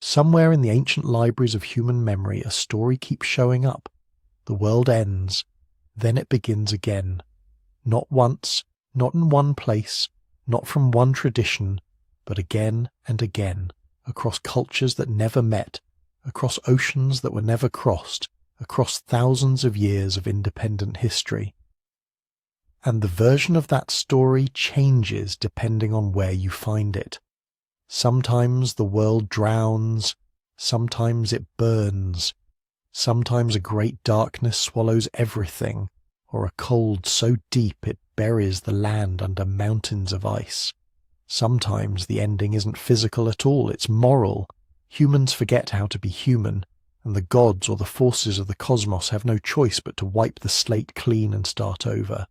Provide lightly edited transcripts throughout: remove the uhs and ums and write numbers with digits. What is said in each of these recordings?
Somewhere in the ancient libraries of human memory, a story keeps showing up. The world ends, then it begins again. Not once, not in one place, not from one tradition, but again and again, across cultures that never met, across oceans that were never crossed, across thousands of years of independent history. And the version of that story changes depending on where you find it. Sometimes the world drowns, sometimes it burns, sometimes a great darkness swallows everything, or a cold so deep it buries the land under mountains of ice. Sometimes the ending isn't physical at all, it's moral. Humans forget how to be human, and the gods or the forces of the cosmos have no choice but to wipe the slate clean and start over.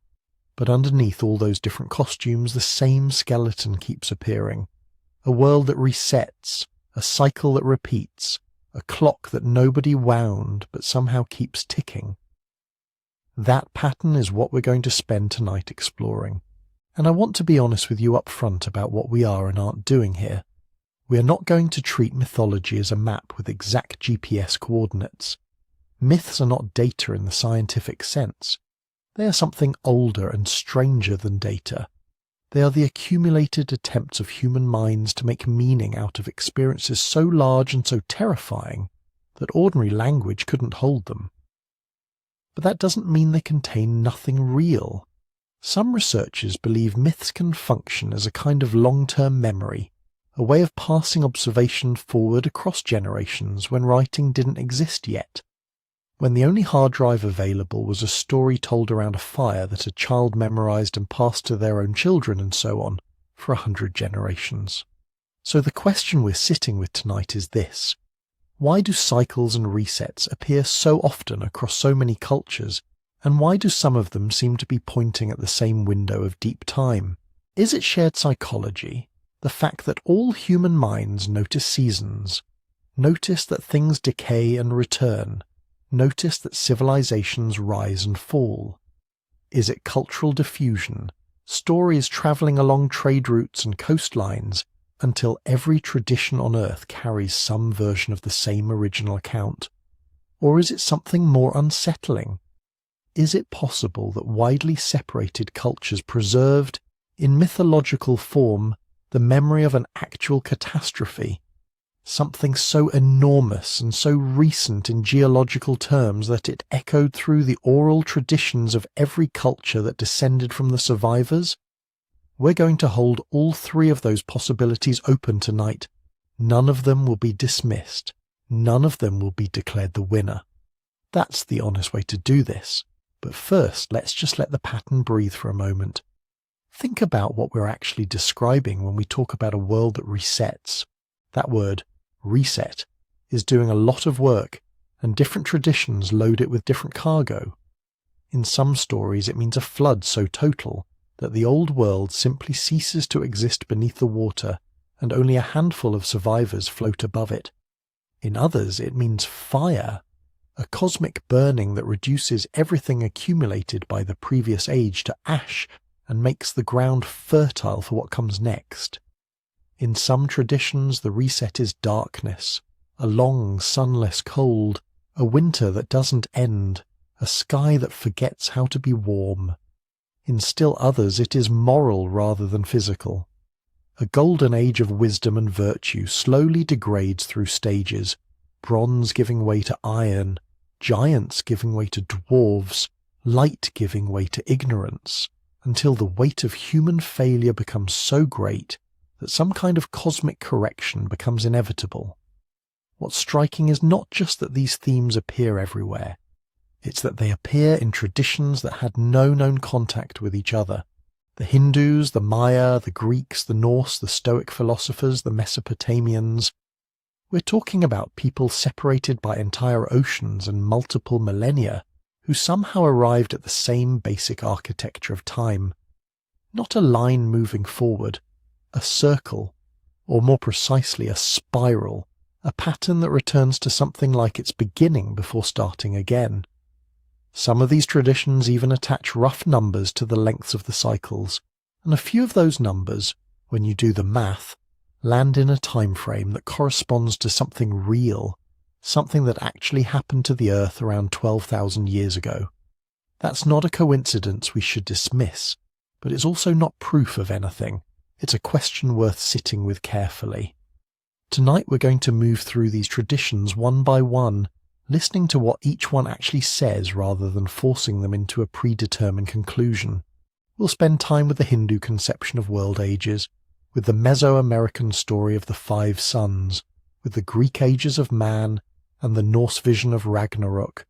But underneath all those different costumes, the same skeleton keeps appearing. A world that resets, a cycle that repeats, a clock that nobody wound but somehow keeps ticking. That pattern is what we're going to spend tonight exploring. And I want to be honest with you up front about what we are and aren't doing here. We are not going to treat mythology as a map with exact GPS coordinates. Myths are not data in the scientific sense. They are something older and stranger than data. They are the accumulated attempts of human minds to make meaning out of experiences so large and so terrifying that ordinary language couldn't hold them. But that doesn't mean they contain nothing real. Some researchers believe myths can function as a kind of long-term memory, a way of passing observation forward across generations when writing didn't exist yet, when the only hard drive available was a story told around a fire that a child memorized and passed to their own children and so on for 100 generations. So the question we're sitting with tonight is this: why do cycles and resets appear so often across so many cultures, and why do some of them seem to be pointing at the same window of deep time? Is it shared psychology? The fact that all human minds notice seasons, notice that things decay and return, notice that civilizations rise and fall? Is it cultural diffusion, stories travelling along trade routes and coastlines until every tradition on Earth carries some version of the same original account? Or is it something more unsettling? Is it possible that widely separated cultures preserved, in mythological form, the memory of an actual catastrophe, something so enormous and so recent in geological terms that it echoed through the oral traditions of every culture that descended from the survivors? We're going to hold all three of those possibilities open tonight. None of them will be dismissed. None of them will be declared the winner. That's the honest way to do this. But first, let's just let the pattern breathe for a moment. Think about what we're actually describing when we talk about a world that resets. That word, reset, is doing a lot of work, and different traditions load it with different cargo. In some stories it means a flood so total that the old world simply ceases to exist beneath the water, and only a handful of survivors float above it. In others it means fire, a cosmic burning that reduces everything accumulated by the previous age to ash and makes the ground fertile for what comes next. In some traditions the reset is darkness, a long sunless cold, a winter that doesn't end, a sky that forgets how to be warm. In still others it is moral rather than physical. A golden age of wisdom and virtue slowly degrades through stages, bronze giving way to iron, giants giving way to dwarves, light giving way to ignorance, until the weight of human failure becomes so great that some kind of cosmic correction becomes inevitable. What's striking is not just that these themes appear everywhere, it's that they appear in traditions that had no known contact with each other. The Hindus, the Maya, the Greeks, the Norse, the Stoic philosophers, the Mesopotamians. We're talking about people separated by entire oceans and multiple millennia, who somehow arrived at the same basic architecture of time. Not a line moving forward, a circle, or more precisely a spiral, a pattern that returns to something like its beginning before starting again. Some of these traditions even attach rough numbers to the lengths of the cycles, and a few of those numbers, when you do the math, land in a time frame that corresponds to something real, something that actually happened to the Earth around 12,000 years ago. That's not a coincidence we should dismiss, but it's also not proof of anything. It's a question worth sitting with carefully. Tonight we're going to move through these traditions one by one, listening to what each one actually says rather than forcing them into a predetermined conclusion. We'll spend time with the Hindu conception of world ages, with the Mesoamerican story of the Five Suns, with the Greek ages of man and the Norse vision of ragnarök,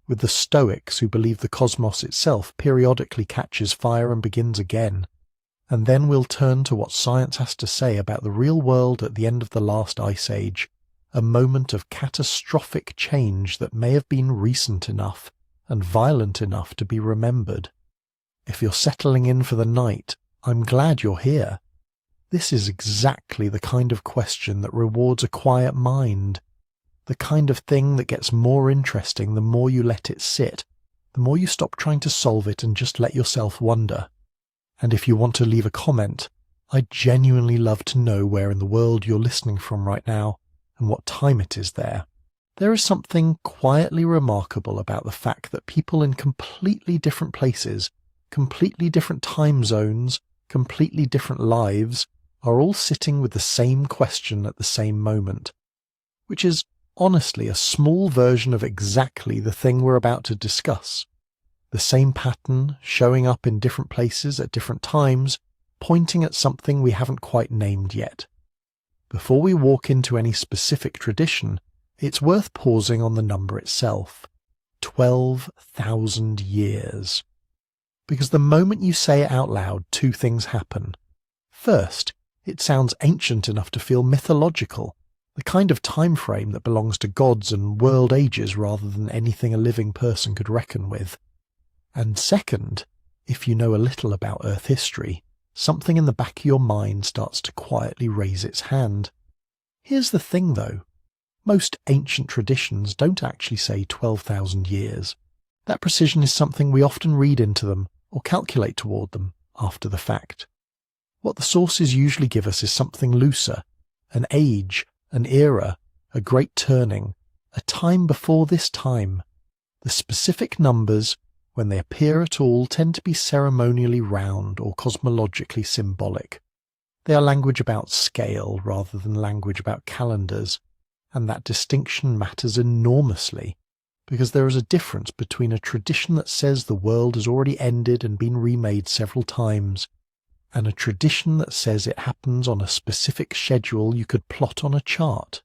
with the Stoics who believe the cosmos itself periodically catches fire and begins again. And then we'll turn to what science has to say about the real world at the end of the last ice age, a moment of catastrophic change that may have been recent enough and violent enough to be remembered. If you're settling in for the night, I'm glad you're here. This is exactly the kind of question that rewards a quiet mind, the kind of thing that gets more interesting the more you let it sit, the more you stop trying to solve it and just let yourself wonder. And if you want to leave a comment, I'd genuinely love to know where in the world you're listening from right now and what time it is there. There is something quietly remarkable about the fact that people in completely different places, completely different time zones, completely different lives, are all sitting with the same question at the same moment, which is honestly a small version of exactly the thing we're about to discuss. The same pattern showing up in different places at different times, pointing at something we haven't quite named yet. Before we walk into any specific tradition, it's worth pausing on the number itself. 12,000 years. Because the moment you say it out loud, two things happen. First, it sounds ancient enough to feel mythological, the kind of time frame that belongs to gods and world ages rather than anything a living person could reckon with. And second, if you know a little about Earth history, something in the back of your mind starts to quietly raise its hand. Here's the thing though, most ancient traditions don't actually say 12,000 years. That precision is something we often read into them or calculate toward them after the fact. What the sources usually give us is something looser, an age, an era, a great turning, a time before this time. The specific numbers, when they appear at all, tend to be ceremonially round or cosmologically symbolic. They are language about scale rather than language about calendars, and that distinction matters enormously, because there is a difference between a tradition that says the world has already ended and been remade several times, and a tradition that says it happens on a specific schedule you could plot on a chart.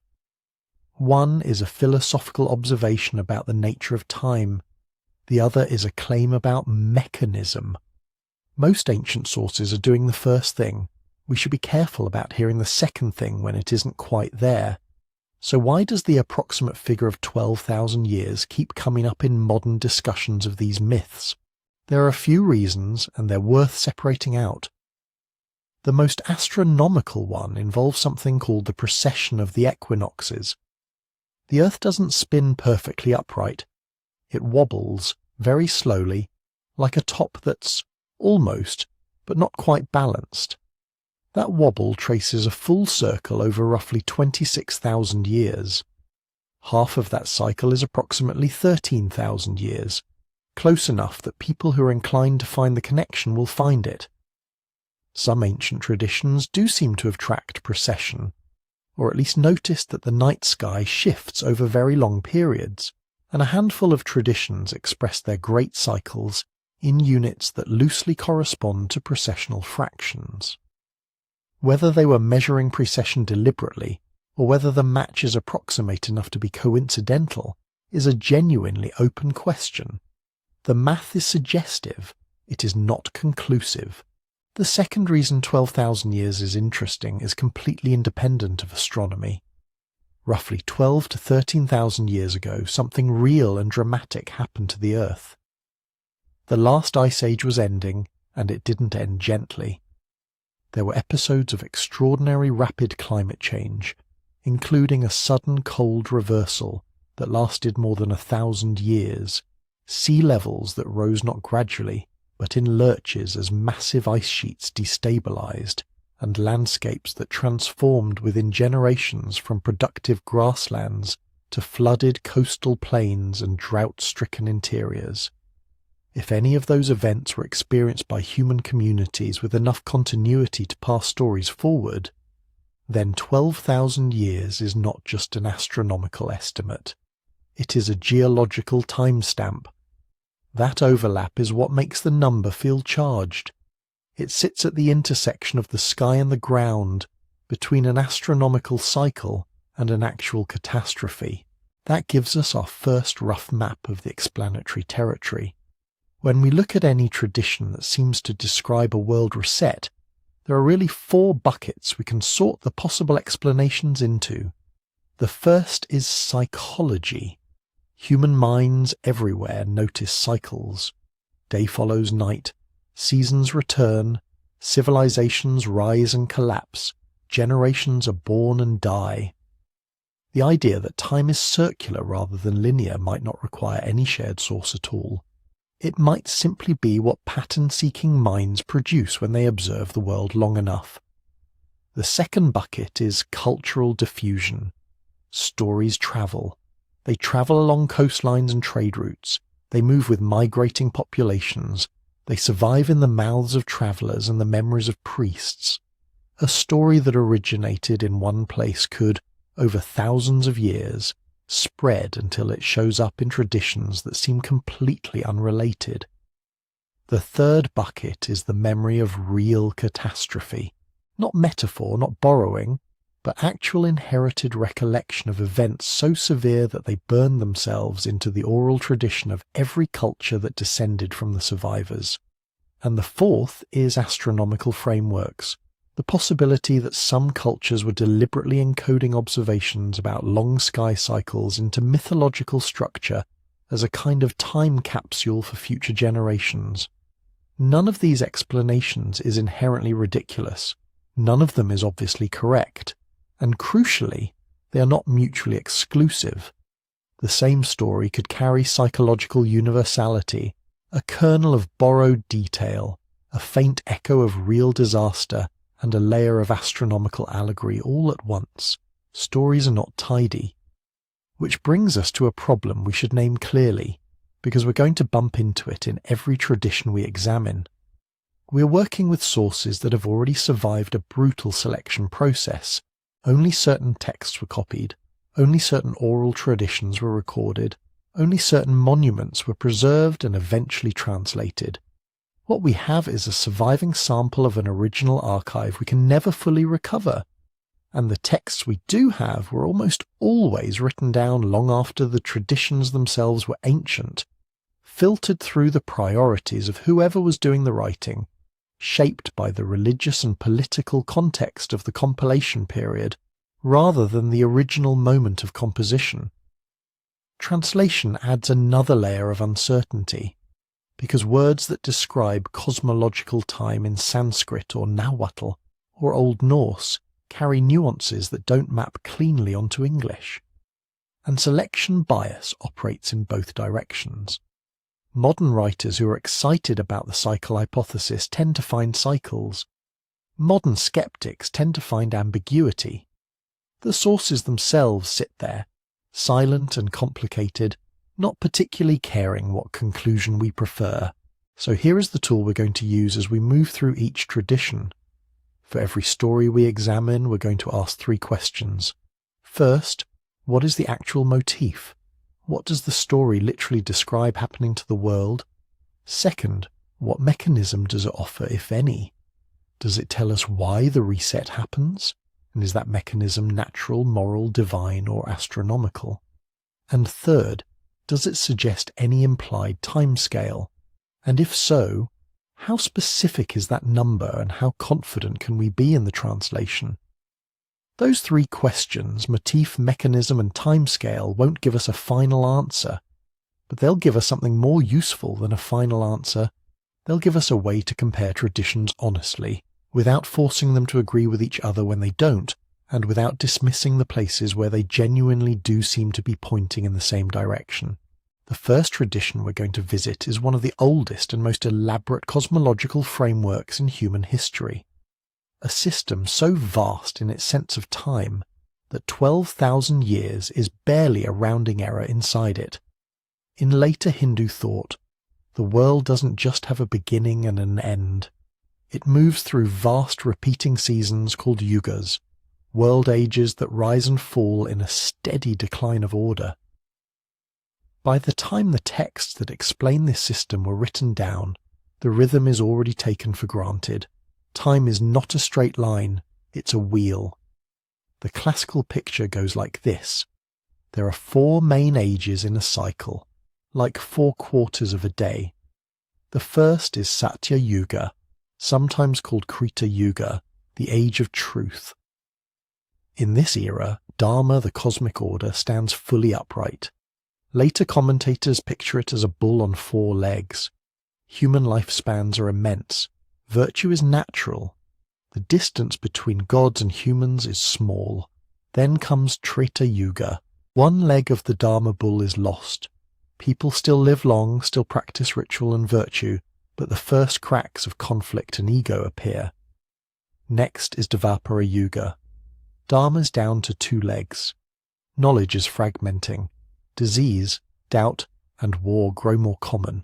One is a philosophical observation about the nature of time. The other is a claim about mechanism. Most ancient sources are doing the first thing. We should be careful about hearing the second thing when it isn't quite there. So why does the approximate figure of 12,000 years keep coming up in modern discussions of these myths? There are a few reasons, and they're worth separating out. The most astronomical one involves something called the precession of the equinoxes. The Earth doesn't spin perfectly upright. It wobbles very slowly, like a top that's almost, but not quite balanced. That wobble traces a full circle over roughly 26,000 years. Half of that cycle is approximately 13,000 years, close enough that people who are inclined to find the connection will find it. Some ancient traditions do seem to have tracked precession, or at least noticed that the night sky shifts over very long periods, and a handful of traditions express their great cycles in units that loosely correspond to precessional fractions. Whether they were measuring precession deliberately, or whether the matches approximate enough to be coincidental, is a genuinely open question. The math is suggestive, it is not conclusive. The second reason 12,000 years is interesting is completely independent of astronomy. Roughly 12 to 13,000 years ago, something real and dramatic happened to the Earth. The last ice age was ending, and it didn't end gently. There were episodes of extraordinary rapid climate change, including a sudden cold reversal that lasted more than 1,000 years, sea levels that rose not gradually, but in lurches as massive ice sheets destabilized, and landscapes that transformed within generations from productive grasslands to flooded coastal plains and drought-stricken interiors. If any of those events were experienced by human communities with enough continuity to pass stories forward, then 12,000 years is not just an astronomical estimate. It is a geological timestamp. That overlap is what makes the number feel charged. It sits at the intersection of the sky and the ground, between an astronomical cycle and an actual catastrophe. That gives us our first rough map of the explanatory territory. When we look at any tradition that seems to describe a world reset, there are really 4 buckets we can sort the possible explanations into. The first is psychology. Human minds everywhere notice cycles. Day follows night, seasons return, civilizations rise and collapse, generations are born and die. The idea that time is circular rather than linear might not require any shared source at all. It might simply be what pattern-seeking minds produce when they observe the world long enough. The second bucket is cultural diffusion. Stories travel. They travel along coastlines and trade routes. They move with migrating populations. They survive in the mouths of travellers and the memories of priests. A story that originated in one place could, over thousands of years, spread until it shows up in traditions that seem completely unrelated. The third bucket is the memory of real catastrophe. Not metaphor, not borrowing, but actual inherited recollection of events so severe that they burn themselves into the oral tradition of every culture that descended from the survivors. And the fourth is astronomical frameworks. The possibility that some cultures were deliberately encoding observations about long sky cycles into mythological structure as a kind of time capsule for future generations. None of these explanations is inherently ridiculous. None of them is obviously correct. And crucially, they are not mutually exclusive. The same story could carry psychological universality, a kernel of borrowed detail, a faint echo of real disaster, and a layer of astronomical allegory all at once. Stories are not tidy. Which brings us to a problem we should name clearly, because we're going to bump into it in every tradition we examine. We're working with sources that have already survived a brutal selection process. Only certain texts were copied, only certain oral traditions were recorded, only certain monuments were preserved and eventually translated. What we have is a surviving sample of an original archive we can never fully recover, and the texts we do have were almost always written down long after the traditions themselves were ancient, filtered through the priorities of whoever was doing the writing, shaped by the religious and political context of the compilation period, rather than the original moment of composition. Translation adds another layer of uncertainty, because words that describe cosmological time in Sanskrit or Nahuatl or Old Norse carry nuances that don't map cleanly onto English. And selection bias operates in both directions. Modern writers who are excited about the cycle hypothesis tend to find cycles. Modern skeptics tend to find ambiguity. The sources themselves sit there, silent and complicated, not particularly caring what conclusion we prefer. So here is the tool we're going to use as we move through each tradition. For every story we examine, we're going to ask 3 questions. First, what is the actual motif? What does the story literally describe happening to the world? Second, what mechanism does it offer, if any? Does it tell us why the reset happens? And is that mechanism natural, moral, divine, or astronomical? And third, does it suggest any implied timescale? And if so, how specific is that number and how confident can we be in the translation? Those 3 questions, motif, mechanism, and timescale, won't give us a final answer, but they'll give us something more useful than a final answer. They'll give us a way to compare traditions honestly, without forcing them to agree with each other when they don't, and without dismissing the places where they genuinely do seem to be pointing in the same direction. The first tradition we're going to visit is one of the oldest and most elaborate cosmological frameworks in human history. a system so vast in its sense of time that 12,000 years is barely a rounding error inside it. In later Hindu thought, the world doesn't just have a beginning and an end. It moves through vast repeating seasons called yugas, world ages that rise and fall in a steady decline of order. By the time the texts that explain this system were written down, the rhythm is already taken for granted. Time is not a straight line, it's a wheel. The classical picture goes like this. There are 4 main ages in a cycle, like 4 quarters of a day. The first is Satya Yuga, sometimes called Krita Yuga, the age of truth. In this era, Dharma, the cosmic order, stands fully upright. Later commentators picture it as a bull on 4 legs. Human lifespans are immense. Virtue is natural. The distance between gods and humans is small. Then comes Treta Yuga. 1 leg of the Dharma bull is lost. People still live long, still practice ritual and virtue, but the first cracks of conflict and ego appear. Next is Dvapara Yuga. Dharma's down to 2 legs. Knowledge is fragmenting. Disease, doubt, and war grow more common.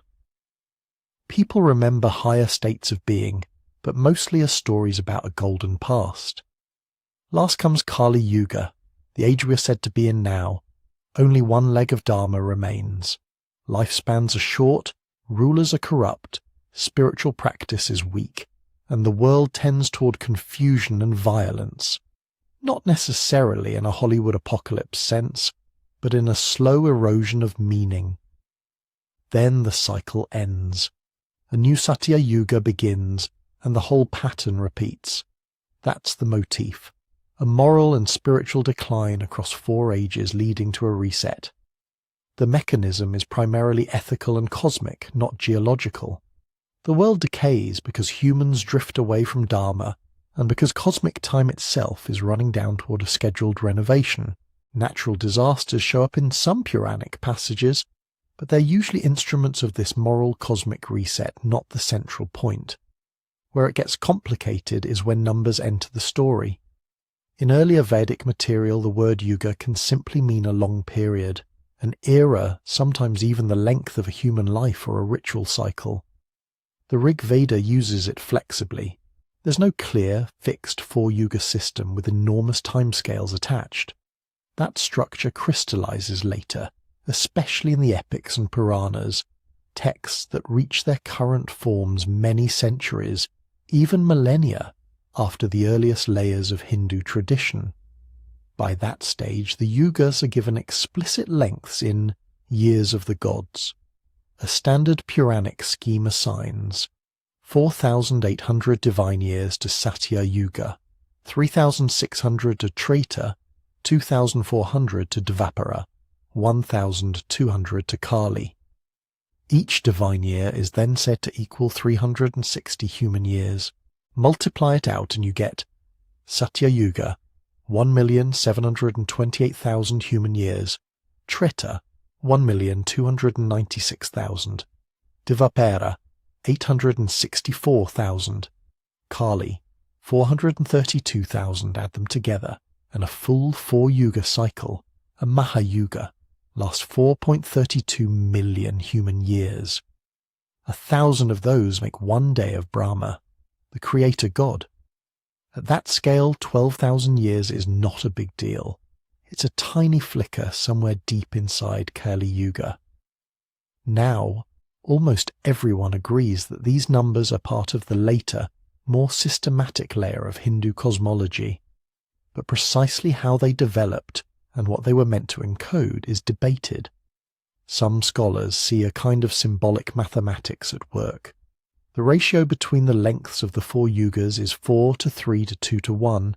People remember higher states of being, but mostly as stories about a golden past. Last comes Kali Yuga, the age we are said to be in now. Only 1 leg of Dharma remains. Lifespans are short, rulers are corrupt, spiritual practice is weak, and the world tends toward confusion and violence. Not necessarily in a Hollywood apocalypse sense, but in a slow erosion of meaning. Then the cycle ends. A new Satya Yuga begins, and the whole pattern repeats. That's the motif, a moral and spiritual decline across 4 ages leading to a reset. The mechanism is primarily ethical and cosmic, not geological. The world decays because humans drift away from Dharma, and because cosmic time itself is running down toward a scheduled renovation. Natural disasters show up in some Puranic passages, but they're usually instruments of this moral cosmic reset, not the central point. Where it gets complicated is when numbers enter the story. In earlier Vedic material, the word yuga can simply mean a long period, an era, sometimes even the length of a human life or a ritual cycle. The Rig Veda uses it flexibly. There's no clear, fixed 4-yuga system with enormous timescales attached. That structure crystallizes later, especially in the epics and Puranas, texts that reach their current forms many centuries, even millennia, after the earliest layers of Hindu tradition. By that stage, the yugas are given explicit lengths in Years of the Gods. A standard Puranic scheme assigns 4,800 divine years to Satya Yuga, 3,600 to Treta, 2,400 to Dvapara, 1,200 to Kali. Each divine year is then said to equal 360 human years. Multiply it out and you get Satya Yuga, 1,728,000 human years, Treta, 1,296,000, Dvapara, 864,000, Kali, 432,000, add them together, and a full 4-yuga cycle, a Mahayuga, lasts 4.32 million human years. 1,000 of those make 1 day of Brahma, the creator god. At that scale, 12,000 years is not a big deal. It's a tiny flicker somewhere deep inside Kali Yuga. Now, almost everyone agrees that these numbers are part of the later, more systematic layer of Hindu cosmology. But precisely how they developed and what they were meant to encode is debated. Some scholars see a kind of symbolic mathematics at work. The ratio between the lengths of the 4 yugas is 4 to 3 to 2 to 1,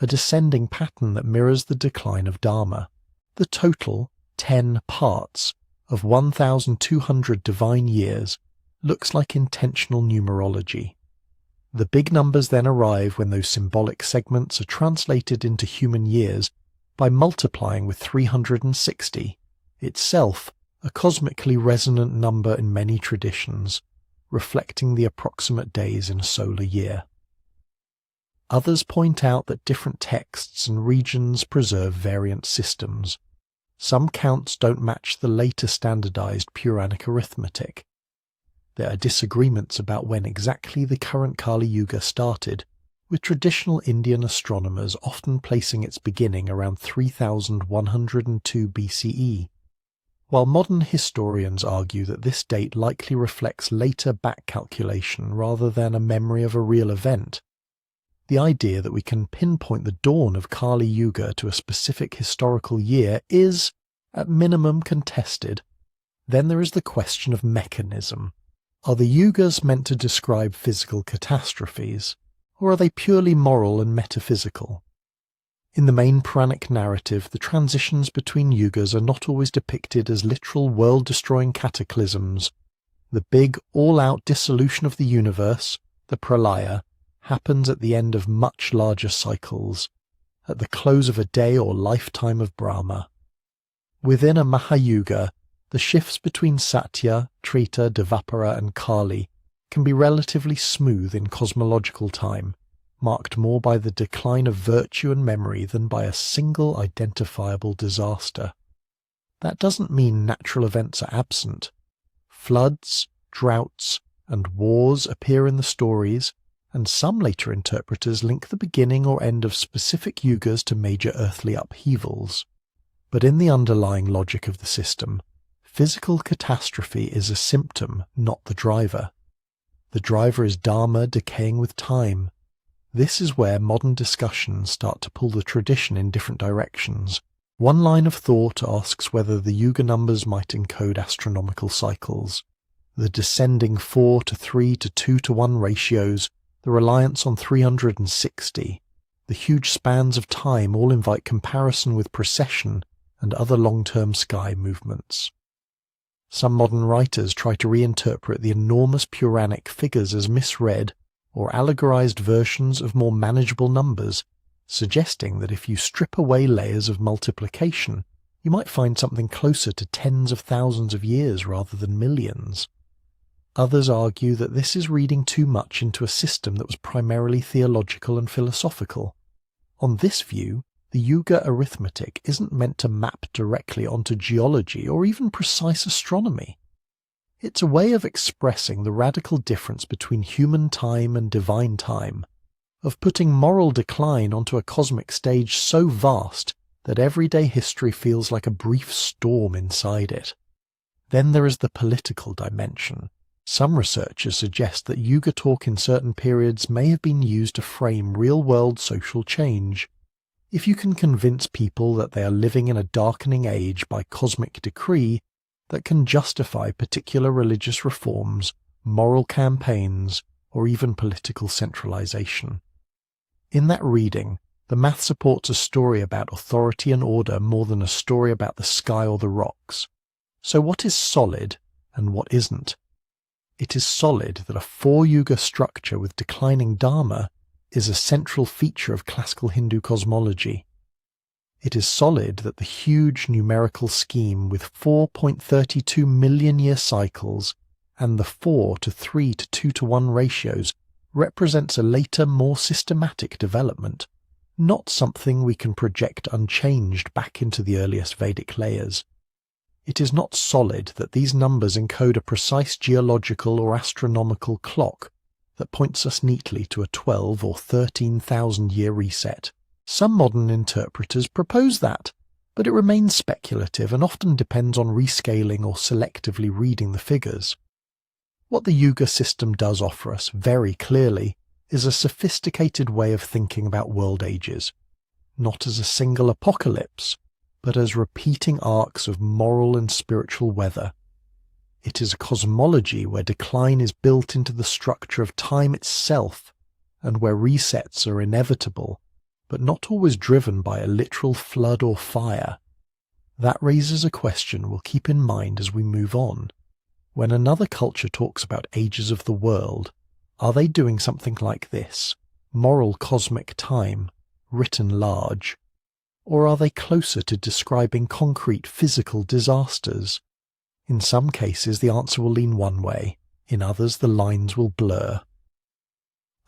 a descending pattern that mirrors the decline of Dharma. The total, 10 parts, of 1,200 divine years looks like intentional numerology. The big numbers then arrive when those symbolic segments are translated into human years by multiplying with 360, itself a cosmically resonant number in many traditions, reflecting the approximate days in a solar year. Others point out that different texts and regions preserve variant systems. Some counts don't match the later standardized Puranic arithmetic. There are disagreements about when exactly the current Kali Yuga started, with traditional Indian astronomers often placing its beginning around 3102 BCE, while modern historians argue that this date likely reflects later back calculation rather than a memory of a real event. The idea that we can pinpoint the dawn of Kali Yuga to a specific historical year is, at minimum, contested. Then there is the question of mechanism. Are the yugas meant to describe physical catastrophes, or are they purely moral and metaphysical? In the main Puranic narrative, the transitions between yugas are not always depicted as literal world-destroying cataclysms. The big, all-out dissolution of the universe, the pralaya, happens at the end of much larger cycles, at the close of a day or lifetime of Brahma. Within a Mahayuga, the shifts between Satya, Treta, Dvapara and Kali can be relatively smooth in cosmological time, marked more by the decline of virtue and memory than by a single identifiable disaster. That doesn't mean natural events are absent. Floods, droughts, and wars appear in the stories, and some later interpreters link the beginning or end of specific yugas to major earthly upheavals. But in the underlying logic of the system, physical catastrophe is a symptom, not the driver. The driver is dharma decaying with time. This is where modern discussions start to pull the tradition in different directions. One line of thought asks whether the yuga numbers might encode astronomical cycles. The descending 4 to 3 to 2 to 1 ratios, the reliance on 360, the huge spans of time all invite comparison with precession and other long-term sky movements. Some modern writers try to reinterpret the enormous Puranic figures as misread or allegorized versions of more manageable numbers, suggesting that if you strip away layers of multiplication, you might find something closer to tens of thousands of years rather than millions. Others argue that this is reading too much into a system that was primarily theological and philosophical. On this view, the yuga arithmetic isn't meant to map directly onto geology or even precise astronomy. It's a way of expressing the radical difference between human time and divine time, of putting moral decline onto a cosmic stage so vast that everyday history feels like a brief storm inside it. Then there is the political dimension. Some researchers suggest that yuga talk in certain periods may have been used to frame real-world social change. If you can convince people that they are living in a darkening age by cosmic decree, that can justify particular religious reforms, moral campaigns, or even political centralization. In that reading, the math supports a story about authority and order more than a story about the sky or the rocks. So what is solid and what isn't? It is solid that a 4-yuga structure with declining dharma is a central feature of classical Hindu cosmology. It is solid that the huge numerical scheme with 4.32 million-year cycles and the 4 to 3 to 2 to 1 ratios represents a later, more systematic development, not something we can project unchanged back into the earliest Vedic layers. It is not solid that these numbers encode a precise geological or astronomical clock that points us neatly to a 12 or 13,000 year reset. Some modern interpreters propose that, but it remains speculative and often depends on rescaling or selectively reading the figures. What the yuga system does offer us, very clearly, is a sophisticated way of thinking about world ages, not as a single apocalypse, but as repeating arcs of moral and spiritual weather. It is a cosmology where decline is built into the structure of time itself, and where resets are inevitable, but not always driven by a literal flood or fire. That raises a question we'll keep in mind as we move on. When another culture talks about ages of the world, are they doing something like this, moral cosmic time, written large? Or are they closer to describing concrete physical disasters? In some cases the answer will lean one way, in others the lines will blur.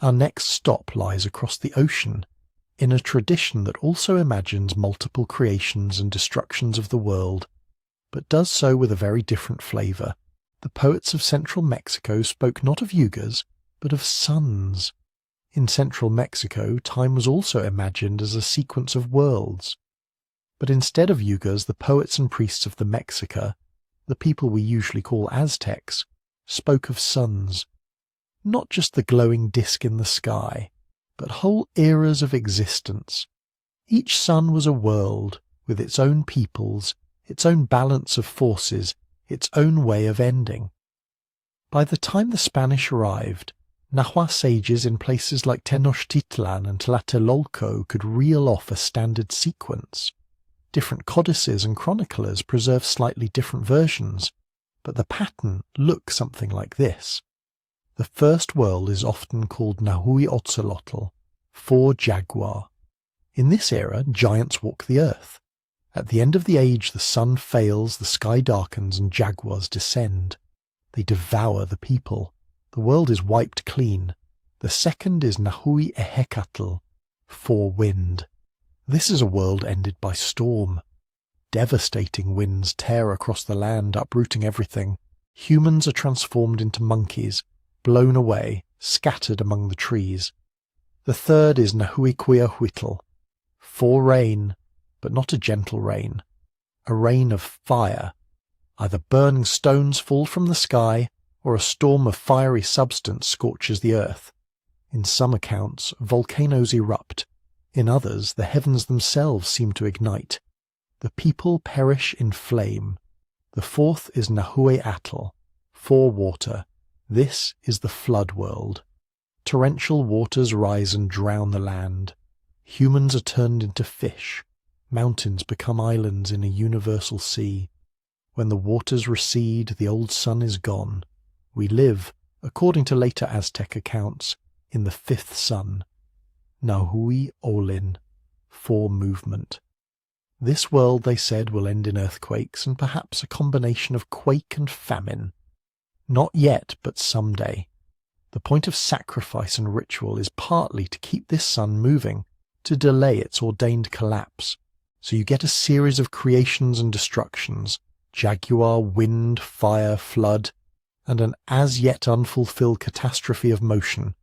Our next stop lies across the ocean, in a tradition that also imagines multiple creations and destructions of the world, but does so with a very different flavour. The poets of central Mexico spoke not of yugas, but of suns. In central Mexico, time was also imagined as a sequence of worlds. But instead of yugas, the poets and priests of the Mexica, the people we usually call Aztecs, spoke of suns. Not just the glowing disk in the sky, but whole eras of existence. Each sun was a world, with its own peoples, its own balance of forces, its own way of ending. By the time the Spanish arrived, Nahua sages in places like Tenochtitlan and Tlatelolco could reel off a standard sequence. Different codices and chroniclers preserve slightly different versions, but the pattern looks something like this. The first world is often called Nahui Otzolotl, 4 Jaguar. In this era, giants walk the earth. At the end of the age, the sun fails, the sky darkens, and jaguars descend. They devour the people. The world is wiped clean. The second is Nahui Ehekatl, 4 Wind. This is a world ended by storm. Devastating winds tear across the land, uprooting everything. Humans are transformed into monkeys, blown away, scattered among the trees. The third is Nahui Cuiahuitl, 4 Rain, but not a gentle rain. A rain of fire. Either burning stones fall from the sky, or a storm of fiery substance scorches the earth. In some accounts, volcanoes erupt. In others, the heavens themselves seem to ignite. The people perish in flame. The fourth is Nahui Atl, 4 Water. This is the flood world. Torrential waters rise and drown the land. Humans are turned into fish. Mountains become islands in a universal sea. When the waters recede, the old sun is gone. We live, according to later Aztec accounts, in the 5th sun. Nahui Olin, 4 Movement. This world, they said, will end in earthquakes and perhaps a combination of quake and famine. Not yet, but someday. The point of sacrifice and ritual is partly to keep this sun moving, to delay its ordained collapse. So you get a series of creations and destructions, jaguar, wind, fire, flood, and an as-yet unfulfilled catastrophe of motion.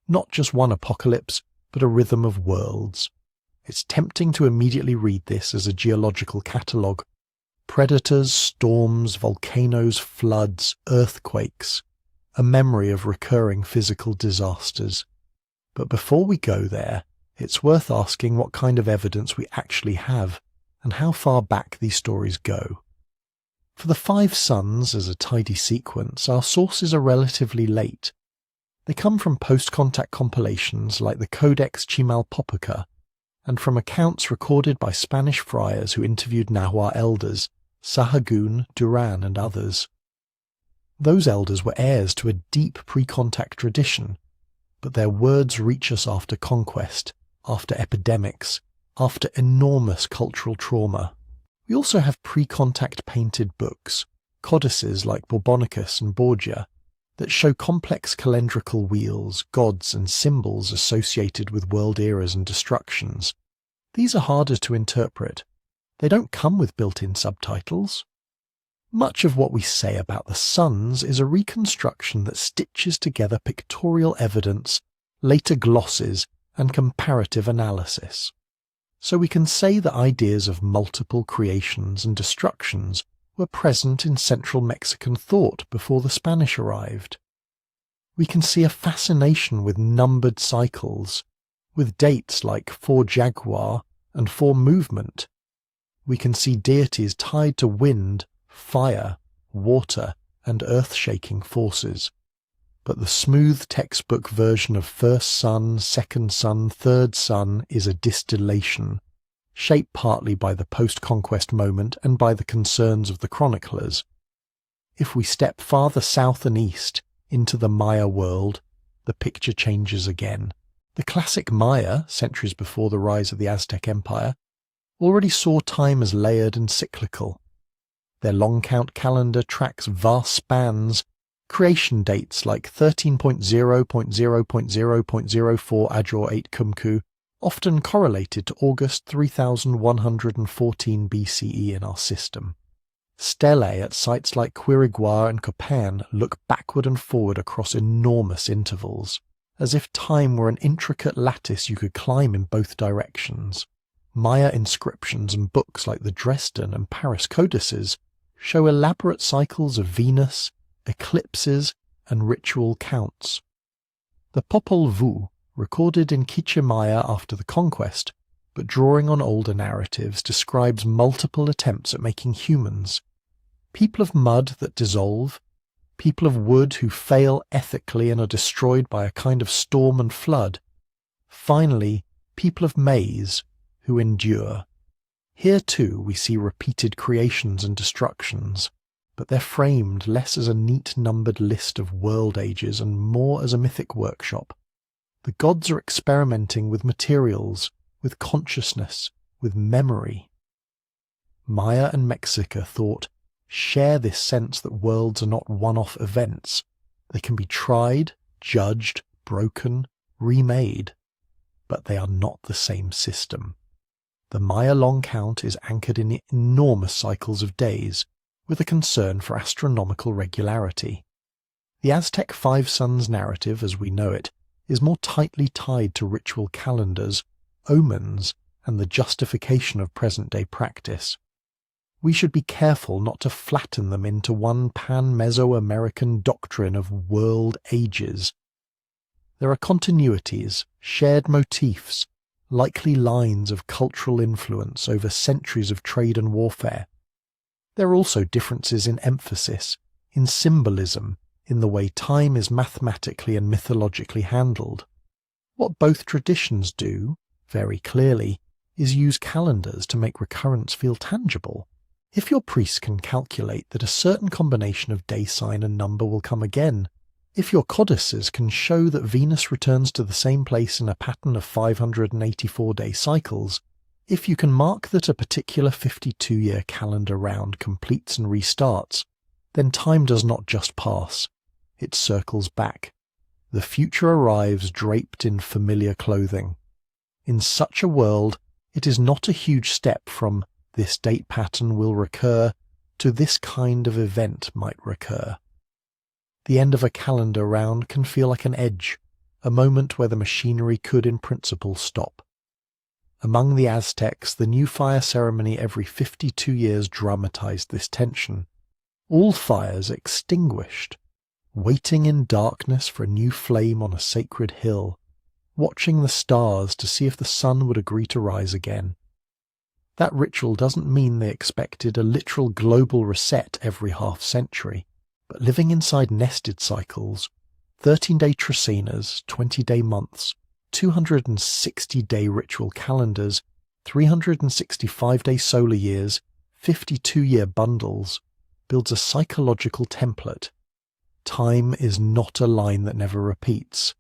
Not just one apocalypse, but a rhythm of worlds. It's tempting to immediately read this as a geological catalogue. Predators, storms, volcanoes, floods, earthquakes. A memory of recurring physical disasters. But before we go there, it's worth asking what kind of evidence we actually have, and how far back these stories go. For the 5 suns as a tidy sequence, our sources are relatively late. They come from post-contact compilations like the Codex Chimalpopoca, and from accounts recorded by Spanish friars who interviewed Nahua elders, Sahagún, Duran and others. Those elders were heirs to a deep pre-contact tradition, but their words reach us after conquest, after epidemics, after enormous cultural trauma. We also have pre-contact painted books, codices like Borbonicus and Borgia, that show complex calendrical wheels, gods and symbols associated with world eras and destructions. These are harder to interpret. They don't come with built-in subtitles. Much of what we say about the suns is a reconstruction that stitches together pictorial evidence, later glosses, and comparative analysis. So we can say that ideas of multiple creations and destructions were present in central Mexican thought before the Spanish arrived. We can see a fascination with numbered cycles, with dates like 4 Jaguar and 4 Movement. We can see deities tied to wind, fire, water, and earth-shaking forces. But the smooth textbook version of first sun, second sun, third sun is a distillation, shaped partly by the post-conquest moment and by the concerns of the chroniclers. If we step farther south and east into the Maya world, the picture changes again. The classic Maya, centuries before the rise of the Aztec Empire, already saw time as layered and cyclical. Their long count calendar tracks vast spans, Creation dates like 13.0.0.0.0.04 Ajor 8 Kumku often correlated to August 3114 BCE in our system. Stellae at sites like Quiriguá and Copan look backward and forward across enormous intervals, as if time were an intricate lattice you could climb in both directions. Maya inscriptions and books like the Dresden and Paris codices show elaborate cycles of Venus, eclipses, and ritual counts. The Popol Vuh, recorded in Quiché Maya after the conquest, but drawing on older narratives, describes multiple attempts at making humans. People of mud that dissolve, people of wood who fail ethically and are destroyed by a kind of storm and flood. Finally, people of maize who endure. Here too we see repeated creations and destructions, but they're framed less as a neat numbered list of world ages and more as a mythic workshop. The gods are experimenting with materials, with consciousness, with memory. Maya and Mexica thought share this sense that worlds are not one-off events. They can be tried, judged, broken, remade, but they are not the same system. The Maya long count is anchored in enormous cycles of days, with a concern for astronomical regularity. The Aztec Five Suns narrative, as we know it, is more tightly tied to ritual calendars, omens, and the justification of present-day practice. We should be careful not to flatten them into one pan-Mesoamerican doctrine of world ages. There are continuities, shared motifs, likely lines of cultural influence over centuries of trade and warfare. There are also differences in emphasis, in symbolism, in the way time is mathematically and mythologically handled. What both traditions do, very clearly, is use calendars to make recurrence feel tangible. If your priest can calculate that a certain combination of day sign and number will come again, if your codices can show that Venus returns to the same place in a pattern of 584-day cycles, if you can mark that a particular 52-year calendar round completes and restarts, then time does not just pass, it circles back. The future arrives draped in familiar clothing. In such a world, it is not a huge step from this date pattern will recur to this kind of event might recur. The end of a calendar round can feel like an edge, a moment where the machinery could in principle stop. Among the Aztecs, the new fire ceremony every 52 years dramatized this tension. All fires extinguished, waiting in darkness for a new flame on a sacred hill, watching the stars to see if the sun would agree to rise again. That ritual doesn't mean they expected a literal global reset every half-century, but living inside nested cycles, 13-day Tracenas, 20-day months, 260-day ritual calendars, 365-day solar years, 52-year bundles, builds a psychological template. Time is not a line that never repeats.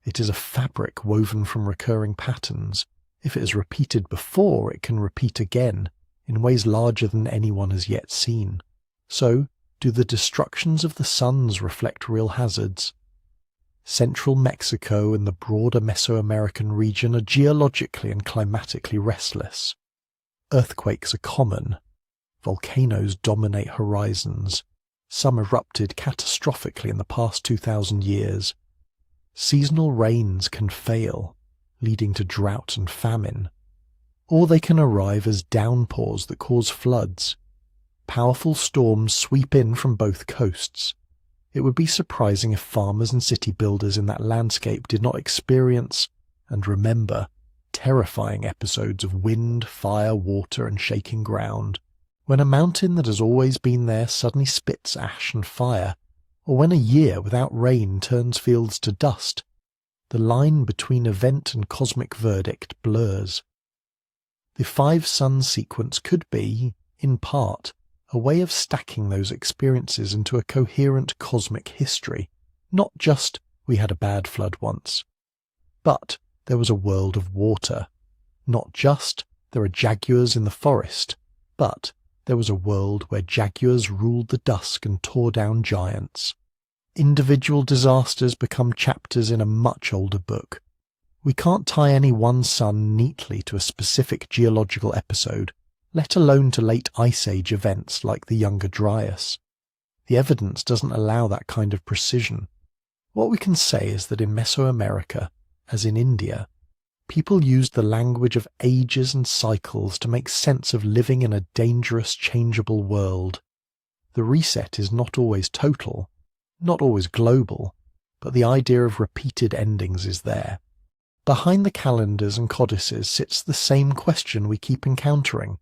It is a fabric woven from recurring patterns. If it is repeated before, it can repeat again, in ways larger than anyone has yet seen. So, do the destructions of the suns reflect real hazards? Central Mexico and the broader Mesoamerican region are geologically and climatically restless. Earthquakes are common. Volcanoes dominate horizons. Some erupted catastrophically in the past 2,000 years. Seasonal rains can fail, leading to drought and famine. Or they can arrive as downpours that cause floods. Powerful storms sweep in from both coasts. It would be surprising if farmers and city builders in that landscape did not experience and remember terrifying episodes of wind, fire, water, and shaking ground. When a mountain that has always been there suddenly spits ash and fire, or when a year without rain turns fields to dust, the line between event and cosmic verdict blurs. The Five Suns sequence could be, in part, a way of stacking those experiences into a coherent cosmic history, not just we had a bad flood once, but there was a world of water, not just there are jaguars in the forest, but there was a world where jaguars ruled the dusk and tore down giants. Individual disasters become chapters in a much older book. We can't tie any one sun neatly to a specific geological episode, let alone to late Ice Age events like the Younger Dryas. The evidence doesn't allow that kind of precision. What we can say is that in Mesoamerica, as in India, people used the language of ages and cycles to make sense of living in a dangerous, changeable world. The reset is not always total, not always global, but the idea of repeated endings is there. Behind the calendars and codices sits the same question we keep encountering.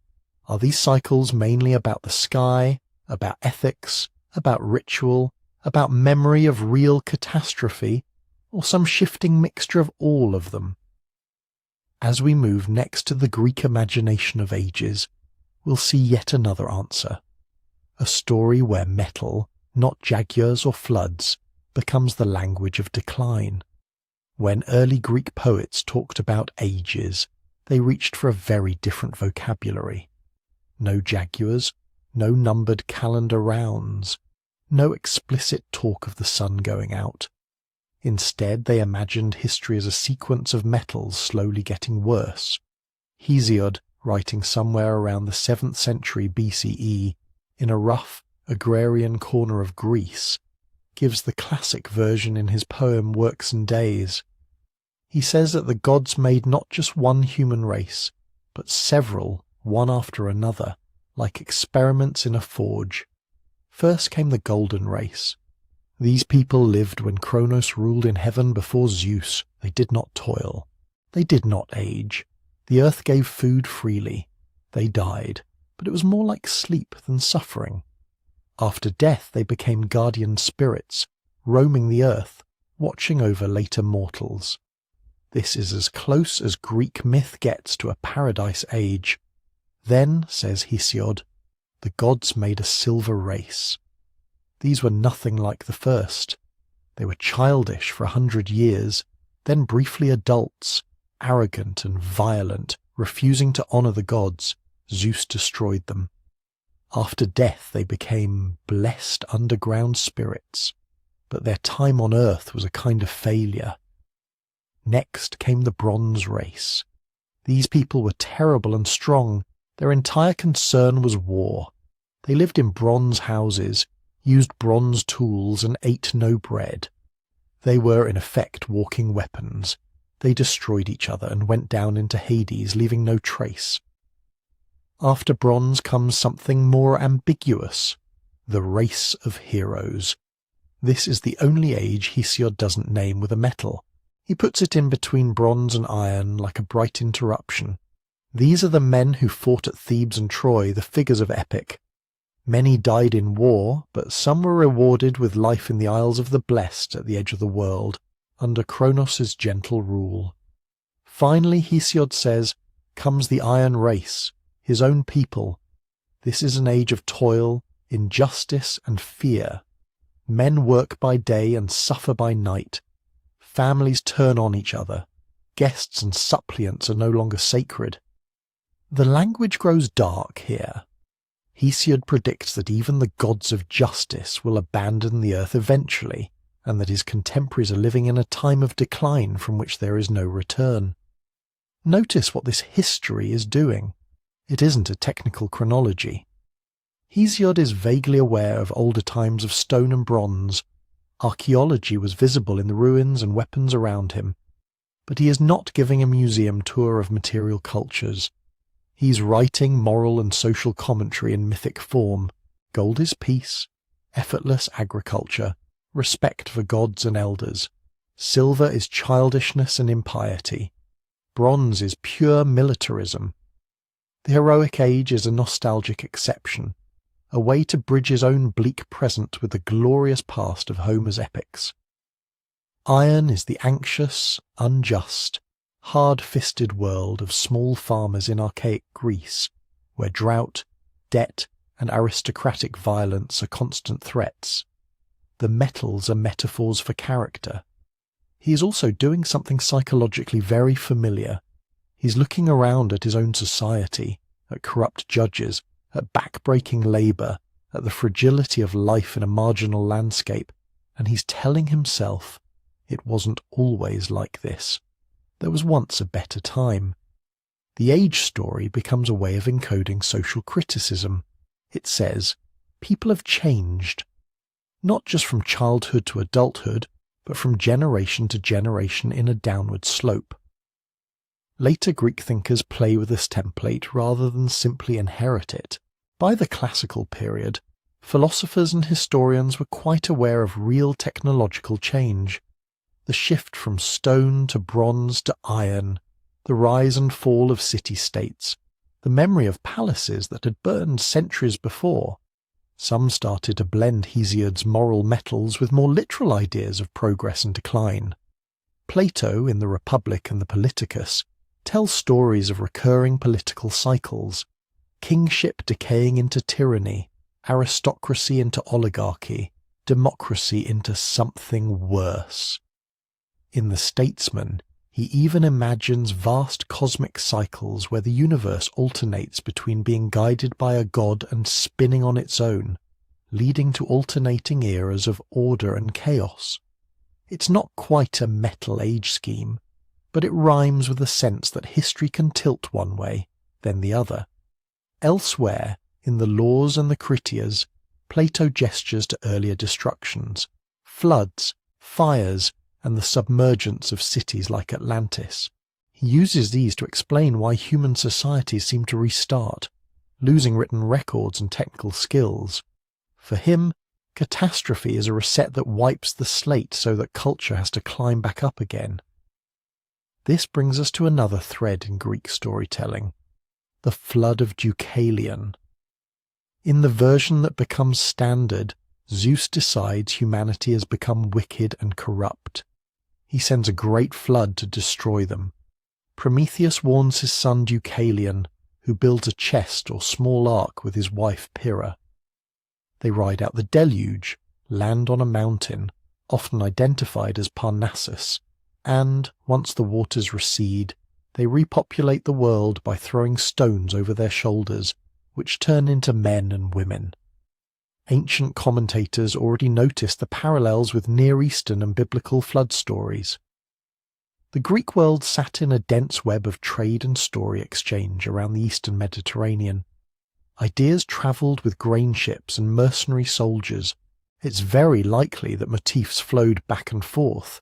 Are these cycles mainly about the sky, about ethics, about ritual, about memory of real catastrophe, or some shifting mixture of all of them? As we move next to the Greek imagination of ages, we'll see yet another answer. A story where metal, not jaguars or floods, becomes the language of decline. When early Greek poets talked about ages, they reached for a very different vocabulary. No jaguars, no numbered calendar rounds, no explicit talk of the sun going out. Instead, they imagined history as a sequence of metals slowly getting worse. Hesiod, writing somewhere around the 7th century BCE, in a rough, agrarian corner of Greece, gives the classic version in his poem Works and Days. He says that the gods made not just one human race, but several, one after another, like experiments in a forge. First came the golden race. These people lived when Kronos ruled in heaven before Zeus. They did not toil. They did not age. The earth gave food freely. They died, but it was more like sleep than suffering. After death they became guardian spirits, roaming the earth, watching over later mortals. This is as close as Greek myth gets to a paradise age. Then, says Hesiod, the gods made a silver race. These were nothing like the first. They were childish for 100 years, then briefly adults, arrogant and violent, refusing to honour the gods. Zeus destroyed them. After death they became blessed underground spirits, but their time on earth was a kind of failure. Next came the bronze race. These people were terrible and strong. Their entire concern was war. They lived in bronze houses, used bronze tools, and ate no bread. They were in effect walking weapons. They destroyed each other and went down into Hades, leaving no trace. After bronze comes something more ambiguous, the race of heroes. This is the only age Hesiod doesn't name with a metal. He puts it in between bronze and iron like a bright interruption. These are the men who fought at Thebes and Troy, the figures of epic. Many died in war, but some were rewarded with life in the Isles of the Blessed at the edge of the world, under Kronos' gentle rule. Finally, Hesiod says, comes the Iron Race, his own people. This is an age of toil, injustice, and fear. Men work by day and suffer by night. Families turn on each other. Guests and suppliants are no longer sacred. The language grows dark here. Hesiod predicts that even the gods of justice will abandon the earth eventually, and that his contemporaries are living in a time of decline from which there is no return. Notice what this history is doing. It isn't a technical chronology. Hesiod is vaguely aware of older times of stone and bronze. Archaeology was visible in the ruins and weapons around him. But he is not giving a museum tour of material cultures. He's writing moral and social commentary in mythic form. Gold is peace, effortless agriculture, respect for gods and elders. Silver is childishness and impiety. Bronze is pure militarism. The heroic age is a nostalgic exception, a way to bridge his own bleak present with the glorious past of Homer's epics. Iron is the anxious, unjust, hard-fisted world of small farmers in archaic Greece, where drought, debt, and aristocratic violence are constant threats. The metals are metaphors for character. He is also doing something psychologically very familiar. He's looking around at his own society, at corrupt judges, at back-breaking labour, at the fragility of life in a marginal landscape, and he's telling himself it wasn't always like this. There was once a better time. The age story becomes a way of encoding social criticism. It says, people have changed, not just from childhood to adulthood, but from generation to generation in a downward slope. Later Greek thinkers play with this template rather than simply inherit it. By the classical period, philosophers and historians were quite aware of real technological change. The shift from stone to bronze to iron, the rise and fall of city-states, the memory of palaces that had burned centuries before. Some started to blend Hesiod's moral metals with more literal ideas of progress and decline. Plato, in the Republic and the Politicus, tells stories of recurring political cycles, kingship decaying into tyranny, aristocracy into oligarchy, democracy into something worse. In The Statesman, he even imagines vast cosmic cycles where the universe alternates between being guided by a god and spinning on its own, leading to alternating eras of order and chaos. It's not quite a metal age scheme, but it rhymes with the sense that history can tilt one way, then the other. Elsewhere, in the Laws and the Critias, Plato gestures to earlier destructions, floods, fires, and the submergence of cities like Atlantis. He uses these to explain why human societies seem to restart, losing written records and technical skills. For him, catastrophe is a reset that wipes the slate so that culture has to climb back up again. This brings us to another thread in Greek storytelling, the flood of Deucalion. In the version that becomes standard, Zeus decides humanity has become wicked and corrupt. He sends a great flood to destroy them. Prometheus warns his son Deucalion, who builds a chest or small ark with his wife Pyrrha. They ride out the deluge, land on a mountain, often identified as Parnassus, and, once the waters recede, they repopulate the world by throwing stones over their shoulders, which turn into men and women. Ancient commentators already noticed the parallels with Near Eastern and biblical flood stories. The Greek world sat in a dense web of trade and story exchange around the Eastern Mediterranean. Ideas travelled with grain ships and mercenary soldiers. It's very likely that motifs flowed back and forth,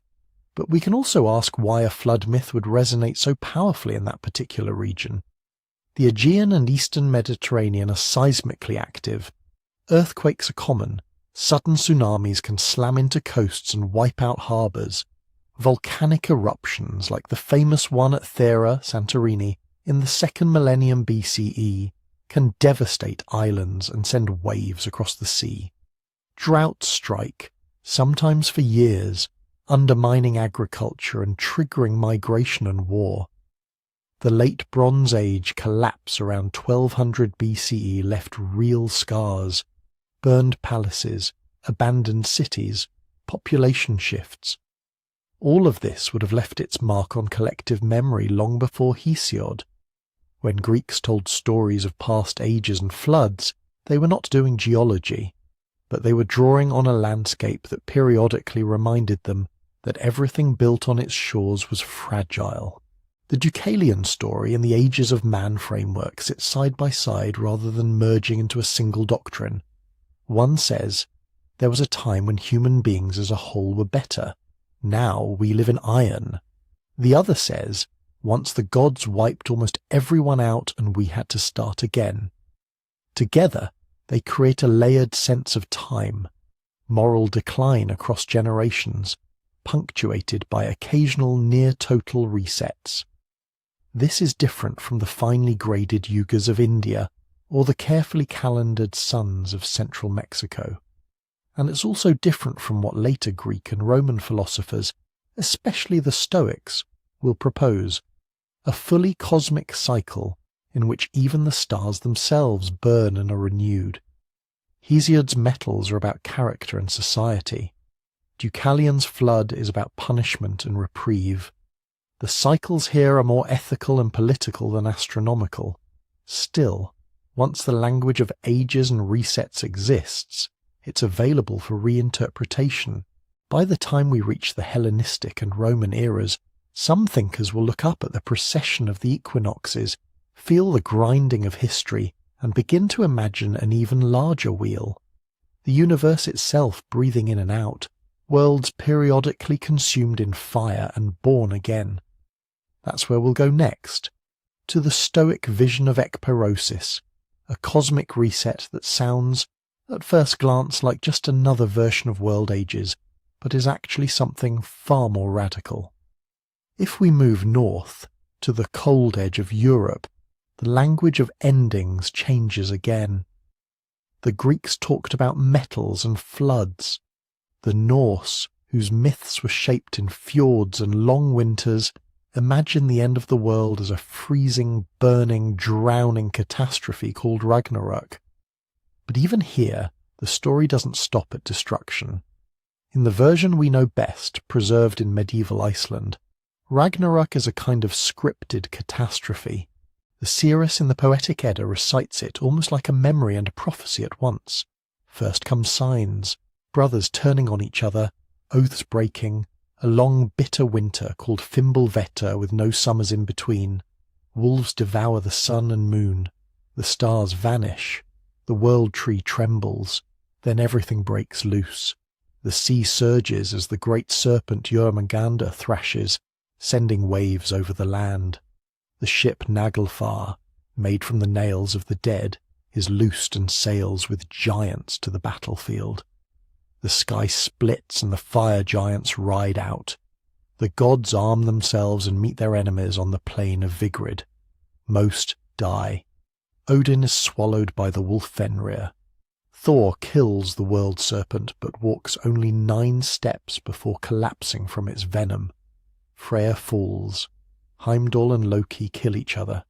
but we can also ask why a flood myth would resonate so powerfully in that particular region. The Aegean and Eastern Mediterranean are seismically active. Earthquakes are common. Sudden tsunamis can slam into coasts and wipe out harbours. Volcanic eruptions, like the famous one at Thera, Santorini, in the 2nd millennium BCE, can devastate islands and send waves across the sea. Droughts strike, sometimes for years, undermining agriculture and triggering migration and war. The late Bronze Age collapse around 1200 BCE left real scars. Burned palaces, abandoned cities, population shifts. All of this would have left its mark on collective memory long before Hesiod. When Greeks told stories of past ages and floods, they were not doing geology, but they were drawing on a landscape that periodically reminded them that everything built on its shores was fragile. The Deucalion story and the Ages of Man framework sit side by side rather than merging into a single doctrine. One says, there was a time when human beings as a whole were better. Now we live in iron. The other says, once the gods wiped almost everyone out and we had to start again. Together, they create a layered sense of time, moral decline across generations, punctuated by occasional near-total resets. This is different from the finely graded yugas of India or the carefully calendared suns of central Mexico. And it's also different from what later Greek and Roman philosophers, especially the Stoics, will propose, a fully cosmic cycle in which even the stars themselves burn and are renewed. Hesiod's metals are about character and society. Deucalion's flood is about punishment and reprieve. The cycles here are more ethical and political than astronomical. Still, once the language of ages and resets exists, it's available for reinterpretation, By the time we reach the Hellenistic and Roman eras, some thinkers will look up at the precession of the equinoxes, feel the grinding of history, and begin to imagine an even larger wheel. The universe itself breathing in and out, worlds periodically consumed in fire and born again. That's where we'll go next, to the Stoic vision of ekpyrosis, a cosmic reset that sounds, at first glance, like just another version of world ages, but is actually something far more radical. If we move north, to the cold edge of Europe, the language of endings changes again. The Greeks talked about metals and floods. The Norse, whose myths were shaped in fjords and long winters, imagined the end of the world as a freezing, burning, drowning catastrophe called ragnarök. But even here, the story doesn't stop at destruction. In the version we know best, preserved in medieval Iceland, ragnarök is a kind of scripted catastrophe. The seeress in the Poetic Edda recites it almost like a memory and a prophecy at once. First come signs, brothers turning on each other, oaths breaking, a long bitter winter called Fimbulvetur with no summers in between. Wolves devour the sun and moon. The stars vanish. The world tree trembles. Then everything breaks loose. The sea surges as the great serpent Jormungandr thrashes, sending waves over the land. The ship Naglfar, made from the nails of the dead, is loosed and sails with giants to the battlefield. The sky splits and the fire giants ride out. The gods arm themselves and meet their enemies on the plain of Vigrid. Most die. Odin is swallowed by the wolf Fenrir. Thor kills the world serpent but walks only 9 steps before collapsing from its venom. Freya falls. Heimdall and Loki kill each other.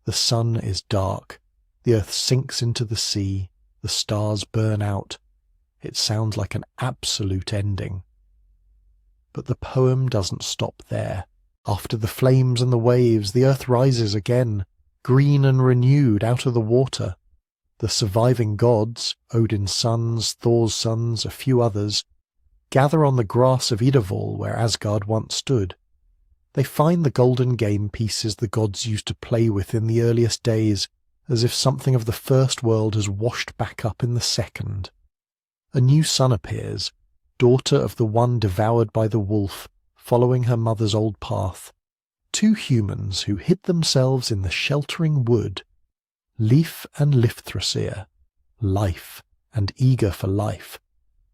The sun is dark. The earth sinks into the sea. The stars burn out. It sounds like an absolute ending. But the poem doesn't stop there. After the flames and the waves, the earth rises again, green and renewed out of the water. The surviving gods, Odin's sons, Thor's sons, a few others, gather on the grass of Idavol where Asgard once stood. They find the golden game pieces the gods used to play with in the earliest days, as if something of the first world has washed back up in the second. A new sun appears, daughter of the one devoured by the wolf, following her mother's old path. 2 humans who hid themselves in the sheltering wood, Leif and Lifthrasir, life and eager for life,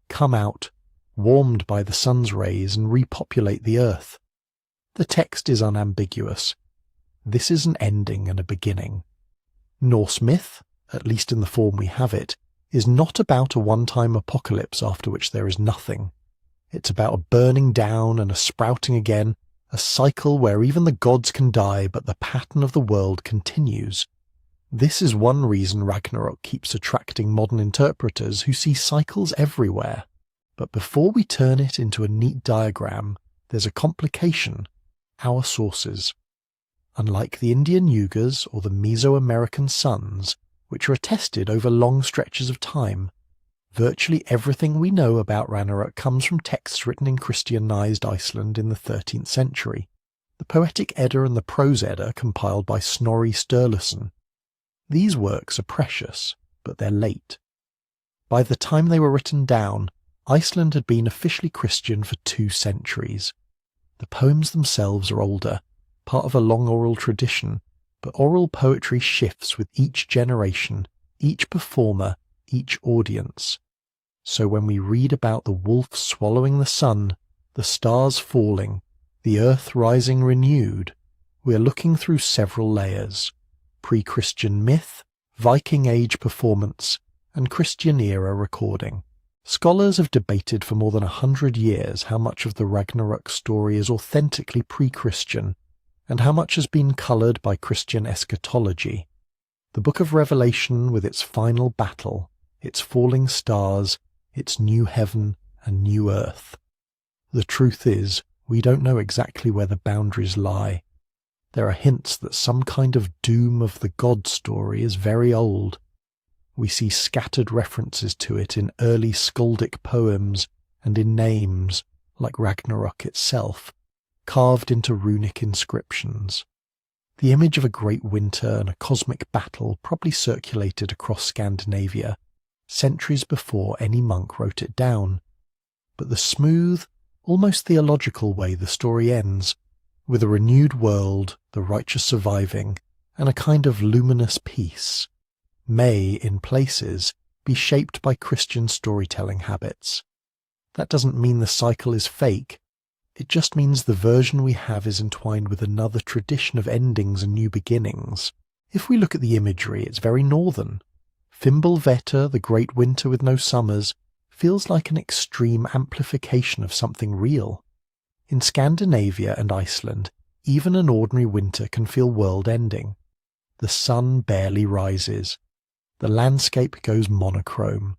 come out, warmed by the sun's rays, and repopulate the earth. The text is unambiguous. This is an ending and a beginning. Norse myth, at least in the form we have it, is not about a one-time apocalypse after which there is nothing. It's about a burning down and a sprouting again, a cycle where even the gods can die but the pattern of the world continues. This is one reason Ragnarök keeps attracting modern interpreters who see cycles everywhere. But before we turn it into a neat diagram, there's a complication: our sources. Unlike the Indian yugas or the Mesoamerican suns, which are attested over long stretches of time, virtually everything we know about Ragnarök comes from texts written in Christianized Iceland in the 13th century. The Poetic Edda and the Prose Edda compiled by Snorri Sturluson. These works are precious, but they're late. By the time they were written down, Iceland had been officially Christian for 2 centuries. The poems themselves are older, part of a long oral tradition, but oral poetry shifts with each generation, each performer, each audience. So when we read about the wolf swallowing the sun, the stars falling, the earth rising renewed, we are looking through several layers: pre-Christian myth, Viking Age performance, and Christian era recording. Scholars have debated for more than 100 years how much of the Ragnarök story is authentically pre-Christian, and how much has been coloured by Christian eschatology. The Book of Revelation, with its final battle, its falling stars, its new heaven and new earth. The truth is, we don't know exactly where the boundaries lie. There are hints that some kind of doom of the God story is very old. We see scattered references to it in early skaldic poems and in names, like Ragnarök itself, carved into runic inscriptions. The image of a great winter and a cosmic battle probably circulated across Scandinavia centuries before any monk wrote it down. But the smooth, almost theological way the story ends, with a renewed world, the righteous surviving, and a kind of luminous peace, may, in places, be shaped by Christian storytelling habits. That doesn't mean the cycle is fake. It just means the version we have is entwined with another tradition of endings and new beginnings. If we look at the imagery, it's very northern. Fimbulvetur, the great winter with no summers, feels like an extreme amplification of something real. In Scandinavia and Iceland, even an ordinary winter can feel world-ending. The sun barely rises. The landscape goes monochrome.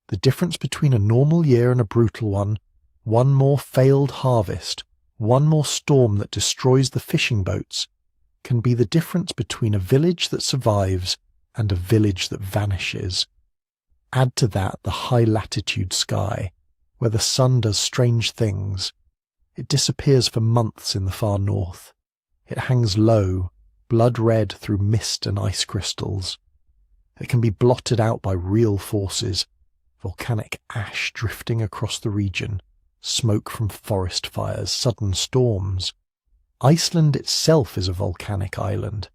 The difference between a normal year and a brutal one more failed harvest, one more storm that destroys the fishing boats, can be the difference between a village that survives and a village that vanishes. Add to that the high-latitude sky, where the sun does strange things. It disappears for months in the far north. It hangs low, blood-red through mist and ice crystals. It can be blotted out by real forces, volcanic ash drifting across the region, smoke from forest fires, sudden storms. Iceland itself is a volcanic island.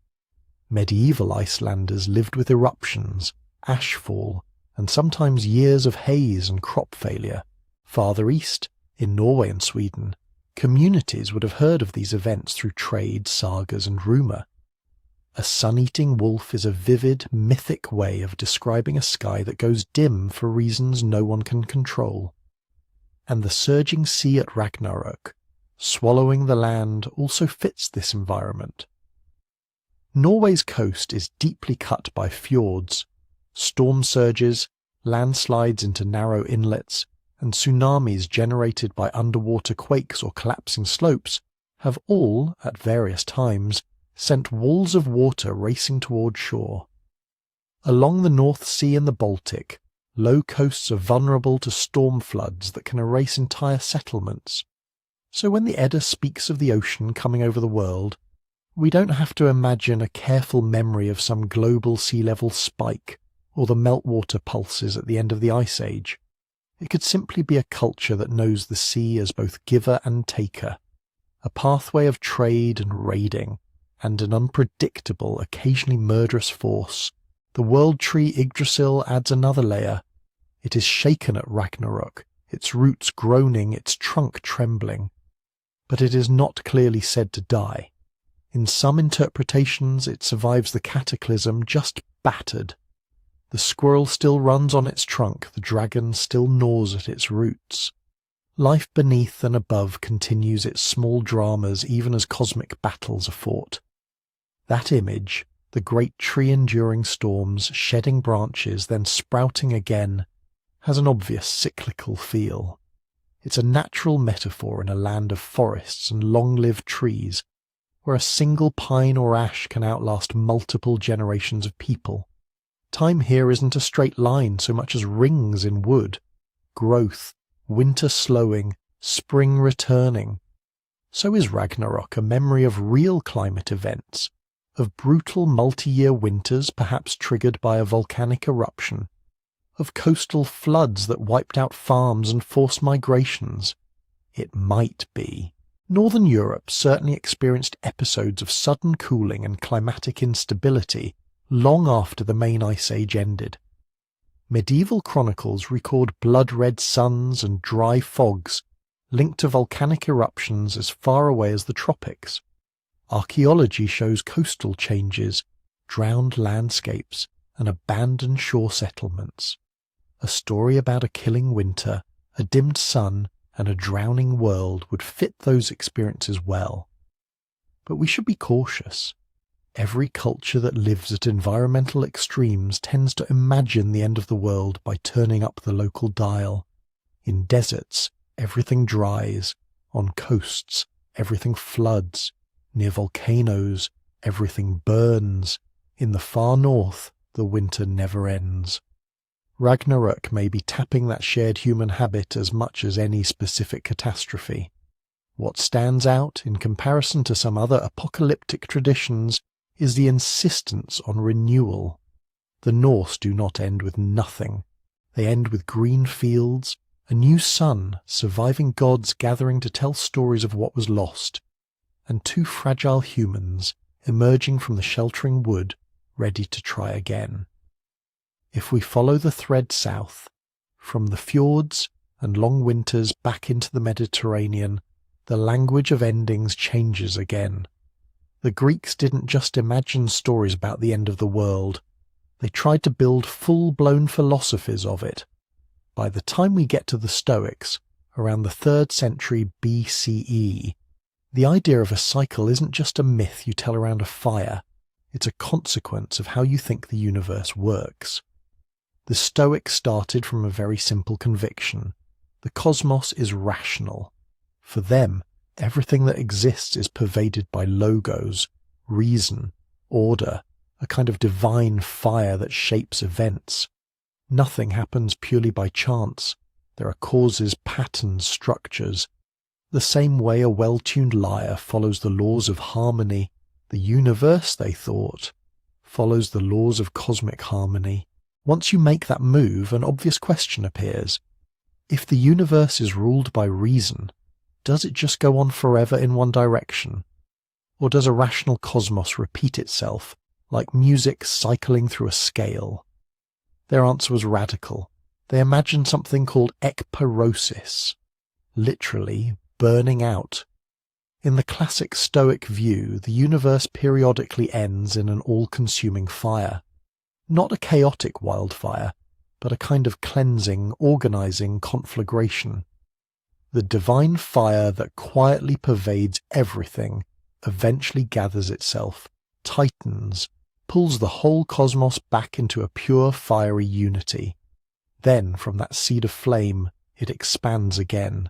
Medieval Icelanders lived with eruptions, ashfall, and sometimes years of haze and crop failure. Farther east, in Norway and Sweden, communities would have heard of these events through trade, sagas, and rumour. A sun-eating wolf is a vivid, mythic way of describing a sky that goes dim for reasons no one can control. And the surging sea at Ragnarök, swallowing the land, also fits this environment. Norway's coast is deeply cut by fjords. Storm surges, landslides into narrow inlets, and tsunamis generated by underwater quakes or collapsing slopes have all, at various times, sent walls of water racing toward shore. Along the North Sea and the Baltic, low coasts are vulnerable to storm floods that can erase entire settlements. So when the Edda speaks of the ocean coming over the world, we don't have to imagine a careful memory of some global sea level spike or the meltwater pulses at the end of the Ice Age. It could simply be a culture that knows the sea as both giver and taker, a pathway of trade and raiding, and an unpredictable, occasionally murderous force. The world tree Yggdrasil adds another layer. It is shaken at Ragnarök, its roots groaning, its trunk trembling. But it is not clearly said to die. In some interpretations it survives the cataclysm just battered. The squirrel still runs on its trunk, the dragon still gnaws at its roots. Life beneath and above continues its small dramas even as cosmic battles are fought. That image, the great tree enduring storms, shedding branches, then sprouting again, has an obvious cyclical feel. It's a natural metaphor in a land of forests and long-lived trees, where a single pine or ash can outlast multiple generations of people. Time here isn't a straight line so much as rings in wood. Growth, winter slowing, spring returning. So is Ragnarök a memory of real climate events, of brutal multi-year winters perhaps triggered by a volcanic eruption, of coastal floods that wiped out farms and forced migrations. It might be. Northern Europe certainly experienced episodes of sudden cooling and climatic instability long after the main Ice Age ended. Medieval chronicles record blood-red suns and dry fogs linked to volcanic eruptions as far away as the tropics. Archaeology shows coastal changes, drowned landscapes, and abandoned shore settlements. A story about a killing winter, a dimmed sun, and a drowning world would fit those experiences well. But we should be cautious. Every culture that lives at environmental extremes tends to imagine the end of the world by turning up the local dial. In deserts, everything dries. On coasts, everything floods. Near volcanoes, everything burns. In the far north, the winter never ends. Ragnarök may be tapping that shared human habit as much as any specific catastrophe. What stands out, in comparison to some other apocalyptic traditions, is the insistence on renewal. The Norse do not end with nothing. They end with green fields, a new sun, surviving gods gathering to tell stories of what was lost, and two fragile humans emerging from the sheltering wood, ready to try again. If we follow the thread south, from the fjords and long winters back into the Mediterranean, the language of endings changes again. The Greeks didn't just imagine stories about the end of the world. They tried to build full-blown philosophies of it. By the time we get to the Stoics, around the 3rd century BCE, the idea of a cycle isn't just a myth you tell around a fire. It's a consequence of how you think the universe works. The Stoics started from a very simple conviction. The cosmos is rational. For them, everything that exists is pervaded by logos, reason, order, a kind of divine fire that shapes events. Nothing happens purely by chance. There are causes, patterns, structures. The same way a well-tuned lyre follows the laws of harmony, the universe, they thought, follows the laws of cosmic harmony. Once you make that move, an obvious question appears. If the universe is ruled by reason, does it just go on forever in one direction? Or does a rational cosmos repeat itself, like music cycling through a scale? Their answer was radical. They imagined something called ekpyrosis, literally burning out. In the classic Stoic view, the universe periodically ends in an all-consuming fire. Not a chaotic wildfire, but a kind of cleansing, organizing conflagration. The divine fire that quietly pervades everything eventually gathers itself, tightens, pulls the whole cosmos back into a pure fiery unity. Then, from that seed of flame, it expands again.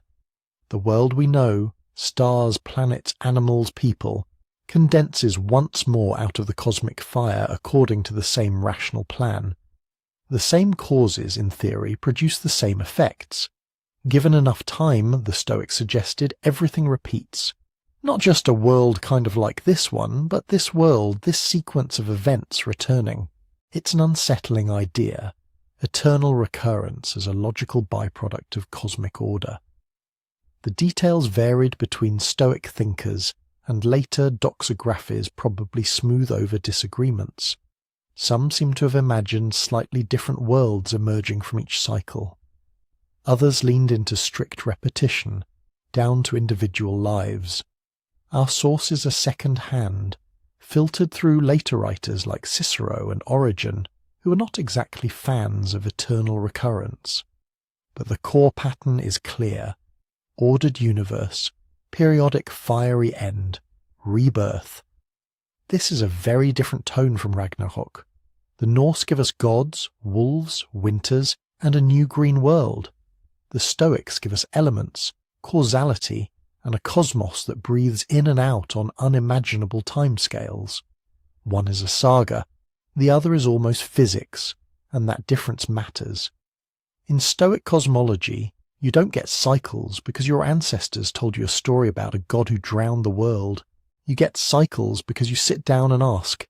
The world we know, stars, planets, animals, people, condenses once more out of the cosmic fire according to the same rational plan. The same causes, in theory, produce the same effects. Given enough time, the Stoics suggested, everything repeats. Not just a world kind of like this one, but this world, this sequence of events returning. It's an unsettling idea. Eternal recurrence as a logical byproduct of cosmic order. The details varied between Stoic thinkers, and later doxographies probably smooth over disagreements. Some seem to have imagined slightly different worlds emerging from each cycle. Others leaned into strict repetition, down to individual lives. Our sources are second-hand, filtered through later writers like Cicero and Origen, who are not exactly fans of eternal recurrence. But the core pattern is clear. Ordered universe, periodic fiery end, rebirth. This is a very different tone from Ragnarök. The Norse give us gods, wolves, winters, and a new green world. The Stoics give us elements, causality, and a cosmos that breathes in and out on unimaginable timescales. One is a saga, the other is almost physics, and that difference matters. In Stoic cosmology, you don't get cycles because your ancestors told you a story about a god who drowned the world. You get cycles because you sit down and ask,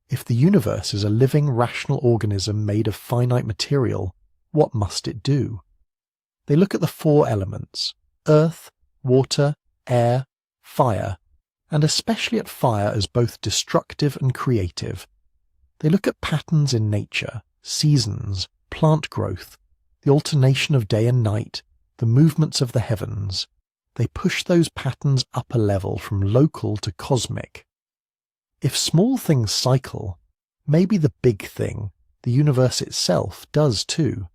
if the universe is a living, rational organism made of finite material, what must it do? They look at the four elements, earth, water, air, fire, and especially at fire as both destructive and creative. They look at patterns in nature, seasons, plant growth, the alternation of day and night, the movements of the heavens. They push those patterns up a level from local to cosmic. If small things cycle, maybe the big thing, the universe itself, does too.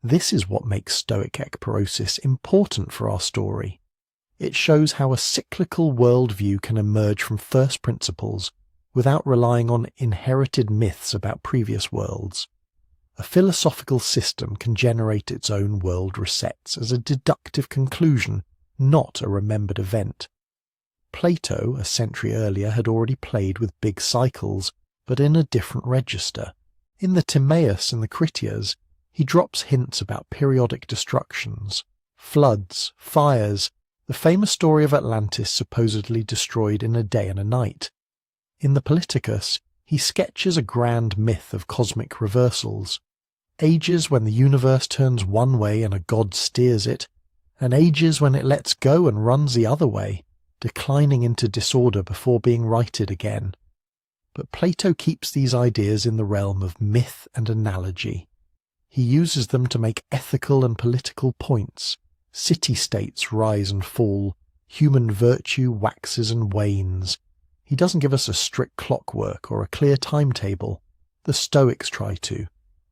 This is what makes Stoic ekpyrosis important for our story. It shows how a cyclical worldview can emerge from first principles without relying on inherited myths about previous worlds. A philosophical system can generate its own world resets as a deductive conclusion, not a remembered event. Plato, a century earlier, had already played with big cycles, but in a different register. In the Timaeus and the Critias, He drops hints about periodic destructions, floods, fires, the famous story of Atlantis supposedly destroyed in a day and a night. In the Politicus, he sketches a grand myth of cosmic reversals, ages when the universe turns one way and a god steers it, and ages when it lets go and runs the other way, declining into disorder before being righted again. But Plato keeps these ideas in the realm of myth and analogy. He uses them to make ethical and political points. City-states rise and fall, human virtue waxes and wanes. He doesn't give us a strict clockwork or a clear timetable. The Stoics try to.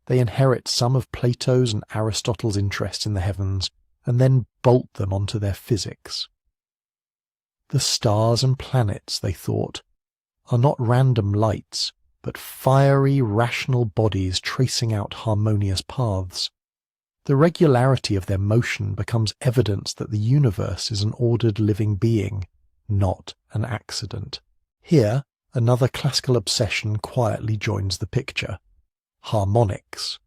They inherit some of Plato's and Aristotle's interest in the heavens, and then bolt them onto their physics. The stars and planets, they thought, are not random lights, but fiery, rational bodies tracing out harmonious paths. The regularity of their motion becomes evidence that the universe is an ordered living being, not an accident. Here, another classical obsession quietly joins the picture: harmonics.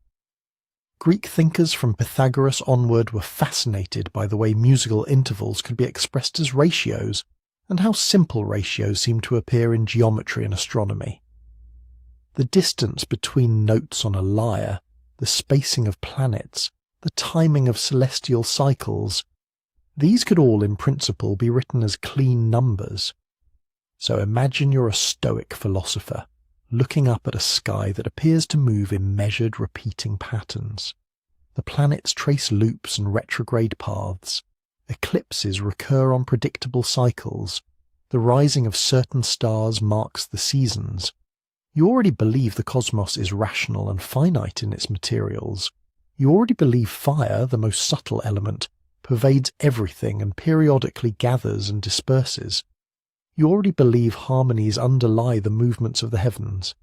Greek thinkers from Pythagoras onward were fascinated by the way musical intervals could be expressed as ratios, and how simple ratios seem to appear in geometry and astronomy. The distance between notes on a lyre, the spacing of planets, the timing of celestial cycles, these could all in principle be written as clean numbers. So imagine you're a Stoic philosopher, looking up at a sky that appears to move in measured, repeating patterns. The planets trace loops and retrograde paths. Eclipses recur on predictable cycles. The rising of certain stars marks the seasons. You already believe the cosmos is rational and finite in its materials. You already believe fire, the most subtle element, pervades everything and periodically gathers and disperses. You already believe harmonies underlie the movements of the heavens.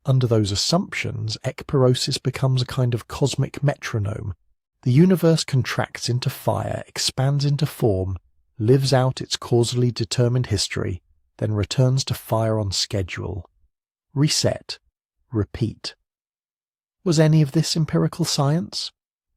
Under those assumptions, ekpyrosis becomes a kind of cosmic metronome. The universe contracts into fire, expands into form, lives out its causally determined history, then returns to fire on schedule. Reset. Repeat. Was any of this empirical science?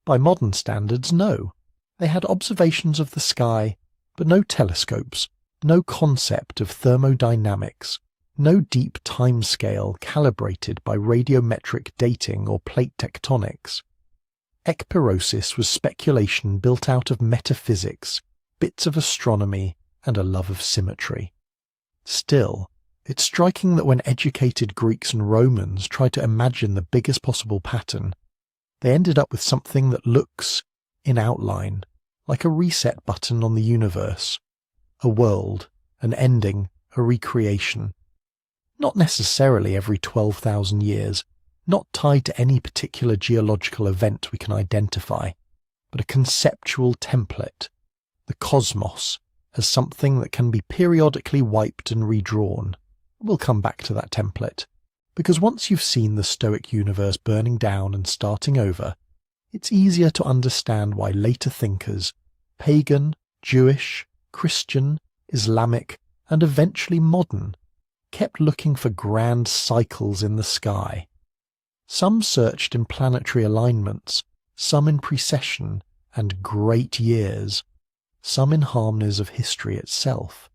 By modern standards, no. They had observations of the sky, but no telescopes, no concept of thermodynamics, no deep timescale calibrated by radiometric dating or plate tectonics. Ekpyrosis was speculation built out of metaphysics, bits of astronomy, and a love of symmetry. Still, it's striking that when educated Greeks and Romans tried to imagine the biggest possible pattern, they ended up with something that looks, in outline, like a reset button on the universe. A world, an ending, a recreation. Not necessarily every 12,000 years, not tied to any particular geological event we can identify, but a conceptual template, the cosmos, as something that can be periodically wiped and redrawn. We'll come back to that template, because once you've seen the Stoic universe burning down and starting over, it's easier to understand why later thinkers, pagan, Jewish, Christian, Islamic, and eventually modern, kept looking for grand cycles in the sky. Some searched in planetary alignments, some in precession and great years, some in harmonies of history itself.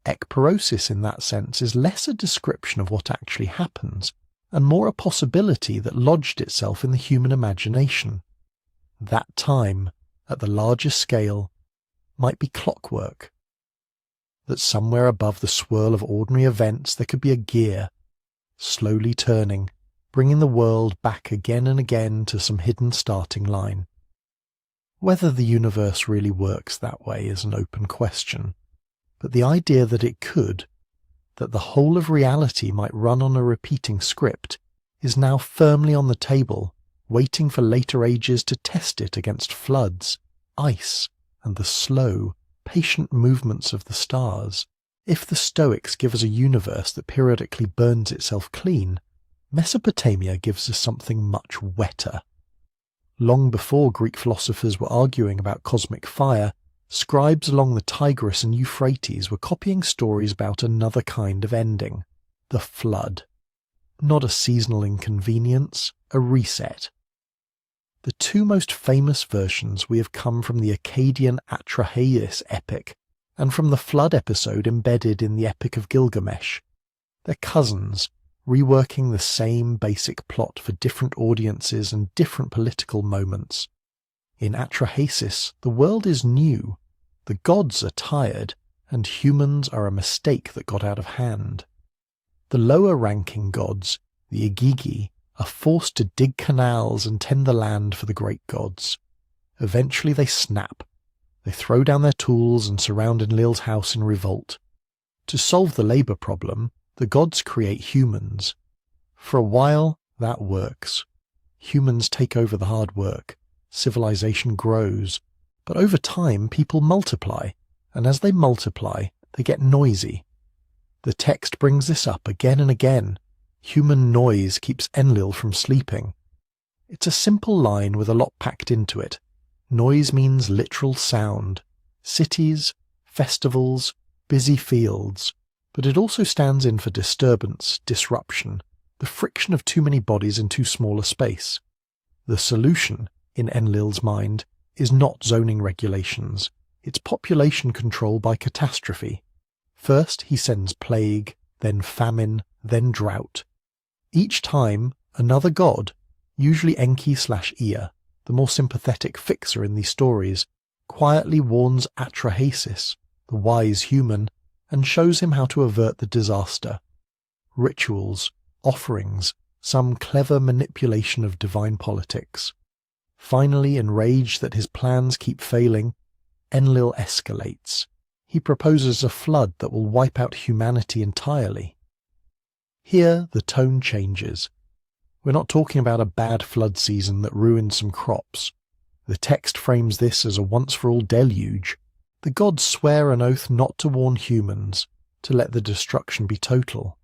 Ekpyrosis in that sense is less a description of what actually happens, and more a possibility that lodged itself in the human imagination. That time, at the larger scale, might be clockwork. That somewhere above the swirl of ordinary events there could be a gear, slowly turning, bringing the world back again and again to some hidden starting line. Whether the universe really works that way is an open question, but the idea that it could, that the whole of reality might run on a repeating script, is now firmly on the table, waiting for later ages to test it against floods, ice, and the slow, patient movements of the stars. If the Stoics give us a universe that periodically burns itself clean, Mesopotamia gives us something much wetter. Long before Greek philosophers were arguing about cosmic fire, scribes along the Tigris and Euphrates were copying stories about another kind of ending, the flood. Not a seasonal inconvenience, a reset, The two most famous versions we have come from the Akkadian Atrahasis epic and from the flood episode embedded in the Epic of Gilgamesh. They're cousins, reworking the same basic plot for different audiences and different political moments. In Atrahasis, the world is new, the gods are tired, and humans are a mistake that got out of hand. The lower-ranking gods, the Igigi, are forced to dig canals and tend the land for the great gods. Eventually they snap. They throw down their tools and surround Enlil's house in revolt. To solve the labour problem, the gods create humans. For a while, that works. Humans take over the hard work. Civilization grows. But over time, people multiply, and as they multiply, they get noisy. The text brings this up again and again. Human noise keeps Enlil from sleeping. It's a simple line with a lot packed into it. Noise means literal sound. Cities, festivals, busy fields. But it also stands in for disturbance, disruption, the friction of too many bodies in too small a space. The solution, in Enlil's mind, is not zoning regulations. It's population control by catastrophe. First he sends plague, then famine, then drought. Each time, another god, usually Enki/Ea, the more sympathetic fixer in these stories, quietly warns Atrahasis, the wise human, and shows him how to avert the disaster. Rituals, offerings, some clever manipulation of divine politics. Finally, enraged that his plans keep failing, Enlil escalates. He proposes a flood that will wipe out humanity entirely. Here the tone changes. We're not talking about a bad flood season that ruined some crops. The text frames this as a once-for-all deluge. The gods swear an oath not to warn humans, to let the destruction be total.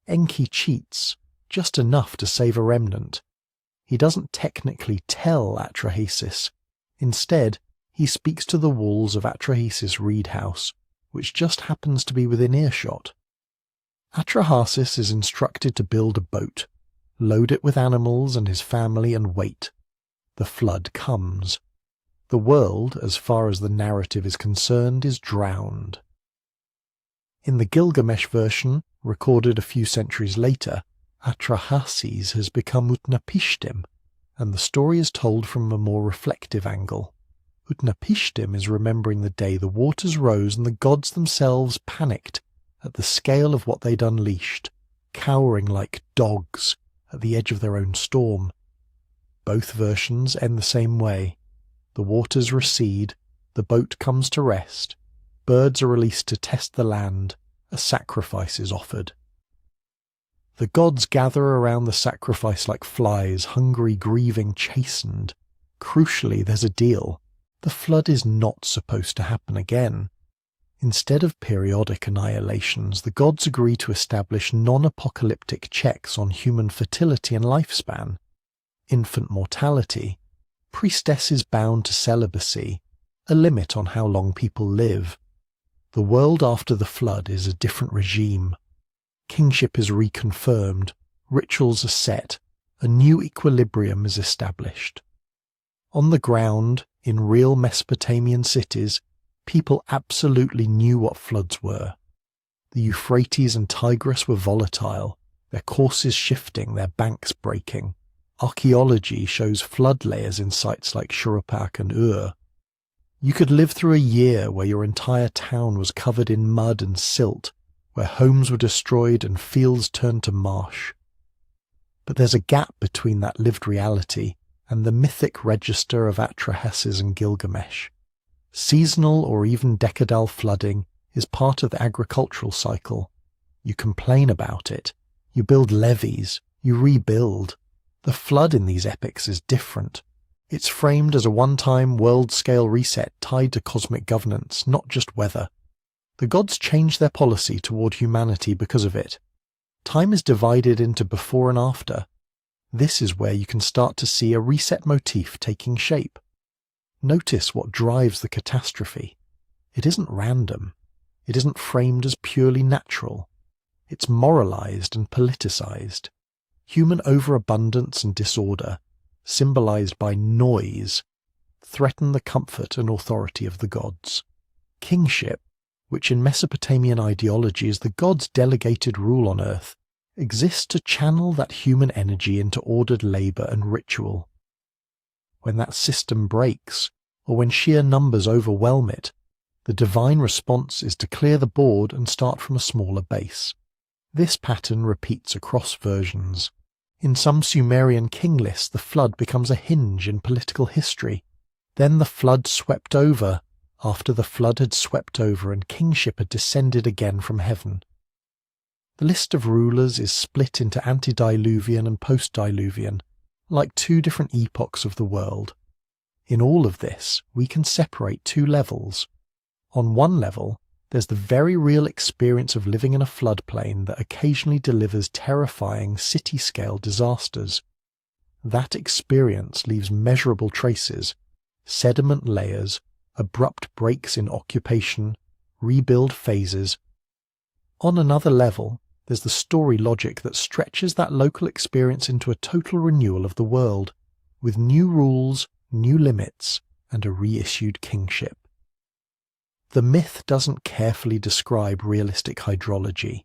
Enki cheats, just enough to save a remnant. He doesn't technically tell Atrahasis. Instead, he speaks to the walls of Atrahasis' reed house, which just happens to be within earshot. Atrahasis is instructed to build a boat, load it with animals and his family, and wait. The flood comes. The world, as far as the narrative is concerned, is drowned. In the Gilgamesh version, recorded a few centuries later, Atrahasis has become Utnapishtim, and the story is told from a more reflective angle. Utnapishtim is remembering the day the waters rose and the gods themselves panicked at the scale of what they'd unleashed, cowering like dogs at the edge of their own storm. Both versions end the same way. The waters recede, the boat comes to rest, birds are released to test the land, a sacrifice is offered. The gods gather around the sacrifice like flies, hungry, grieving, chastened. Crucially, there's a deal. The flood is not supposed to happen again. Instead of periodic annihilations, the gods agree to establish non-apocalyptic checks on human fertility and lifespan. Infant mortality, priestesses bound to celibacy, a limit on how long people live. The world after the flood is a different regime. Kingship is reconfirmed, rituals are set, a new equilibrium is established. On the ground, in real Mesopotamian cities, people absolutely knew what floods were. The Euphrates and Tigris were volatile, their courses shifting, their banks breaking. Archaeology shows flood layers in sites like Shuruppak and Ur. You could live through a year where your entire town was covered in mud and silt, where homes were destroyed and fields turned to marsh. But there's a gap between that lived reality and the mythic register of Atrahasis and Gilgamesh. Seasonal or even decadal flooding is part of the agricultural cycle. You complain about it, you build levees, you rebuild. The flood in these epics is different. It's framed as a one-time world-scale reset tied to cosmic governance, not just weather. The gods change their policy toward humanity because of it. Time is divided into before and after. This is where you can start to see a reset motif taking shape. Notice what drives the catastrophe. It isn't random. It isn't framed as purely natural. It's moralized and politicized. Human overabundance and disorder, symbolized by noise, threaten the comfort and authority of the gods. Kingship, which in Mesopotamian ideology is the gods' delegated rule on earth, exists to channel that human energy into ordered labor and ritual. When that system breaks, or when sheer numbers overwhelm it, the divine response is to clear the board and start from a smaller base. This pattern repeats across versions. In some Sumerian king lists, the flood becomes a hinge in political history. Then the flood swept over, after the flood had swept over and kingship had descended again from heaven. The list of rulers is split into antediluvian and post-diluvian, like two different epochs of the world. In all of this, we can separate two levels. On one level, there's the very real experience of living in a floodplain that occasionally delivers terrifying city-scale disasters. That experience leaves measurable traces, sediment layers, abrupt breaks in occupation, rebuild phases. On another level, there's the story logic that stretches that local experience into a total renewal of the world, with new rules, new limits, and a reissued kingship. The myth doesn't carefully describe realistic hydrology.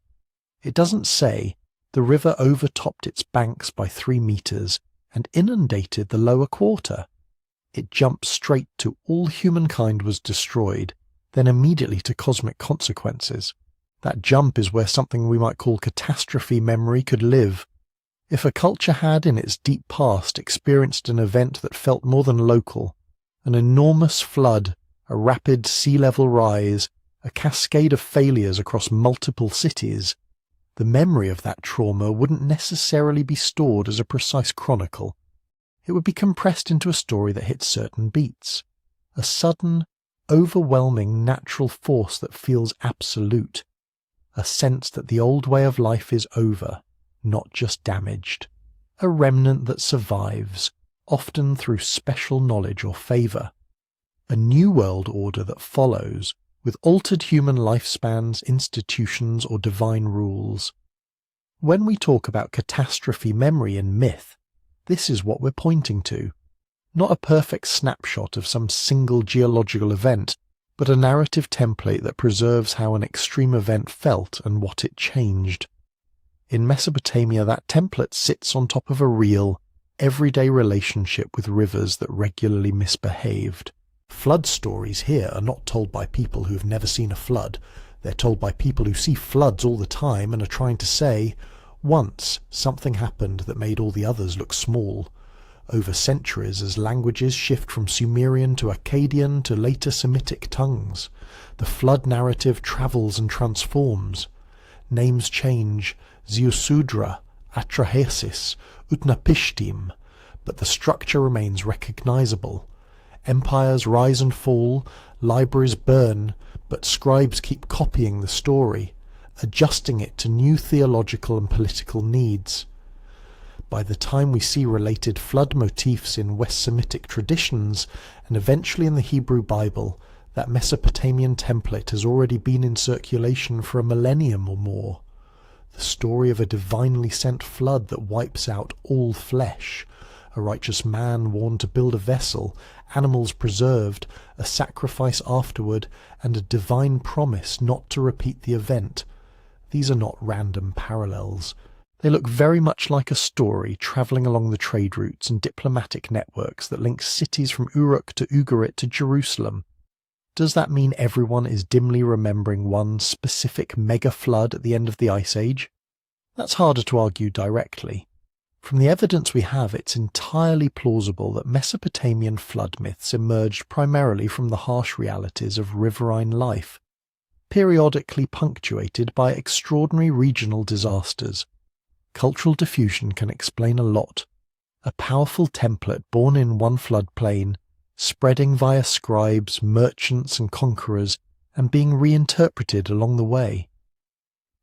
It doesn't say the river overtopped its banks by 3 meters and inundated the lower quarter. It jumps straight to all humankind was destroyed, then immediately to cosmic consequences. That jump is where something we might call catastrophe memory could live. If a culture had in its deep past experienced an event that felt more than local, an enormous flood, a rapid sea level rise, a cascade of failures across multiple cities, the memory of that trauma wouldn't necessarily be stored as a precise chronicle. It would be compressed into a story that hits certain beats, a sudden, overwhelming natural force that feels absolute, a sense that the old way of life is over, not just damaged, a remnant that survives, often through special knowledge or favour, a new world order that follows, with altered human lifespans, institutions, or divine rules. When we talk about catastrophe memory in myth, this is what we're pointing to. Not a perfect snapshot of some single geological event, but a narrative template that preserves how an extreme event felt and what it changed. In Mesopotamia, that template sits on top of a real, everyday relationship with rivers that regularly misbehaved. Flood stories here are not told by people who've never seen a flood. They're told by people who see floods all the time and are trying to say, once something happened that made all the others look small. Over centuries, as languages shift from Sumerian to Akkadian to later Semitic tongues, the flood narrative travels and transforms. Names change, Ziusudra, Atrahasis, Utnapishtim, but the structure remains recognizable. Empires rise and fall, libraries burn, but scribes keep copying the story, adjusting it to new theological and political needs. By the time we see related flood motifs in West Semitic traditions, and eventually in the Hebrew Bible, that Mesopotamian template has already been in circulation for a millennium or more. The story of a divinely sent flood that wipes out all flesh, a righteous man warned to build a vessel, animals preserved, a sacrifice afterward, and a divine promise not to repeat the event. These are not random parallels. They look very much like a story travelling along the trade routes and diplomatic networks that link cities from Uruk to Ugarit to Jerusalem. Does that mean everyone is dimly remembering one specific mega-flood at the end of the Ice Age? That's harder to argue directly. From the evidence we have, it's entirely plausible that Mesopotamian flood myths emerged primarily from the harsh realities of riverine life, periodically punctuated by extraordinary regional disasters. Cultural diffusion can explain a lot. A powerful template born in one floodplain, spreading via scribes, merchants and conquerors, and being reinterpreted along the way.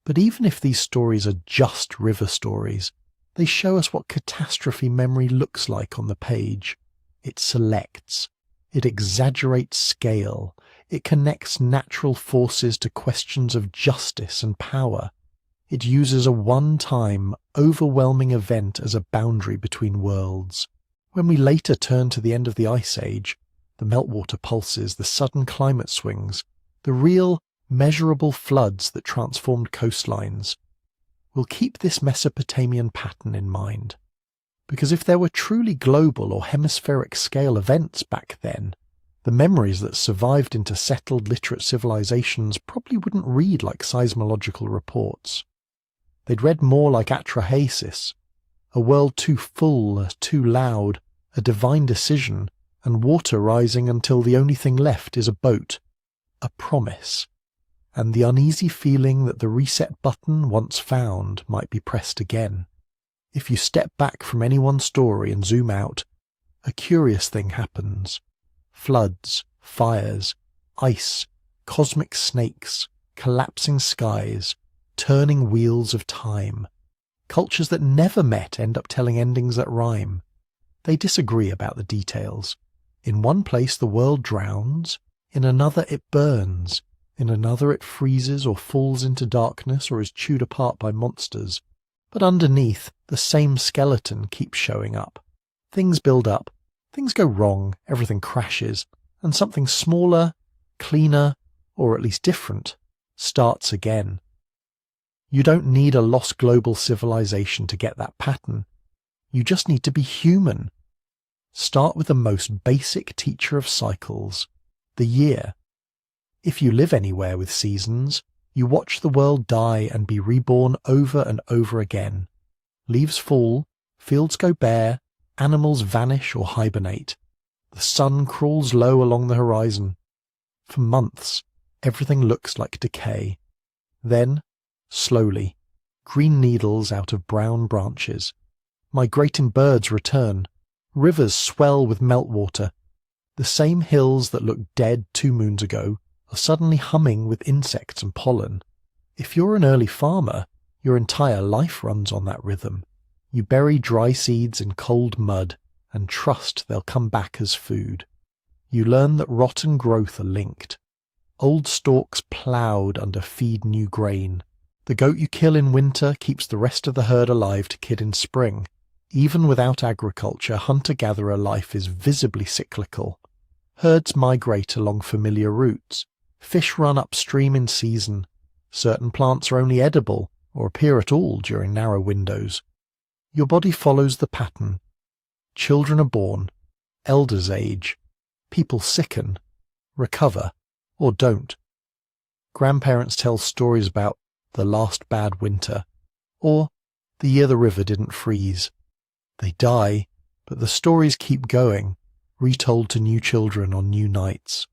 But even if these stories are just river stories, they show us what catastrophe memory looks like on the page. It selects. It exaggerates scale. It connects natural forces to questions of justice and power. It uses a one-time, overwhelming event as a boundary between worlds. When we later turn to the end of the Ice Age, the meltwater pulses, the sudden climate swings, the real, measurable floods that transformed coastlines, we'll keep this Mesopotamian pattern in mind. Because if there were truly global or hemispheric scale events back then, the memories that survived into settled literate civilizations probably wouldn't read like seismological reports. They'd read more like atrahasis, a world too full, too loud, a divine decision, and water rising until the only thing left is a boat, a promise, and the uneasy feeling that the reset button once found might be pressed again. If you step back from any one story and zoom out, a curious thing happens. Floods, fires, ice, cosmic snakes, collapsing skies, turning wheels of time. Cultures that never met end up telling endings that rhyme. They disagree about the details. In one place the world drowns, in another it burns, in another it freezes or falls into darkness or is chewed apart by monsters. But underneath, the same skeleton keeps showing up. Things build up, things go wrong, everything crashes, and something smaller, cleaner, or at least different, starts again. You don't need a lost global civilization to get that pattern. You just need to be human. Start with the most basic teacher of cycles, the year. If you live anywhere with seasons, you watch the world die and be reborn over and over again. Leaves fall, fields go bare, animals vanish or hibernate. The sun crawls low along the horizon. For months, everything looks like decay. Then, slowly, green needles out of brown branches. Migrating birds return. Rivers swell with meltwater. The same hills that looked dead 2 moons ago are suddenly humming with insects and pollen. If you're an early farmer, your entire life runs on that rhythm. You bury dry seeds in cold mud and trust they'll come back as food. You learn that rot and growth are linked. Old stalks ploughed under feed new grain. The goat you kill in winter keeps the rest of the herd alive to kid in spring. Even without agriculture, hunter-gatherer life is visibly cyclical. Herds migrate along familiar routes. Fish run upstream in season. Certain plants are only edible or appear at all during narrow windows. Your body follows the pattern. Children are born. Elders age. People sicken, recover, or don't. Grandparents tell stories about the last bad winter, or the year the river didn't freeze. They die, but the stories keep going, retold to new children on new nights.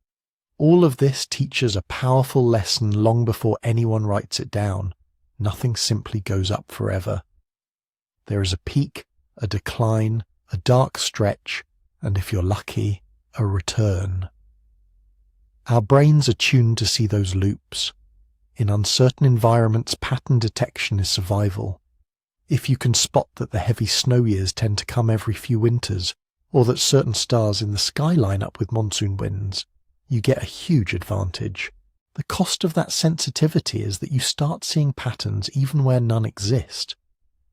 All of this teaches a powerful lesson long before anyone writes it down. Nothing simply goes up forever. There is a peak, a decline, a dark stretch, and if you're lucky, a return. Our brains are tuned to see those loops. In uncertain environments, pattern detection is survival. If you can spot that the heavy snow years tend to come every few winters, or that certain stars in the sky line up with monsoon winds, you get a huge advantage. The cost of that sensitivity is that you start seeing patterns even where none exist.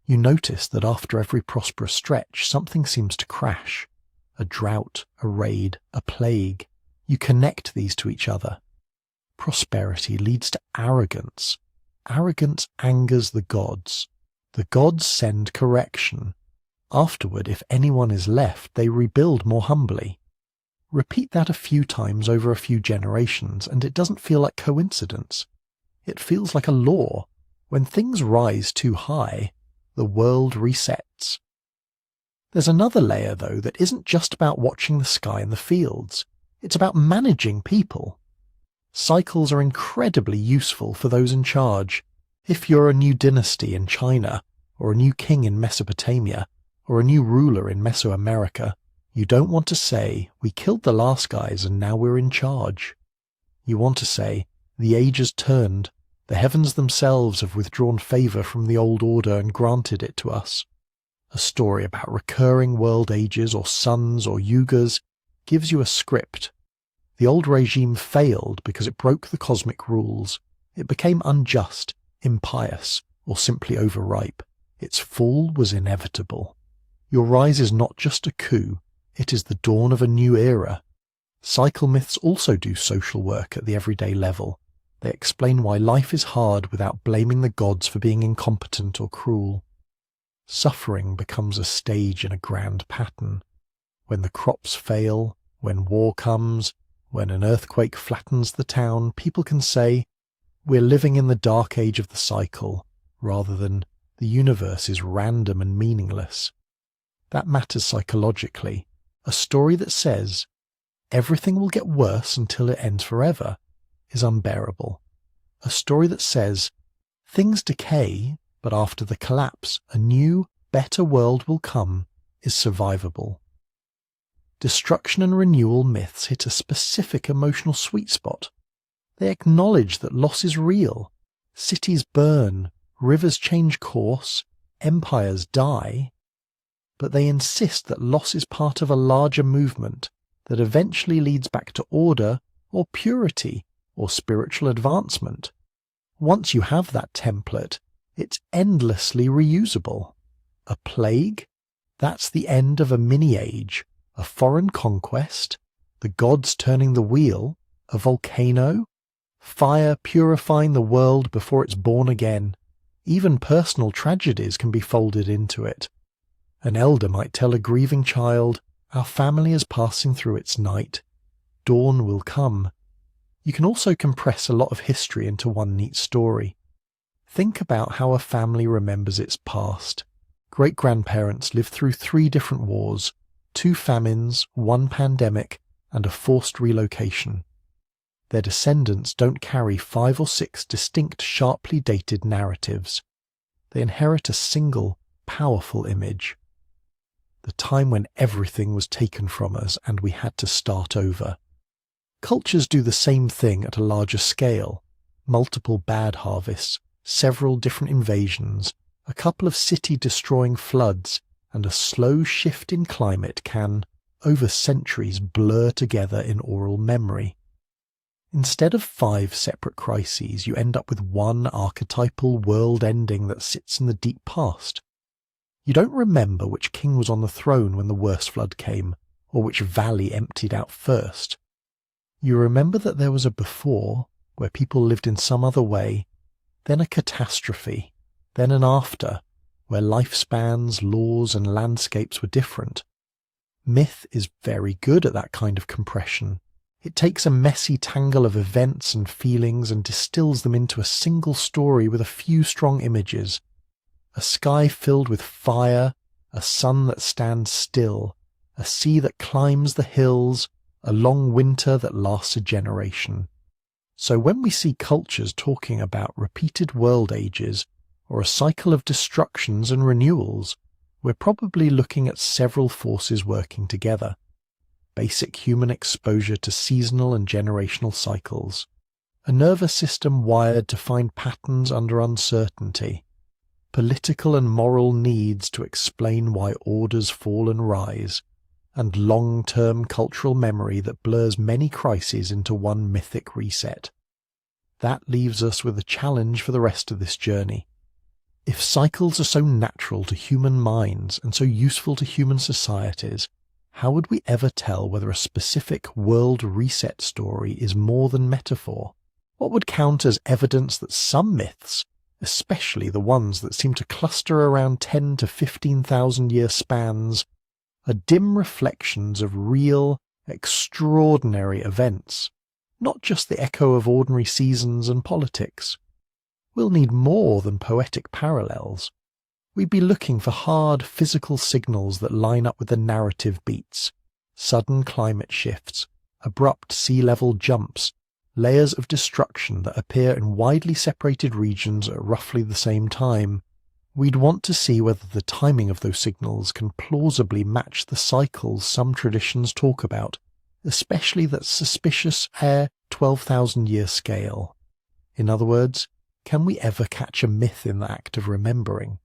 You notice that after every prosperous stretch, something seems to crash. A drought, a raid, a plague. You connect these to each other. Prosperity leads to arrogance. Arrogance angers the gods. The gods send correction. Afterward, if anyone is left, they rebuild more humbly. Repeat that a few times over a few generations, and it doesn't feel like coincidence. It feels like a law. When things rise too high, the world resets. There's another layer, though, that isn't just about watching the sky and the fields. It's about managing people. Cycles are incredibly useful for those in charge. If you're a new dynasty in China, or a new king in Mesopotamia, or a new ruler in Mesoamerica, you don't want to say, "We killed the last guys and now we're in charge." You want to say, "The age has turned. The heavens themselves have withdrawn favour from the old order and granted it to us." A story about recurring world ages or suns or yugas gives you a script. The old regime failed because it broke the cosmic rules. It became unjust, impious, or simply overripe. Its fall was inevitable. Your rise is not just a coup, it is the dawn of a new era. Cycle myths also do social work at the everyday level. They explain why life is hard without blaming the gods for being incompetent or cruel. Suffering becomes a stage in a grand pattern. When the crops fail, when war comes, when an earthquake flattens the town, people can say, we're living in the dark age of the cycle, rather than the universe is random and meaningless. That matters psychologically. A story that says, everything will get worse until it ends forever, is unbearable. A story that says, things decay, but after the collapse, a new, better world will come, is survivable. Destruction and renewal myths hit a specific emotional sweet spot. They acknowledge that loss is real. Cities burn, rivers change course, empires die, but they insist that loss is part of a larger movement that eventually leads back to order or purity or spiritual advancement. Once you have that template, it's endlessly reusable. A plague? That's the end of a mini-age. A foreign conquest? The gods turning the wheel? A volcano? Fire purifying the world before it's born again? Even personal tragedies can be folded into it. An elder might tell a grieving child, our family is passing through its night. Dawn will come. You can also compress a lot of history into one neat story. Think about how a family remembers its past. Great-grandparents lived through 3 different wars, 2 famines, 1 pandemic, and a forced relocation. Their descendants don't carry 5 or 6 distinct, sharply dated narratives. They inherit a single, powerful image. The time when everything was taken from us and we had to start over. Cultures do the same thing at a larger scale. Multiple bad harvests, several different invasions, a couple of city-destroying floods, and a slow shift in climate can, over centuries, blur together in oral memory. Instead of 5 separate crises, you end up with one archetypal world ending that sits in the deep past. You don't remember which king was on the throne when the worst flood came, or which valley emptied out first. You remember that there was a before, where people lived in some other way, then a catastrophe, then an after, where lifespans, laws, and landscapes were different. Myth is very good at that kind of compression. It takes a messy tangle of events and feelings and distills them into a single story with a few strong images. A sky filled with fire, a sun that stands still, a sea that climbs the hills, a long winter that lasts a generation. So when we see cultures talking about repeated world ages, or a cycle of destructions and renewals, we're probably looking at several forces working together. Basic human exposure to seasonal and generational cycles. A nervous system wired to find patterns under uncertainty. Political and moral needs to explain why orders fall and rise. And long-term cultural memory that blurs many crises into one mythic reset. That leaves us with a challenge for the rest of this journey. If cycles are so natural to human minds and so useful to human societies, how would we ever tell whether a specific world reset story is more than metaphor? What would count as evidence that some myths, especially the ones that seem to cluster around 10 to 15,000 year spans, are dim reflections of real, extraordinary events, not just the echo of ordinary seasons and politics? We'll need more than poetic parallels. We'd be looking for hard physical signals that line up with the narrative beats, sudden climate shifts, abrupt sea level jumps, layers of destruction that appear in widely separated regions at roughly the same time. We'd want to see whether the timing of those signals can plausibly match the cycles some traditions talk about, especially that suspicious 12,000-year scale. In other words, can we ever catch a myth in the act of remembering?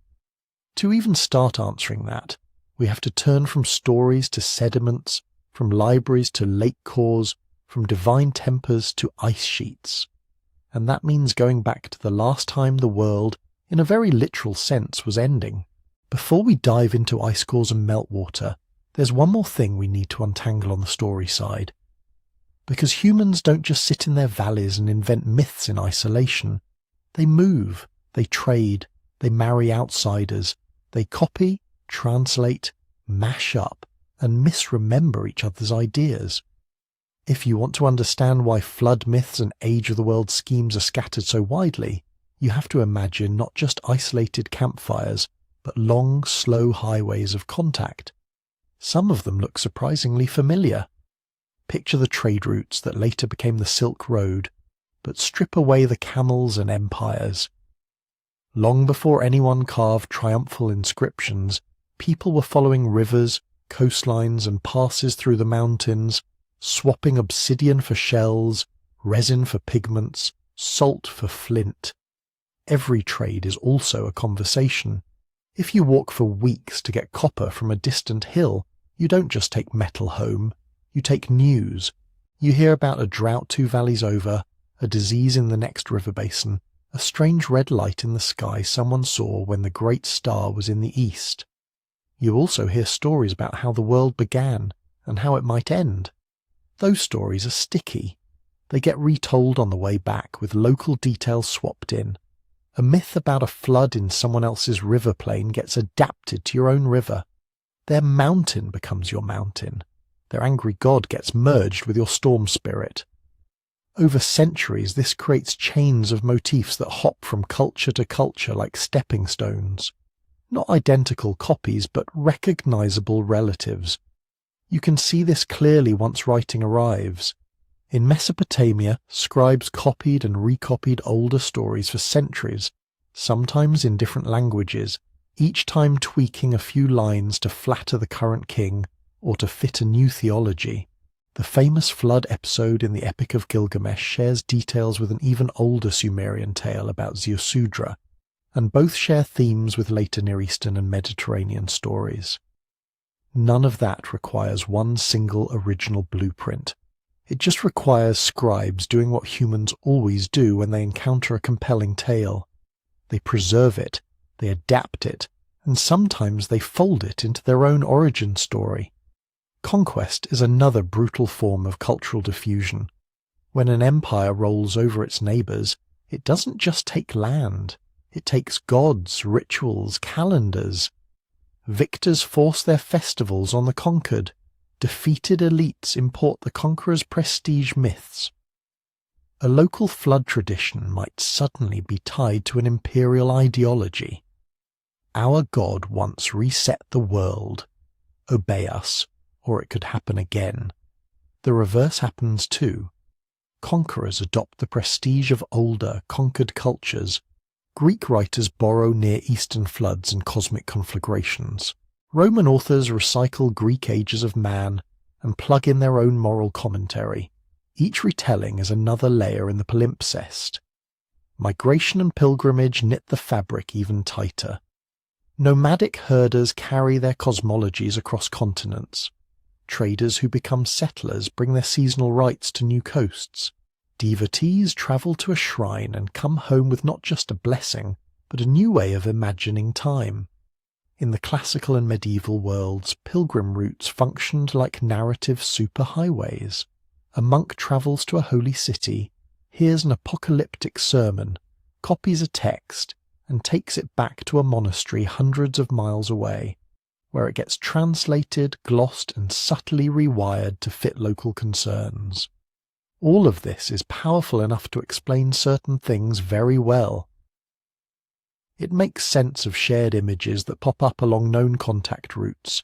To even start answering that, we have to turn from stories to sediments, from libraries to lake cores, from divine tempers to ice sheets. And that means going back to the last time the world, in a very literal sense, was ending. Before we dive into ice cores and meltwater, there's one more thing we need to untangle on the story side. Because humans don't just sit in their valleys and invent myths in isolation. They move, they trade, they marry outsiders, they copy, translate, mash up, and misremember each other's ideas. If you want to understand why flood myths and age of the world schemes are scattered so widely, you have to imagine not just isolated campfires, but long, slow highways of contact. Some of them look surprisingly familiar. Picture the trade routes that later became the Silk Road, but strip away the camels and empires. Long before anyone carved triumphal inscriptions, people were following rivers, coastlines, and passes through the mountains, swapping obsidian for shells, resin for pigments, salt for flint. Every trade is also a conversation. If you walk for weeks to get copper from a distant hill, you don't just take metal home, you take news. You hear about a drought 2 valleys over, a disease in the next river basin, a strange red light in the sky someone saw when the great star was in the east. You also hear stories about how the world began and how it might end. Those stories are sticky. They get retold on the way back with local details swapped in. A myth about a flood in someone else's river plain gets adapted to your own river. Their mountain becomes your mountain. Their angry god gets merged with your storm spirit. Over centuries, this creates chains of motifs that hop from culture to culture like stepping stones. Not identical copies, but recognizable relatives. You can see this clearly once writing arrives. In Mesopotamia, scribes copied and recopied older stories for centuries, sometimes in different languages, each time tweaking a few lines to flatter the current king or to fit a new theology. The famous flood episode in the Epic of Gilgamesh shares details with an even older Sumerian tale about Ziusudra, and both share themes with later Near Eastern and Mediterranean stories. None of that requires one single original blueprint. It just requires scribes doing what humans always do when they encounter a compelling tale. They preserve it, they adapt it, and sometimes they fold it into their own origin story. Conquest is another brutal form of cultural diffusion. When an empire rolls over its neighbours, it doesn't just take land. It takes gods, rituals, calendars. Victors force their festivals on the conquered. Defeated elites import the conqueror's prestige myths. A local flood tradition might suddenly be tied to an imperial ideology. Our god once reset the world. Obey us, or it could happen again. The reverse happens too. Conquerors adopt the prestige of older, conquered cultures. Greek writers borrow Near Eastern floods and cosmic conflagrations. Roman authors recycle Greek ages of man and plug in their own moral commentary. Each retelling is another layer in the palimpsest. Migration and pilgrimage knit the fabric even tighter. Nomadic herders carry their cosmologies across continents. Traders who become settlers bring their seasonal rites to new coasts. Devotees travel to a shrine and come home with not just a blessing, but a new way of imagining time. In the classical and medieval worlds, pilgrim routes functioned like narrative superhighways. A monk travels to a holy city, hears an apocalyptic sermon, copies a text, and takes it back to a monastery hundreds of miles away, where it gets translated, glossed, and subtly rewired to fit local concerns. All of this is powerful enough to explain certain things very well. It makes sense of shared images that pop up along known contact routes.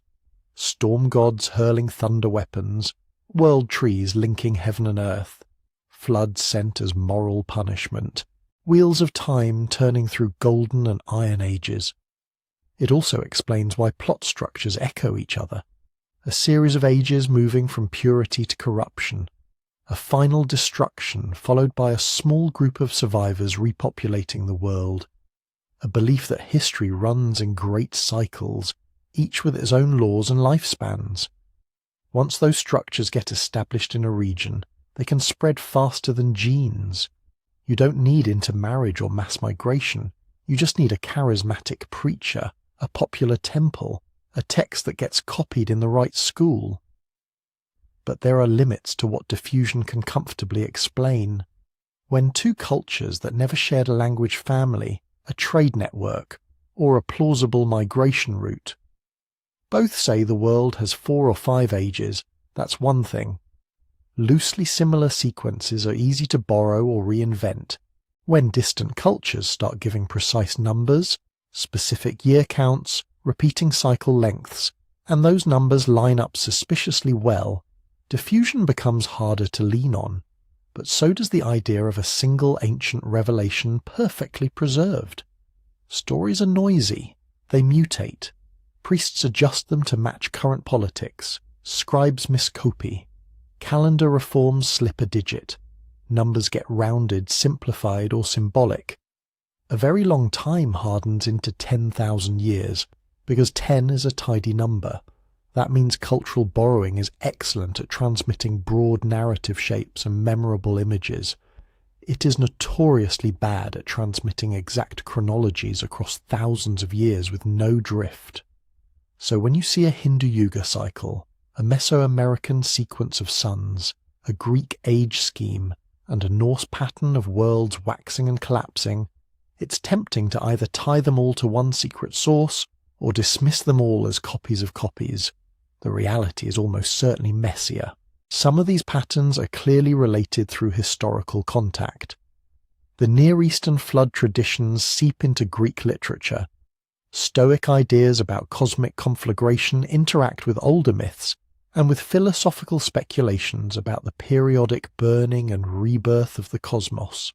Storm gods hurling thunder weapons, world trees linking heaven and earth, floods sent as moral punishment, wheels of time turning through golden and iron ages. It also explains why plot structures echo each other. A series of ages moving from purity to corruption. A final destruction followed by a small group of survivors repopulating the world. A belief that history runs in great cycles, each with its own laws and lifespans. Once those structures get established in a region, they can spread faster than genes. You don't need intermarriage or mass migration, you just need a charismatic preacher, a popular temple, a text that gets copied in the right school. But there are limits to what diffusion can comfortably explain. When two cultures that never shared a language family, a trade network, or a plausible migration route, both say the world has 4 or 5 ages, that's one thing. Loosely similar sequences are easy to borrow or reinvent. When distant cultures start giving precise numbers, specific year counts, repeating cycle lengths, and those numbers line up suspiciously well, diffusion becomes harder to lean on, but so does the idea of a single ancient revelation perfectly preserved. Stories are noisy, they mutate. Priests adjust them to match current politics, scribes miscopy, calendar reforms slip a digit, numbers get rounded, simplified, or symbolic. A very long time hardens into 10,000 years, because 10 is a tidy number. That means cultural borrowing is excellent at transmitting broad narrative shapes and memorable images. It is notoriously bad at transmitting exact chronologies across thousands of years with no drift. So when you see a Hindu yuga cycle, a Mesoamerican sequence of suns, a Greek age scheme, and a Norse pattern of worlds waxing and collapsing, it's tempting to either tie them all to one secret source or dismiss them all as copies of copies. The reality is almost certainly messier. Some of these patterns are clearly related through historical contact. The Near Eastern flood traditions seep into Greek literature. Stoic ideas about cosmic conflagration interact with older myths and with philosophical speculations about the periodic burning and rebirth of the cosmos.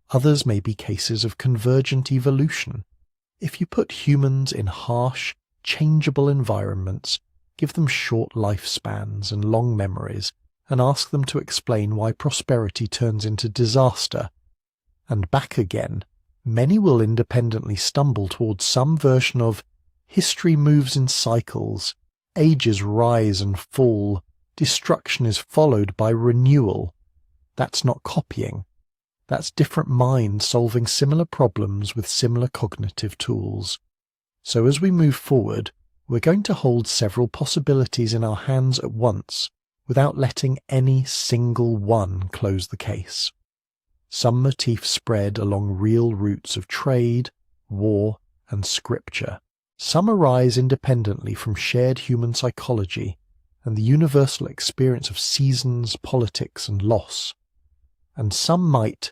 Others may be cases of convergent evolution. If you put humans in harsh, changeable environments, give them short lifespans and long memories, and ask them to explain why prosperity turns into disaster, and back again, many will independently stumble towards some version of history moves in cycles, ages rise and fall, destruction is followed by renewal. That's not copying. That's different minds solving similar problems with similar cognitive tools. So as we move forward, we're going to hold several possibilities in our hands at once, without letting any single one close the case. Some motifs spread along real routes of trade, war, and scripture. Some arise independently from shared human psychology and the universal experience of seasons, politics, and loss. And some might,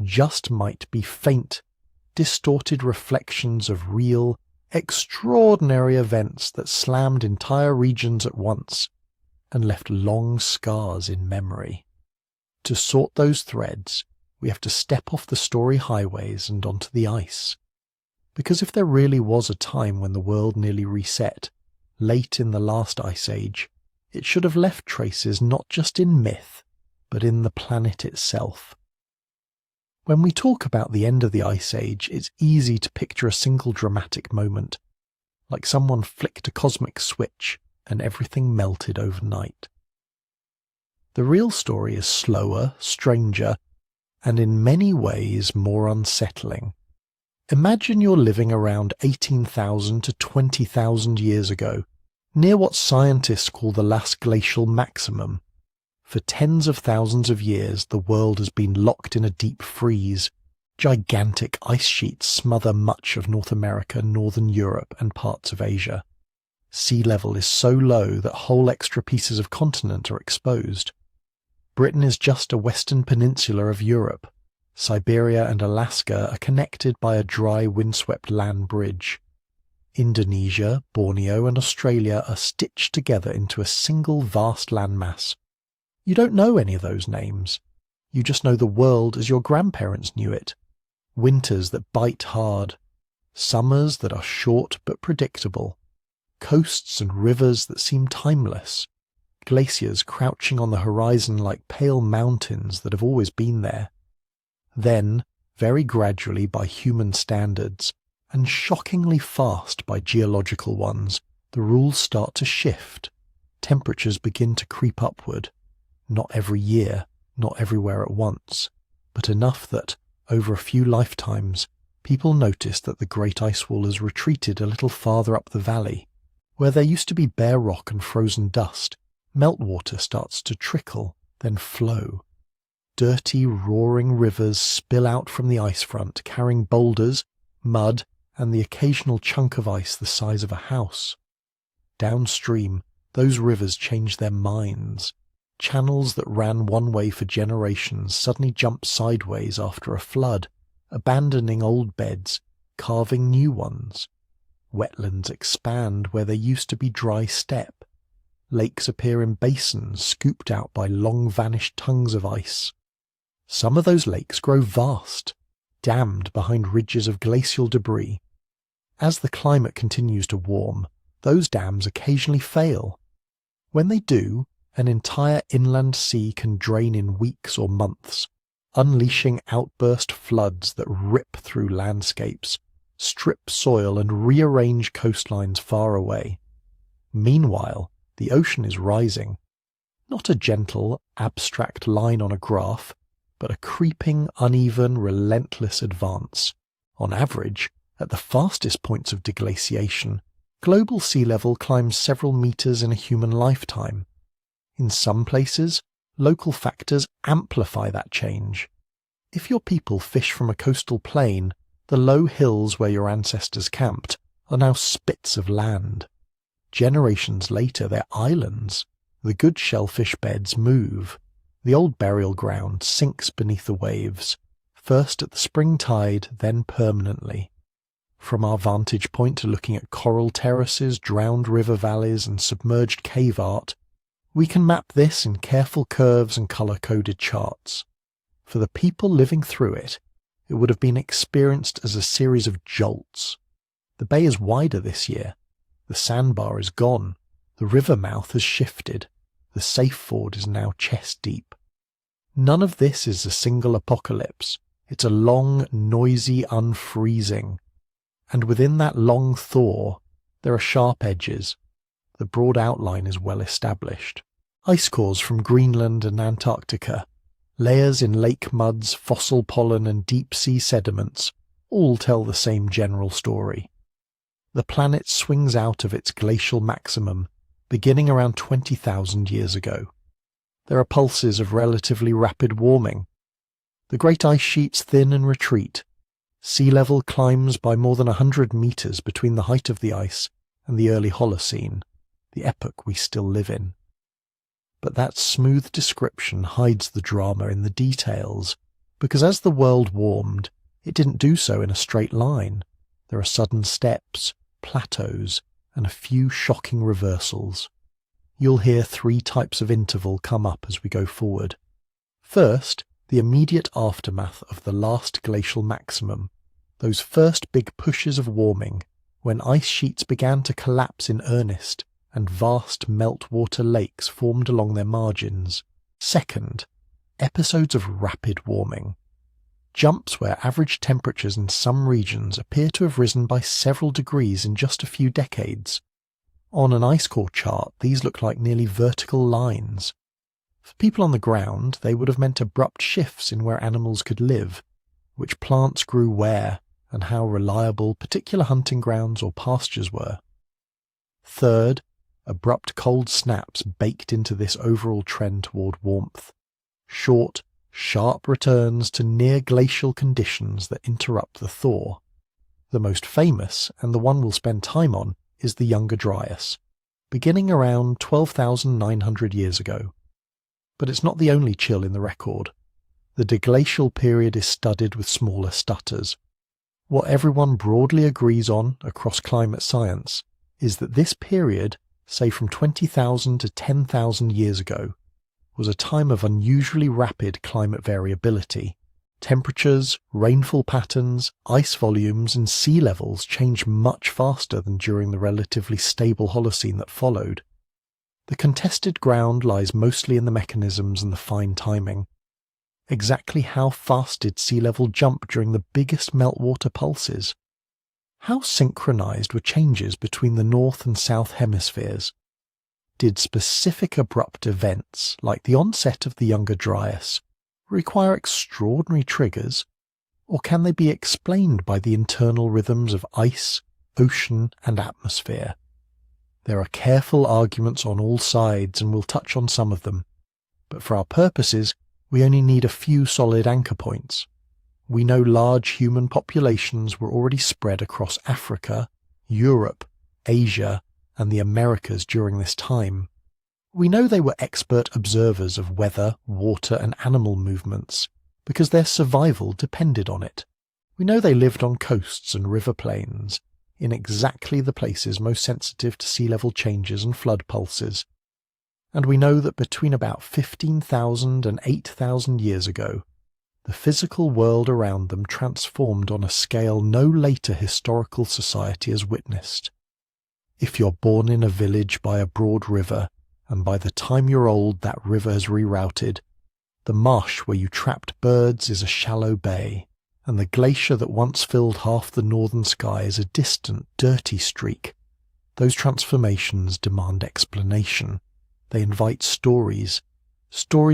just might, be faint, distorted reflections of real, extraordinary events that slammed entire regions at once and left long scars in memory. To sort those threads, we have to step off the story highways and onto the ice. Because if there really was a time when the world nearly reset, late in the last ice age, it should have left traces not just in myth, but in the planet itself. When we talk about the end of the ice age, it's easy to picture a single dramatic moment, like someone flicked a cosmic switch and everything melted overnight. The real story is slower, stranger, and in many ways more unsettling. Imagine you're living around 18,000 to 20,000 years ago, near what scientists call the last glacial maximum. For tens of thousands of years, the world has been locked in a deep freeze. Gigantic ice sheets smother much of North America, Northern Europe, and parts of Asia. Sea level is so low that whole extra pieces of continent are exposed. Britain is just a western peninsula of Europe. Siberia and Alaska are connected by a dry, windswept land bridge. Indonesia, Borneo, and Australia are stitched together into a single vast landmass. You don't know any of those names. You just know the world as your grandparents knew it. Winters that bite hard. Summers that are short but predictable. Coasts and rivers that seem timeless. Glaciers crouching on the horizon like pale mountains that have always been there. Then, very gradually by human standards, and shockingly fast by geological ones, the rules start to shift. Temperatures begin to creep upward. Not every year, not everywhere at once, but enough that, over a few lifetimes, people noticed that the great ice wall has retreated a little farther up the valley. Where there used to be bare rock and frozen dust, meltwater starts to trickle, then flow. Dirty, roaring rivers spill out from the ice front, carrying boulders, mud, and the occasional chunk of ice the size of a house. Downstream, those rivers change their minds. Channels that ran one way for generations suddenly jump sideways after a flood, abandoning old beds, carving new ones. Wetlands expand where there used to be dry steppe. Lakes appear in basins scooped out by long-vanished tongues of ice. Some of those lakes grow vast, dammed behind ridges of glacial debris. As the climate continues to warm, those dams occasionally fail. When they do, an entire inland sea can drain in weeks or months, unleashing outburst floods that rip through landscapes, strip soil and rearrange coastlines far away. Meanwhile, the ocean is rising. Not a gentle, abstract line on a graph, but a creeping, uneven, relentless advance. On average, at the fastest points of deglaciation, global sea level climbs several meters in a human lifetime. In some places, local factors amplify that change. If your people fish from a coastal plain, the low hills where your ancestors camped are now spits of land. Generations later, they're islands. The good shellfish beds move. The old burial ground sinks beneath the waves, first at the spring tide, then permanently. From our vantage point looking at coral terraces, drowned river valleys, and submerged cave art, we can map this in careful curves and colour-coded charts. For the people living through it, it would have been experienced as a series of jolts. The bay is wider this year. The sandbar is gone. The river mouth has shifted. The safe ford is now chest-deep. None of this is a single apocalypse. It's a long, noisy unfreezing. And within that long thaw, there are sharp edges. The broad outline is well established. Ice cores from Greenland and Antarctica, layers in lake muds, fossil pollen and deep-sea sediments, all tell the same general story. The planet swings out of its glacial maximum, beginning around 20,000 years ago. There are pulses of relatively rapid warming. The great ice sheets thin and retreat. Sea level climbs by more than 100 meters between the height of the ice and the early Holocene, the epoch we still live in. But that smooth description hides the drama in the details, because as the world warmed, it didn't do so in a straight line. There are sudden steps, plateaus, and a few shocking reversals. You'll hear 3 types of interval come up as we go forward. First, the immediate aftermath of the last glacial maximum, those first big pushes of warming, when ice sheets began to collapse in earnest and vast meltwater lakes formed along their margins. Second, episodes of rapid warming. Jumps where average temperatures in some regions appear to have risen by several degrees in just a few decades. On an ice core chart, these look like nearly vertical lines. For people on the ground, they would have meant abrupt shifts in where animals could live, which plants grew where, and how reliable particular hunting grounds or pastures were. Third, abrupt cold snaps baked into this overall trend toward warmth. Short, sharp returns to near-glacial conditions that interrupt the thaw. The most famous, and the one we'll spend time on, is the Younger Dryas, beginning around 12,900 years ago. But it's not the only chill in the record. The deglacial period is studded with smaller stutters. What everyone broadly agrees on across climate science is that this period, say from 20,000 to 10,000 years ago, was a time of unusually rapid climate variability. Temperatures, rainfall patterns, ice volumes and sea levels changed much faster than during the relatively stable Holocene that followed. The contested ground lies mostly in the mechanisms and the fine timing. Exactly how fast did sea level jump during the biggest meltwater pulses? How synchronized were changes between the north and south hemispheres? Did specific abrupt events, like the onset of the Younger Dryas, require extraordinary triggers, Or can they be explained by the internal rhythms of ice, ocean, and atmosphere? There are careful arguments on all sides, and we'll touch on some of them. But for our purposes, we only need a few solid anchor points. We know large human populations were already spread across Africa, Europe, Asia, and the Americas during this time. We know they were expert observers of weather, water, and animal movements, because their survival depended on it. We know they lived on coasts and river plains, in exactly the places most sensitive to sea level changes and flood pulses. And we know that between about 15,000 and 8,000 years ago, the physical world around them transformed on a scale no later historical society has witnessed. If you're born in a village by a broad river, and by the time you're old that river has rerouted, the marsh where you trapped birds is a shallow bay, and the glacier that once filled half the northern sky is a distant, dirty streak. Those transformations demand explanation. They invite stories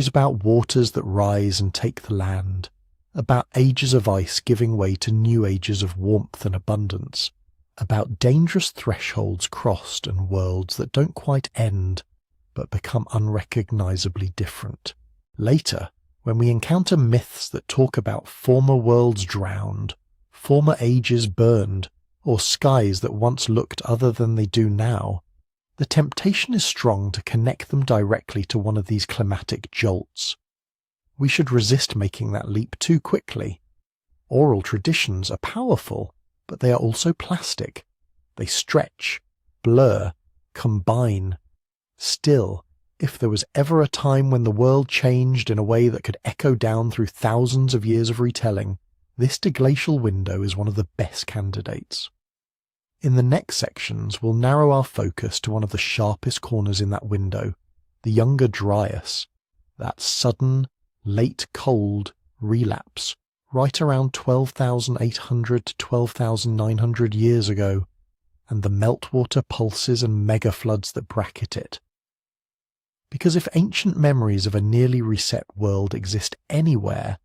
about waters that rise and take the land, about ages of ice giving way to new ages of warmth and abundance, about dangerous thresholds crossed and worlds that don't quite end, but become unrecognizably different. Later, when we encounter myths that talk about former worlds drowned, former ages burned, or skies that once looked other than they do now, the temptation is strong to connect them directly to one of these climatic jolts. We should resist making that leap too quickly. Oral traditions are powerful, but they are also plastic. They stretch, blur, combine. Still, if there was ever a time when the world changed in a way that could echo down through thousands of years of retelling, this deglacial window is one of the best candidates. In the next sections, we'll narrow our focus to one of the sharpest corners in that window, the Younger Dryas, that sudden, late cold relapse right around 12,800 to 12,900 years ago, and the meltwater pulses and megafloods that bracket it. Because if ancient memories of a nearly reset world exist anywhere,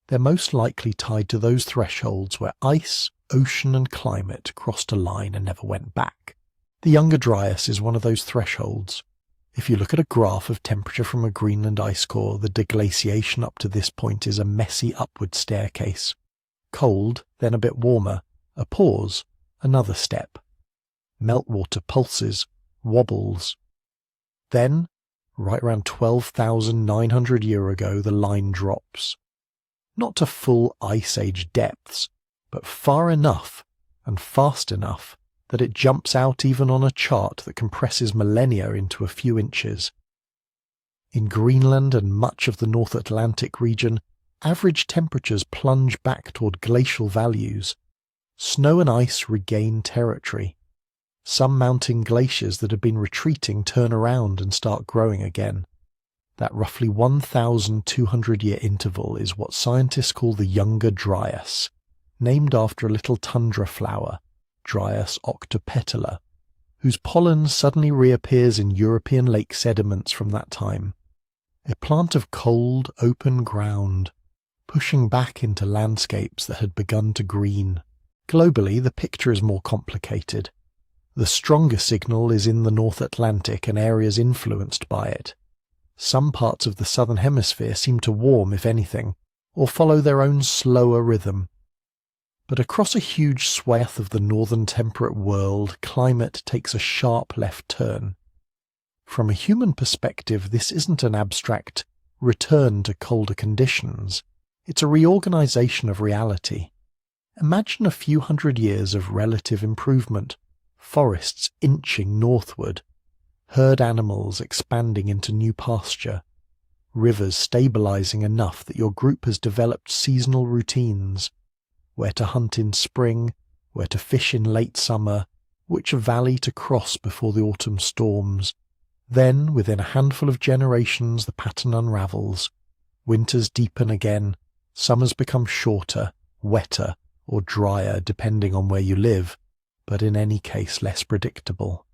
they're most likely tied to those thresholds where ice, ocean and climate crossed a line and never went back. The Younger Dryas is one of those thresholds. If you look at a graph of temperature from a Greenland ice core, the deglaciation up to this point is a messy upward staircase. Cold, then a bit warmer, a pause, another step. Meltwater pulses, wobbles. Then, right around 12,900 years ago, the line drops. Not to full ice age depths, but far enough and fast enough that it jumps out even on a chart that compresses millennia into a few inches. In Greenland and much of the North Atlantic region, average temperatures plunge back toward glacial values. Snow and ice regain territory. Some mountain glaciers that have been retreating turn around and start growing again. That roughly 1,200-year interval is what scientists call the Younger Dryas, named after a little tundra flower, Dryas octopetala, whose pollen suddenly reappears in European lake sediments from that time. A plant of cold, open ground, pushing back into landscapes that had begun to green. Globally, the picture is more complicated. The stronger signal is in the North Atlantic and areas influenced by it. Some parts of the southern hemisphere seem to warm, if anything, or follow their own slower rhythm. But across a huge swath of the northern temperate world, climate takes a sharp left turn. From a human perspective, this isn't an abstract return to colder conditions. It's a reorganization of reality. Imagine a few hundred years of relative improvement, forests inching northward, herd animals expanding into new pasture, rivers stabilizing enough that your group has developed seasonal routines, where to hunt in spring, where to fish in late summer, which valley to cross before the autumn storms. Then, within a handful of generations, the pattern unravels. Winters deepen again, summers become shorter, wetter, or drier depending on where you live, but in any case less predictable.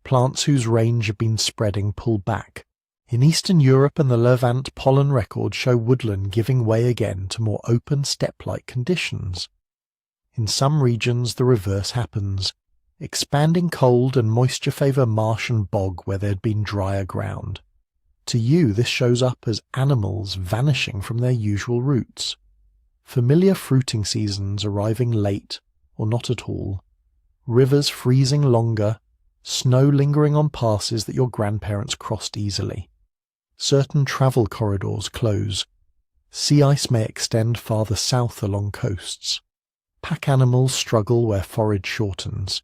Plants whose range have been spreading pull back, In Eastern Europe and the Levant, pollen records show woodland giving way again to more open steppe-like conditions. In some regions the reverse happens. Expanding cold and moisture favour marsh and bog where there had been drier ground. To you this shows up as animals vanishing from their usual routes. Familiar fruiting seasons arriving late or not at all. Rivers freezing longer. Snow lingering on passes that your grandparents crossed easily. Certain travel corridors close. Sea ice may extend farther south along coasts. Pack animals struggle where forage shortens.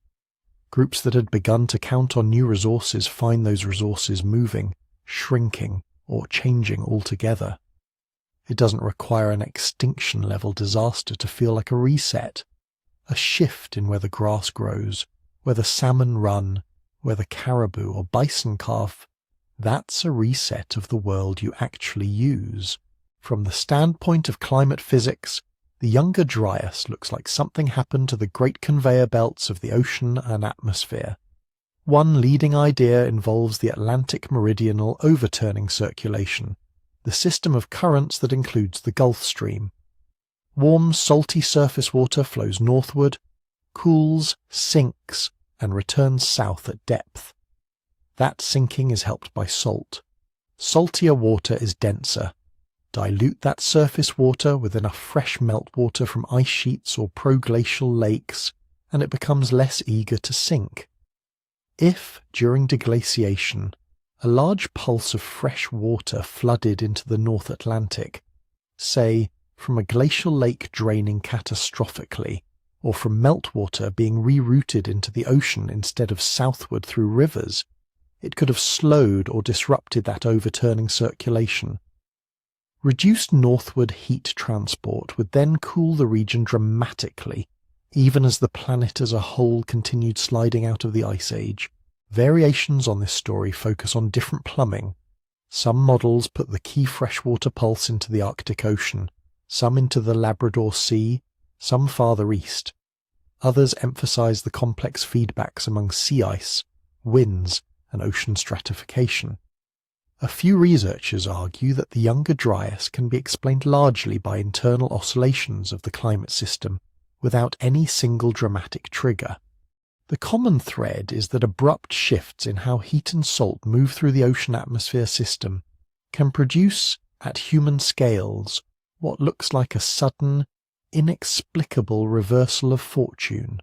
Groups that had begun to count on new resources find those resources moving, shrinking, or changing altogether. It doesn't require an extinction-level disaster to feel like a reset, a shift in where the grass grows, where the salmon run, where the caribou or bison calf. That's a reset of the world you actually use. From the standpoint of climate physics, the Younger Dryas looks like something happened to the great conveyor belts of the ocean and atmosphere. One leading idea involves the Atlantic meridional overturning circulation, the system of currents that includes the Gulf Stream. Warm, salty surface water flows northward, cools, sinks, and returns south at depth. That sinking is helped by salt. Saltier water is denser. Dilute that surface water with enough fresh meltwater from ice sheets or proglacial lakes, and it becomes less eager to sink. If, during deglaciation, a large pulse of fresh water flooded into the North Atlantic, say, from a glacial lake draining catastrophically, or from meltwater being rerouted into the ocean instead of southward through rivers, it could have slowed or disrupted that overturning circulation. Reduced northward heat transport would then cool the region dramatically, even as the planet as a whole continued sliding out of the Ice Age. Variations on this story focus on different plumbing. Some models put the key freshwater pulse into the Arctic Ocean, some into the Labrador Sea, some farther east. Others emphasize the complex feedbacks among sea ice, winds, and ocean stratification. A few researchers argue that the Younger Dryas can be explained largely by internal oscillations of the climate system, without any single dramatic trigger. The common thread is that abrupt shifts in how heat and salt move through the ocean-atmosphere system can produce, at human scales, what looks like a sudden, inexplicable reversal of fortune.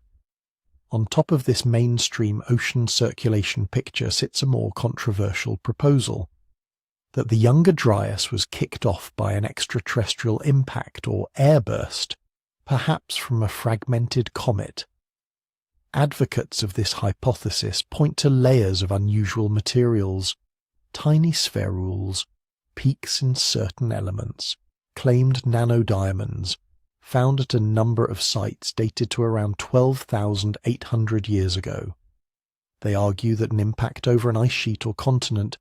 On top of this mainstream ocean circulation picture sits a more controversial proposal, that the Younger Dryas was kicked off by an extraterrestrial impact or airburst, perhaps from a fragmented comet. Advocates of this hypothesis point to layers of unusual materials, tiny spherules, peaks in certain elements, claimed nanodiamonds, found at a number of sites dated to around 12,800 years ago. They argue that an impact over an ice sheet or continent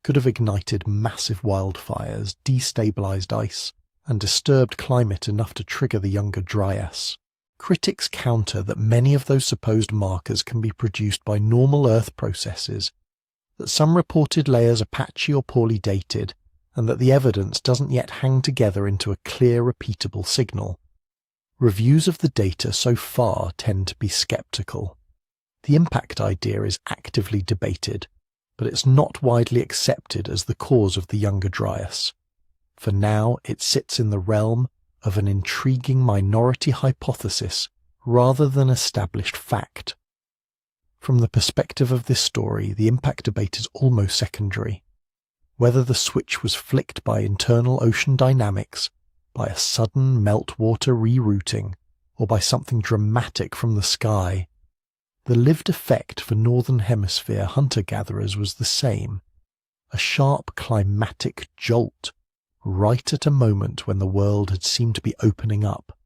could have ignited massive wildfires, destabilized ice, and disturbed climate enough to trigger the Younger Dryas. Critics counter that many of those supposed markers can be produced by normal Earth processes, that some reported layers are patchy or poorly dated, and that the evidence doesn't yet hang together into a clear, repeatable signal. Reviews of the data so far tend to be skeptical. The impact idea is actively debated, but it's not widely accepted as the cause of the Younger Dryas. For now, it sits in the realm of an intriguing minority hypothesis rather than established fact. From the perspective of this story, the impact debate is almost secondary. Whether the switch was flicked by internal ocean dynamics, by a sudden meltwater rerouting, or by something dramatic from the sky, the lived effect for Northern Hemisphere hunter-gatherers was the same, a sharp climatic jolt, right at a moment when the world had seemed to be opening up.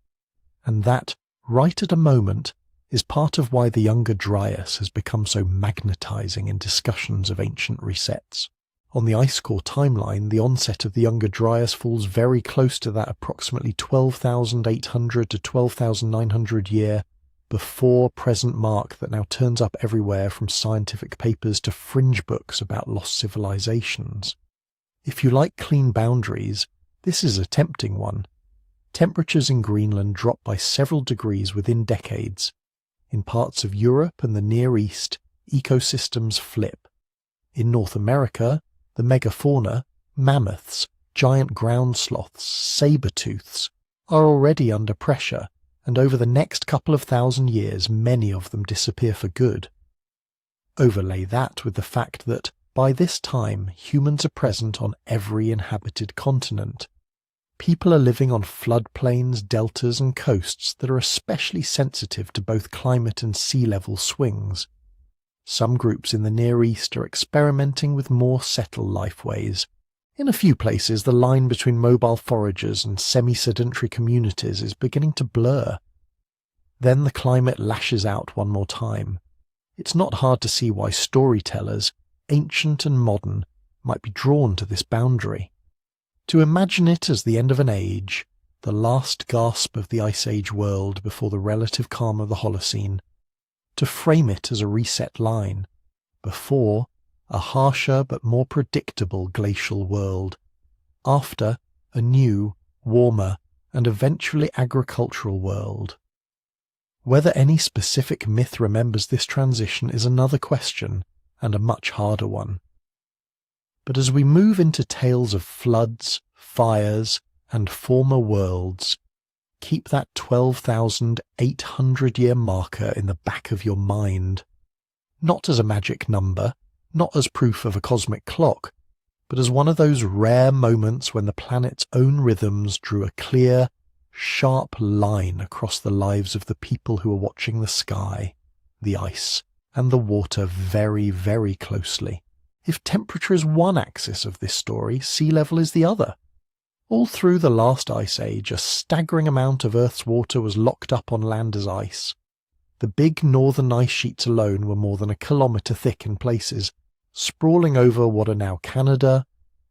And that, right at a moment, is part of why the Younger Dryas has become so magnetizing in discussions of ancient resets. On the ice core timeline, the onset of the Younger Dryas falls very close to that approximately 12,800 to 12,900 year before present mark that now turns up everywhere from scientific papers to fringe books about lost civilizations. If you like clean boundaries, this is a tempting one. Temperatures in Greenland drop by several degrees within decades. In parts of Europe and the Near East, ecosystems flip. In North America, the megafauna, mammoths, giant ground sloths, saber-tooths, are already under pressure, and over the next couple of thousand years many of them disappear for good. Overlay that with the fact that, by this time, humans are present on every inhabited continent. People are living on floodplains, deltas and coasts that are especially sensitive to both climate and sea level swings. Some groups in the Near East are experimenting with more settled lifeways. In a few places, the line between mobile foragers and semi-sedentary communities is beginning to blur. Then the climate lashes out one more time. It's not hard to see why storytellers, ancient and modern, might be drawn to this boundary. To imagine it as the end of an age, the last gasp of the Ice Age world before the relative calm of the Holocene, to frame it as a reset line, before a harsher but more predictable glacial world, after a new, warmer, and eventually agricultural world. Whether any specific myth remembers this transition is another question, and a much harder one. But as we move into tales of floods, fires, and former worlds, keep that 12,800-year marker in the back of your mind. Not as a magic number, not as proof of a cosmic clock, but as one of those rare moments when the planet's own rhythms drew a clear, sharp line across the lives of the people who are watching the sky, the ice, and the water very, very closely. If temperature is one axis of this story, sea level is the other. All through the last ice age, a staggering amount of Earth's water was locked up on land as ice. The big northern ice sheets alone were more than a kilometre thick in places, sprawling over what are now Canada,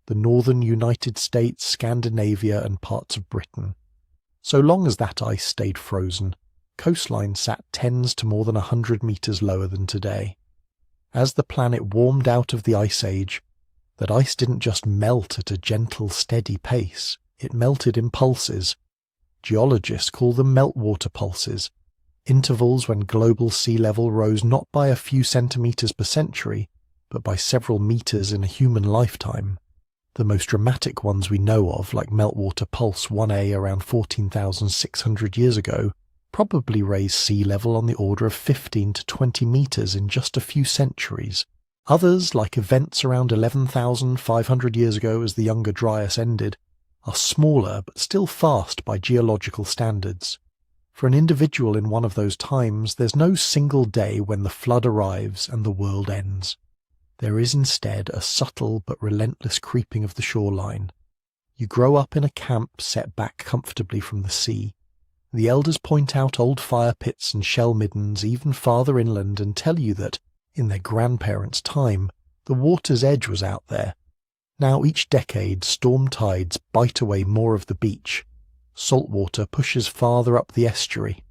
the northern United States, Scandinavia, and parts of Britain. So long as that ice stayed frozen, coastlines sat tens to more than 100 metres lower than today. As the planet warmed out of the Ice Age, that ice didn't just melt at a gentle, steady pace, it melted in pulses. Geologists call them meltwater pulses, intervals when global sea level rose not by a few centimetres per century, but by several metres in a human lifetime. The most dramatic ones we know of, like Meltwater Pulse 1A around 14,600 years ago, probably raised sea level on the order of 15 to 20 metres in just a few centuries. Others, like events around 11,500 years ago as the Younger Dryas ended, are smaller but still fast by geological standards. For an individual in one of those times, there's no single day when the flood arrives and the world ends. There is instead a subtle but relentless creeping of the shoreline. You grow up in a camp set back comfortably from the sea. The elders point out old fire pits and shell middens even farther inland and tell you that, in their grandparents' time, the water's edge was out there. Now each decade storm tides bite away more of the beach. Salt water pushes farther up the estuary.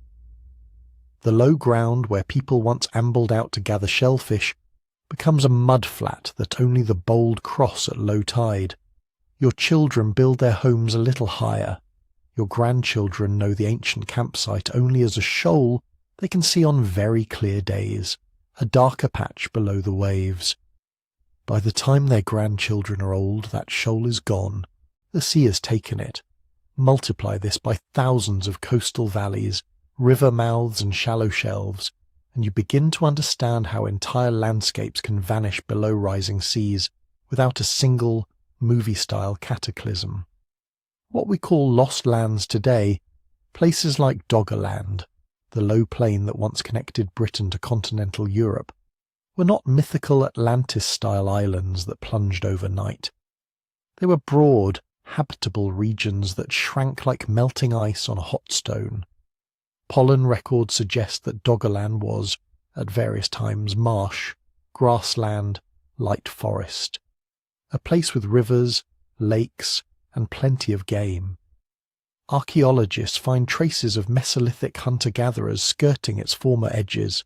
The low ground where people once ambled out to gather shellfish becomes a mud flat that only the bold cross at low tide. Your children build their homes a little higher. Your grandchildren know the ancient campsite only as a shoal they can see on very clear days, a darker patch below the waves. By the time their grandchildren are old, that shoal is gone. The sea has taken it. Multiply this by thousands of coastal valleys, river mouths and shallow shelves, and you begin to understand how entire landscapes can vanish below rising seas without a single movie-style cataclysm. What we call lost lands today, places like Doggerland, the low plain that once connected Britain to continental Europe, were not mythical Atlantis-style islands that plunged overnight. They were broad, habitable regions that shrank like melting ice on a hot stone. Pollen records suggest that Doggerland was, at various times, marsh, grassland, light forest, a place with rivers, lakes, and plenty of game. Archaeologists find traces of Mesolithic hunter-gatherers skirting its former edges.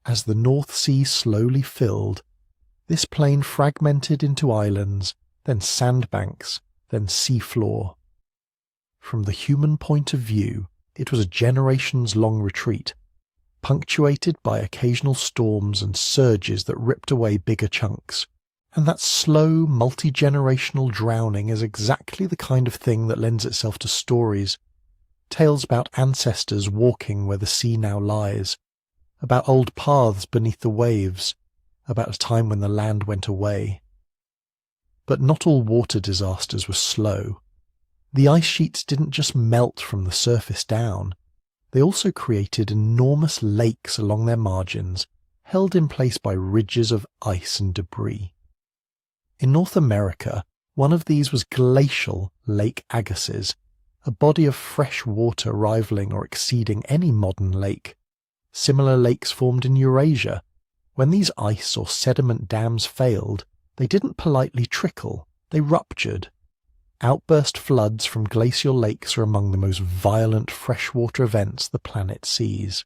As the North Sea slowly filled, this plain fragmented into islands then sandbanks, then seafloor. From the human point of view, it was a generations-long retreat, punctuated by occasional storms and surges that ripped away bigger chunks. And that slow, multi-generational drowning is exactly the kind of thing that lends itself to stories. Tales about ancestors walking where the sea now lies, about old paths beneath the waves, about a time when the land went away. But not all water disasters were slow. The ice sheets didn't just melt from the surface down. They also created enormous lakes along their margins, held in place by ridges of ice and debris. In North America, one of these was glacial Lake Agassiz, a body of fresh water rivaling or exceeding any modern lake. Similar lakes formed in Eurasia. When these ice or sediment dams failed, they didn't politely trickle, they ruptured. Outburst floods from glacial lakes are among the most violent freshwater events the planet sees.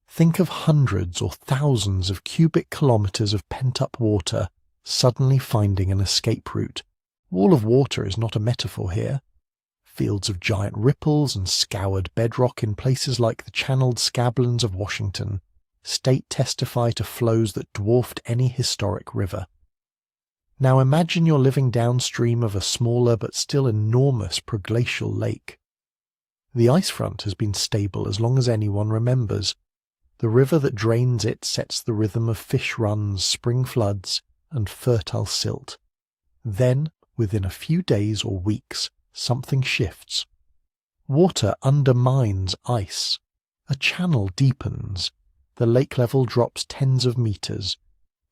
Think of hundreds or thousands of cubic kilometers of pent-up water suddenly finding an escape route. Wall of water is not a metaphor here. Fields of giant ripples and scoured bedrock in places like the channeled scablands of Washington state testify to flows that dwarfed any historic river. Now imagine you're living downstream of a smaller but still enormous proglacial lake. The ice front has been stable as long as anyone remembers. The river that drains it sets the rhythm of fish runs, spring floods, and fertile silt. Then, within a few days or weeks, something shifts. Water undermines ice. A channel deepens. The lake level drops tens of meters.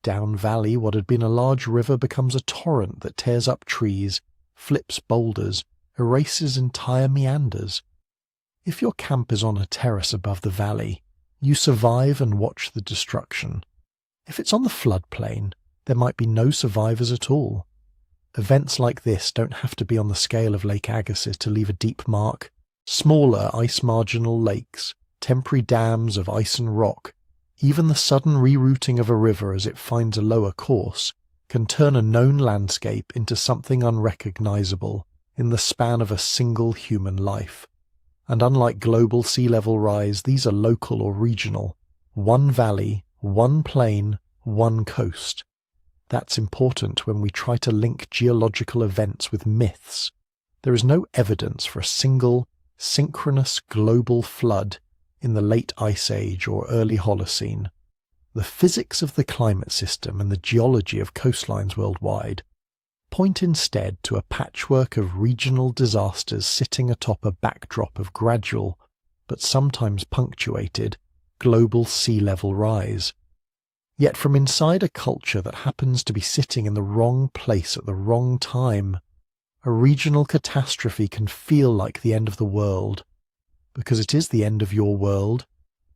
Down valley, what had been a large river becomes a torrent that tears up trees, flips boulders, erases entire meanders. If your camp is on a terrace above the valley, you survive and watch the destruction. If it's on the floodplain, there might be no survivors at all. Events like this don't have to be on the scale of Lake Agassiz to leave a deep mark. Smaller ice-marginal lakes, temporary dams of ice and rock, even the sudden rerouting of a river as it finds a lower course, can turn a known landscape into something unrecognizable in the span of a single human life. And unlike global sea level rise, these are local or regional. One valley, one plain, one coast. That's important when we try to link geological events with myths. There is no evidence for a single, synchronous global flood in the late Ice Age or early Holocene. The physics of the climate system and the geology of coastlines worldwide point instead to a patchwork of regional disasters sitting atop a backdrop of gradual, but sometimes punctuated, global sea level rise. Yet from inside a culture that happens to be sitting in the wrong place at the wrong time, a regional catastrophe can feel like the end of the world, because it is the end of your world,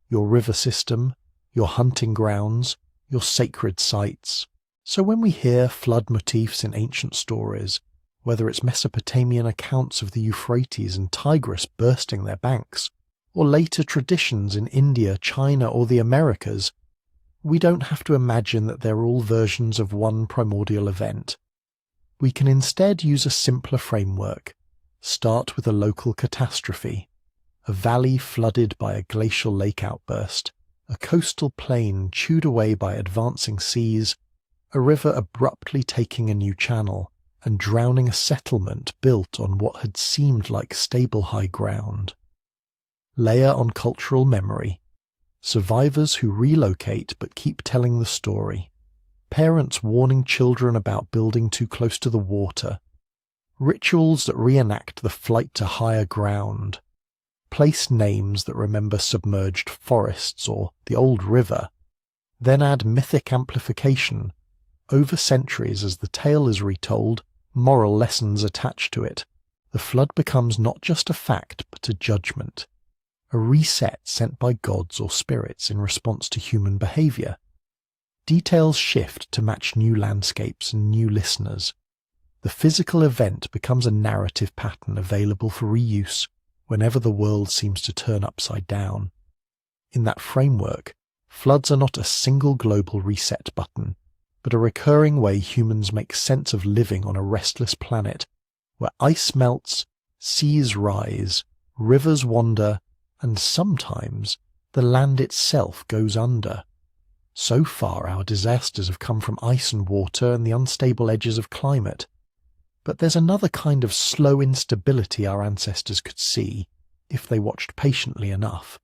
your river system, your hunting grounds, your sacred sites. So when we hear flood motifs in ancient stories, whether it's Mesopotamian accounts of the Euphrates and Tigris bursting their banks, or later traditions in India, China, or the Americas, we don't have to imagine that they're all versions of one primordial event. We can instead use a simpler framework. Start with a local catastrophe, a valley flooded by a glacial lake outburst, a coastal plain chewed away by advancing seas, a river abruptly taking a new channel and drowning a settlement built on what had seemed like stable high ground. Layer on cultural memory. Survivors who relocate but keep telling the story. Parents warning children about building too close to the water. Rituals that reenact the flight to higher ground. Place names that remember submerged forests or the old river. Then add mythic amplification. Over centuries, as the tale is retold, moral lessons attached to it. The flood becomes not just a fact, but a judgment. A reset sent by gods or spirits in response to human behavior. Details shift to match new landscapes and new listeners. The physical event becomes a narrative pattern available for reuse whenever the world seems to turn upside down. In that framework, floods are not a single global reset button. but a recurring way humans make sense of living on a restless planet where ice melts, seas rise, rivers wander, and sometimes the land itself goes under. So far our disasters have come from ice and water and the unstable edges of climate. But there's another kind of slow instability our ancestors could see, if they watched patiently enough.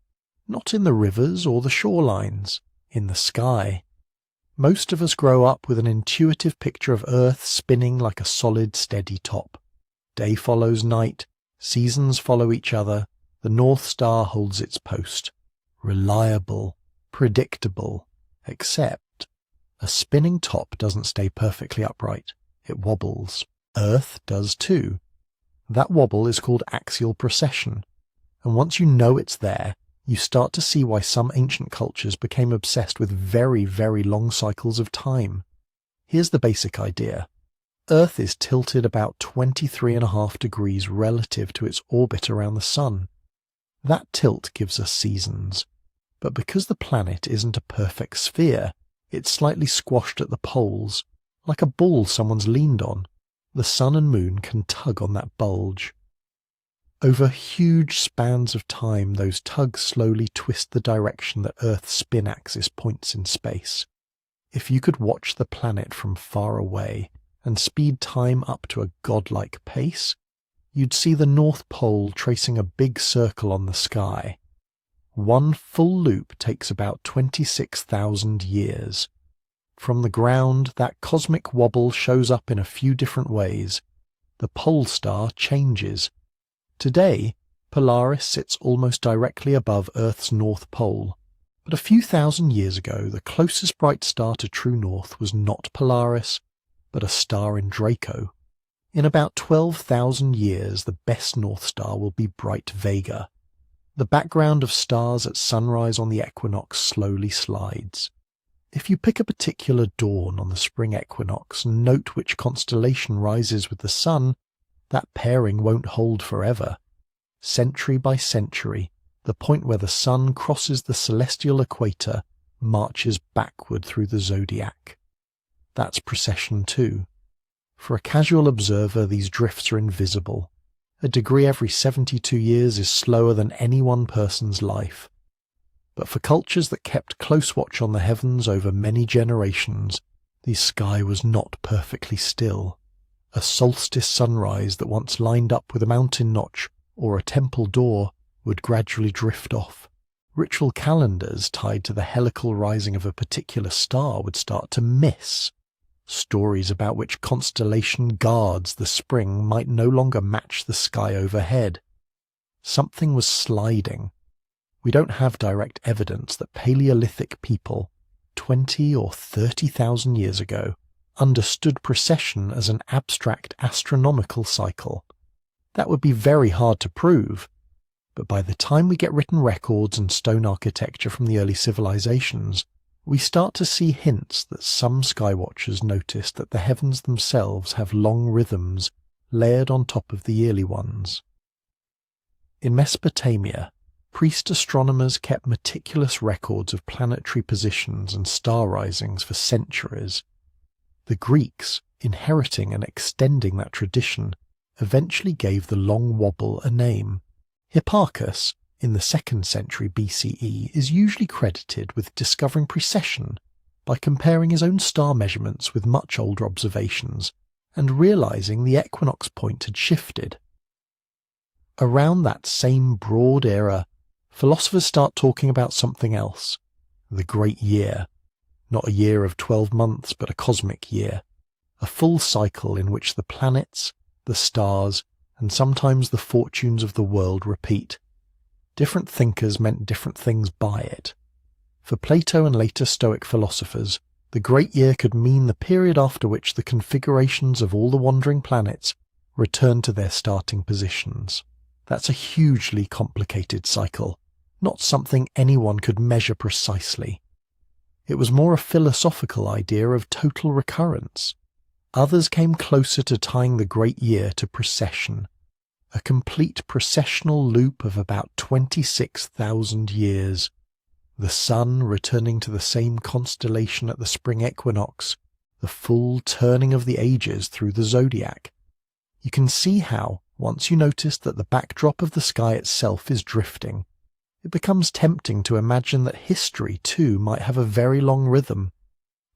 Not in the rivers or the shorelines, in the sky. Most of us grow up with an intuitive picture of Earth spinning like a solid, steady top. Day follows night, seasons follow each other, the North Star holds its post. Reliable, predictable, except a spinning top doesn't stay perfectly upright. It wobbles. Earth does too. That wobble is called axial precession, and once you know it's there, you start to see why some ancient cultures became obsessed with very, very long cycles of time. Here's the basic idea. Earth is tilted about 23.5 degrees relative to its orbit around the Sun. That tilt gives us seasons, but because the planet isn't a perfect sphere, it's slightly squashed at the poles, like a ball someone's leaned on. The Sun and Moon can tug on that bulge. Over huge spans of time, those tugs slowly twist the direction that Earth's spin axis points in space. If you could watch the planet from far away and speed time up to a godlike pace, you'd see the North Pole tracing a big circle on the sky. One full loop takes about 26,000 years. From the ground, that cosmic wobble shows up in a few different ways. The pole star changes. Today, Polaris sits almost directly above Earth's North Pole, but a few thousand years ago the closest bright star to true north was not Polaris, but a star in Draco. In about 12,000 years the best North Star will be bright Vega. The background of stars at sunrise on the equinox slowly slides. If you pick a particular dawn on the spring equinox and note which constellation rises with the sun, that pairing won't hold forever. Century by century, the point where the sun crosses the celestial equator marches backward through the zodiac. That's precession too. For a casual observer, these drifts are invisible. A degree every 72 years is slower than any one person's life. But for cultures that kept close watch on the heavens over many generations, the sky was not perfectly still. A solstice sunrise that once lined up with a mountain notch or a temple door would gradually drift off. Ritual calendars tied to the helical rising of a particular star would start to miss. Stories about which constellation guards the spring might no longer match the sky overhead. Something was sliding. We don't have direct evidence that Paleolithic people, 20 or 30,000 years ago, understood precession as an abstract astronomical cycle. That would be very hard to prove, but by the time we get written records and stone architecture from the early civilizations, we start to see hints that some skywatchers noticed that the heavens themselves have long rhythms layered on top of the yearly ones. In Mesopotamia, priest astronomers kept meticulous records of planetary positions and star risings for centuries. The Greeks, inheriting and extending that tradition, eventually gave the long wobble a name. Hipparchus, in the 2nd century BCE, is usually credited with discovering precession by comparing his own star measurements with much older observations and realizing the equinox point had shifted. Around that same broad era, philosophers start talking about something else, the Great Year. Not a year of 12 months, but a cosmic year, a full cycle in which the planets, the stars, and sometimes the fortunes of the world repeat. Different thinkers meant different things by it. For Plato and later Stoic philosophers, the Great Year could mean the period after which the configurations of all the wandering planets return to their starting positions. That's a hugely complicated cycle, not something anyone could measure precisely. It was more a philosophical idea of total recurrence. Others came closer to tying the Great Year to precession, a complete precessional loop of about 26,000 years. The sun returning to the same constellation at the spring equinox, the full turning of the ages through the zodiac. You can see how, once you notice that the backdrop of the sky itself is drifting, it becomes tempting to imagine that history too might have a very long rhythm,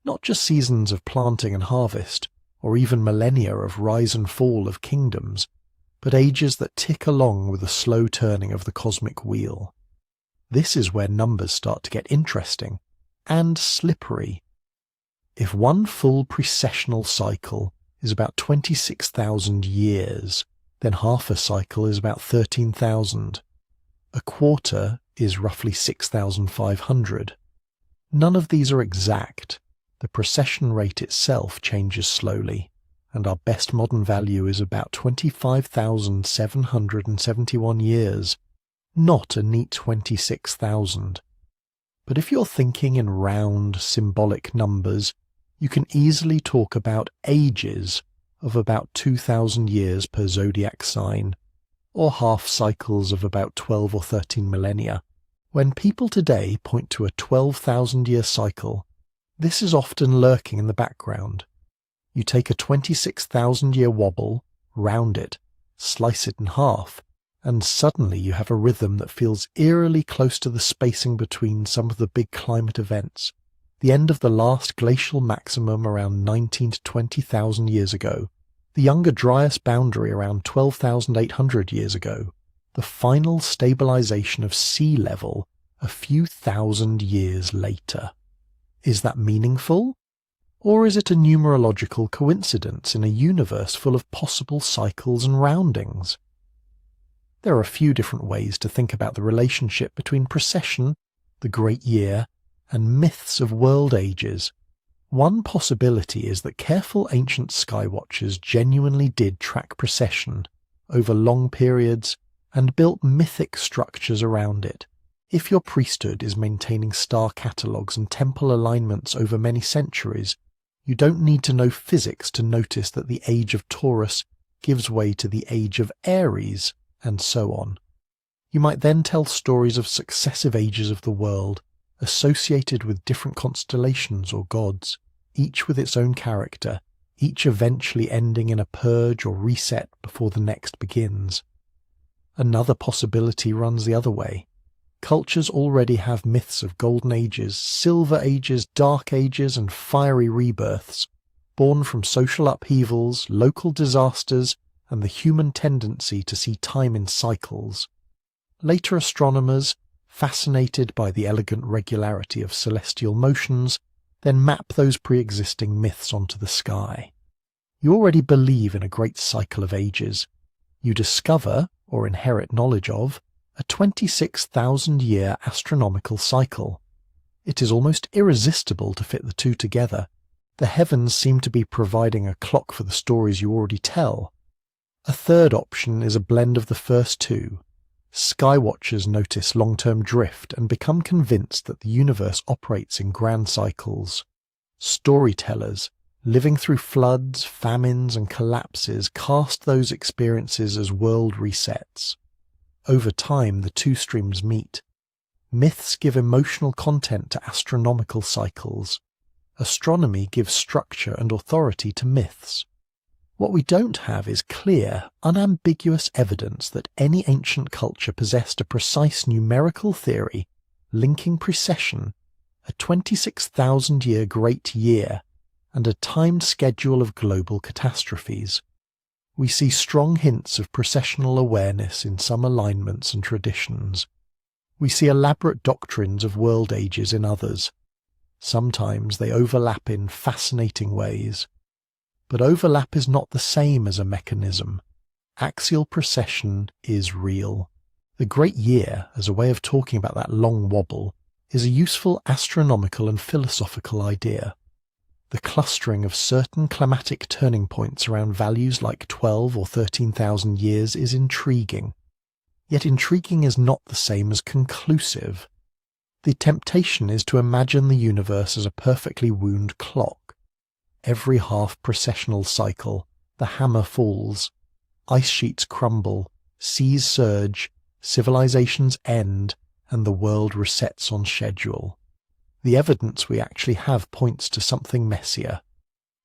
not just seasons of planting and harvest, or even millennia of rise and fall of kingdoms, but ages that tick along with the slow turning of the cosmic wheel. This is where numbers start to get interesting and slippery. If one full precessional cycle is about 26,000 years, then half a cycle is about 13,000. A quarter is roughly 6,500. None of these are exact. The precession rate itself changes slowly, and our best modern value is about 25,771 years, not a neat 26,000. But if you're thinking in round, symbolic numbers, you can easily talk about ages of about 2,000 years per zodiac sign, or half cycles of about 12 or 13 millennia. When people today point to a 12,000-year cycle, this is often lurking in the background. You take a 26,000-year wobble, round it, slice it in half, and suddenly you have a rhythm that feels eerily close to the spacing between some of the big climate events. The end of the last glacial maximum around 19 to 20,000 years ago, the Younger Dryas boundary around 12,800 years ago, the final stabilization of sea level a few thousand years later. Is that meaningful? Or is it a numerological coincidence in a universe full of possible cycles and roundings? There are a few different ways to think about the relationship between precession, the great year, and myths of world ages. One possibility is that careful ancient skywatchers genuinely did track precession over long periods and built mythic structures around it. If your priesthood is maintaining star catalogues and temple alignments over many centuries, you don't need to know physics to notice that the age of Taurus gives way to the age of Aries, and so on. You might then tell stories of successive ages of the world, associated with different constellations or gods, each with its own character, each eventually ending in a purge or reset before the next begins. Another possibility runs the other way. Cultures already have myths of golden ages, silver ages, dark ages, and fiery rebirths, born from social upheavals, local disasters, and the human tendency to see time in cycles. Later astronomers, fascinated by the elegant regularity of celestial motions, then map those pre-existing myths onto the sky. You already believe in a great cycle of ages. You discover, or inherit knowledge of, a 26,000-year astronomical cycle. It is almost irresistible to fit the two together. The heavens seem to be providing a clock for the stories you already tell. A third option is a blend of the first two. Skywatchers notice long-term drift and become convinced that the universe operates in grand cycles. Storytellers, living through floods, famines, and collapses, cast those experiences as world resets. Over time, the two streams meet. Myths give emotional content to astronomical cycles. Astronomy gives structure and authority to myths. What we don't have is clear, unambiguous evidence that any ancient culture possessed a precise numerical theory linking precession, a 26,000-year great year, and a timed schedule of global catastrophes. We see strong hints of precessional awareness in some alignments and traditions. We see elaborate doctrines of world ages in others. Sometimes they overlap in fascinating ways. But overlap is not the same as a mechanism. Axial precession is real. The great year, as a way of talking about that long wobble, is a useful astronomical and philosophical idea. The clustering of certain climatic turning points around values like 12 or 13,000 years is intriguing. Yet intriguing is not the same as conclusive. The temptation is to imagine the universe as a perfectly wound clock. Every half-precessional cycle, the hammer falls, ice sheets crumble, seas surge, civilizations end, and the world resets on schedule. The evidence we actually have points to something messier.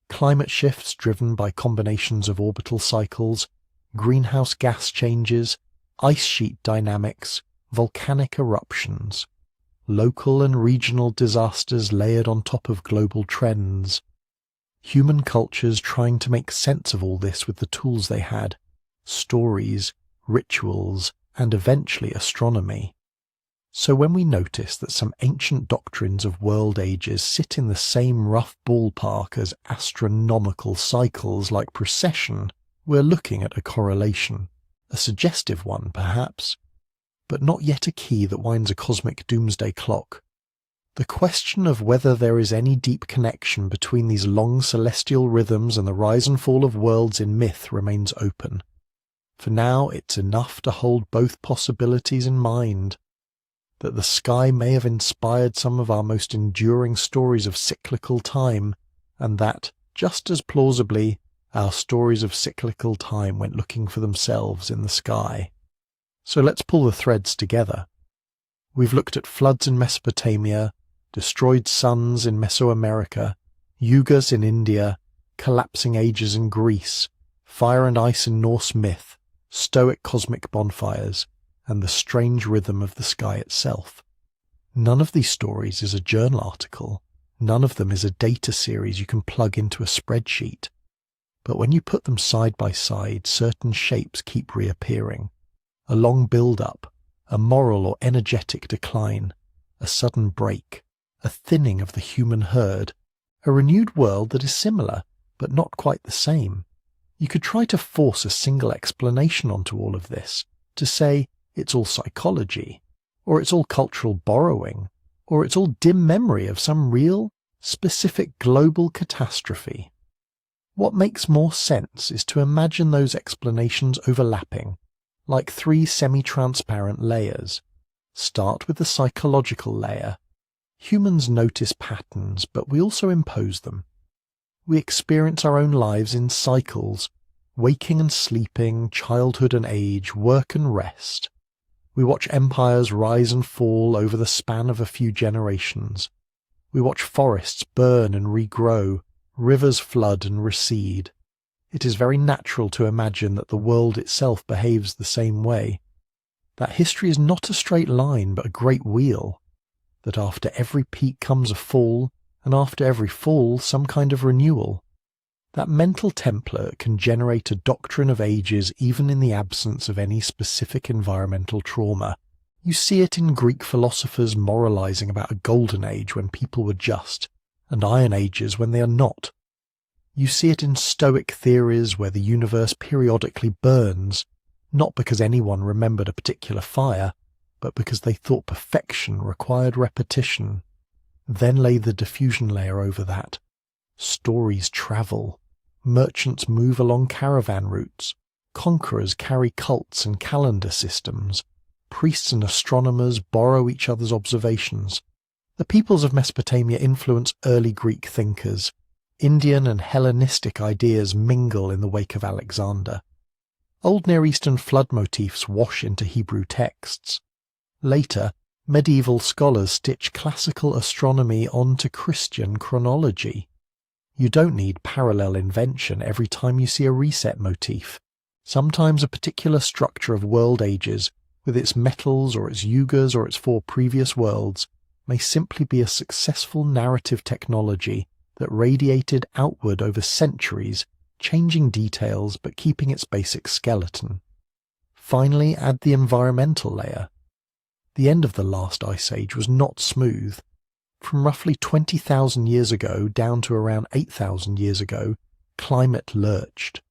climate shifts driven by combinations of orbital cycles, greenhouse gas changes, ice sheet dynamics, volcanic eruptions, local and regional disasters layered on top of global trends, human cultures trying to make sense of all this with the tools they had, stories, rituals, and eventually astronomy. So when we notice that some ancient doctrines of world ages sit in the same rough ballpark as astronomical cycles like precession, we're looking at a correlation, a suggestive one perhaps, but not yet a key that winds a cosmic doomsday clock. The question of whether there is any deep connection between these long celestial rhythms and the rise and fall of worlds in myth remains open. For now, it's enough to hold both possibilities in mind, that the sky may have inspired some of our most enduring stories of cyclical time, and that, just as plausibly, our stories of cyclical time went looking for themselves in the sky. So let's pull the threads together. We've looked at floods in Mesopotamia, destroyed suns in Mesoamerica, yugas in India, collapsing ages in Greece, fire and ice in Norse myth, Stoic cosmic bonfires, and the strange rhythm of the sky itself. None of these stories is a journal article. None of them is a data series you can plug into a spreadsheet. But when you put them side by side, certain shapes keep reappearing. A long build-up, a moral or energetic decline, a sudden break, a thinning of the human herd, a renewed world that is similar, but not quite the same. You could try to force a single explanation onto all of this, to say it's all psychology, or it's all cultural borrowing, or it's all dim memory of some real, specific global catastrophe. What makes more sense is to imagine those explanations overlapping, like three semi-transparent layers. Start with the psychological layer. Humans notice patterns, but we also impose them. We experience our own lives in cycles, waking and sleeping, childhood and age, work and rest. We watch empires rise and fall over the span of a few generations. We watch forests burn and regrow, rivers flood and recede. It is very natural to imagine that the world itself behaves the same way, that history is not a straight line but a great wheel, that after every peak comes a fall, and after every fall some kind of renewal. That mental template can generate a doctrine of ages even in the absence of any specific environmental trauma. You see it in Greek philosophers moralizing about a golden age when people were just, and iron ages when they are not. You see it in Stoic theories where the universe periodically burns, not because anyone remembered a particular fire, but because they thought perfection required repetition. Then lay the diffusion layer over that. Stories travel. Merchants move along caravan routes. Conquerors carry cults and calendar systems. Priests and astronomers borrow each other's observations. The peoples of Mesopotamia influence early Greek thinkers. Indian and Hellenistic ideas mingle in the wake of Alexander. Old Near Eastern flood motifs wash into Hebrew texts. Later, medieval scholars stitch classical astronomy onto Christian chronology. You don't need parallel invention every time you see a reset motif. Sometimes a particular structure of world ages, with its metals or its yugas or its four previous worlds, may simply be a successful narrative technology that radiated outward over centuries, changing details but keeping its basic skeleton. Finally, add the environmental layer. The end of the last ice age was not smooth. From roughly 20,000 years ago down to around 8,000 years ago, climate lurched.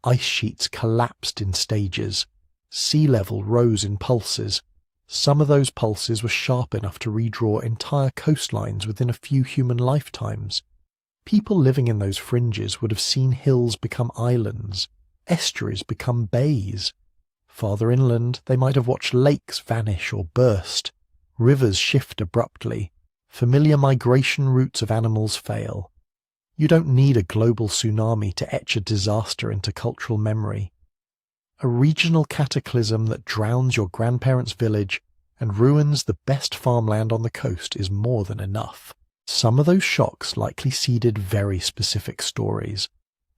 Ice sheets collapsed in stages. Sea level rose in pulses. Some of those pulses were sharp enough to redraw entire coastlines within a few human lifetimes. People living in those fringes would have seen hills become islands, estuaries become bays. Farther inland, they might have watched lakes vanish or burst, rivers shift abruptly, familiar migration routes of animals fail. You don't need a global tsunami to etch a disaster into cultural memory. A regional cataclysm that drowns your grandparents' village and ruins the best farmland on the coast is more than enough. Some of those shocks likely seeded very specific stories.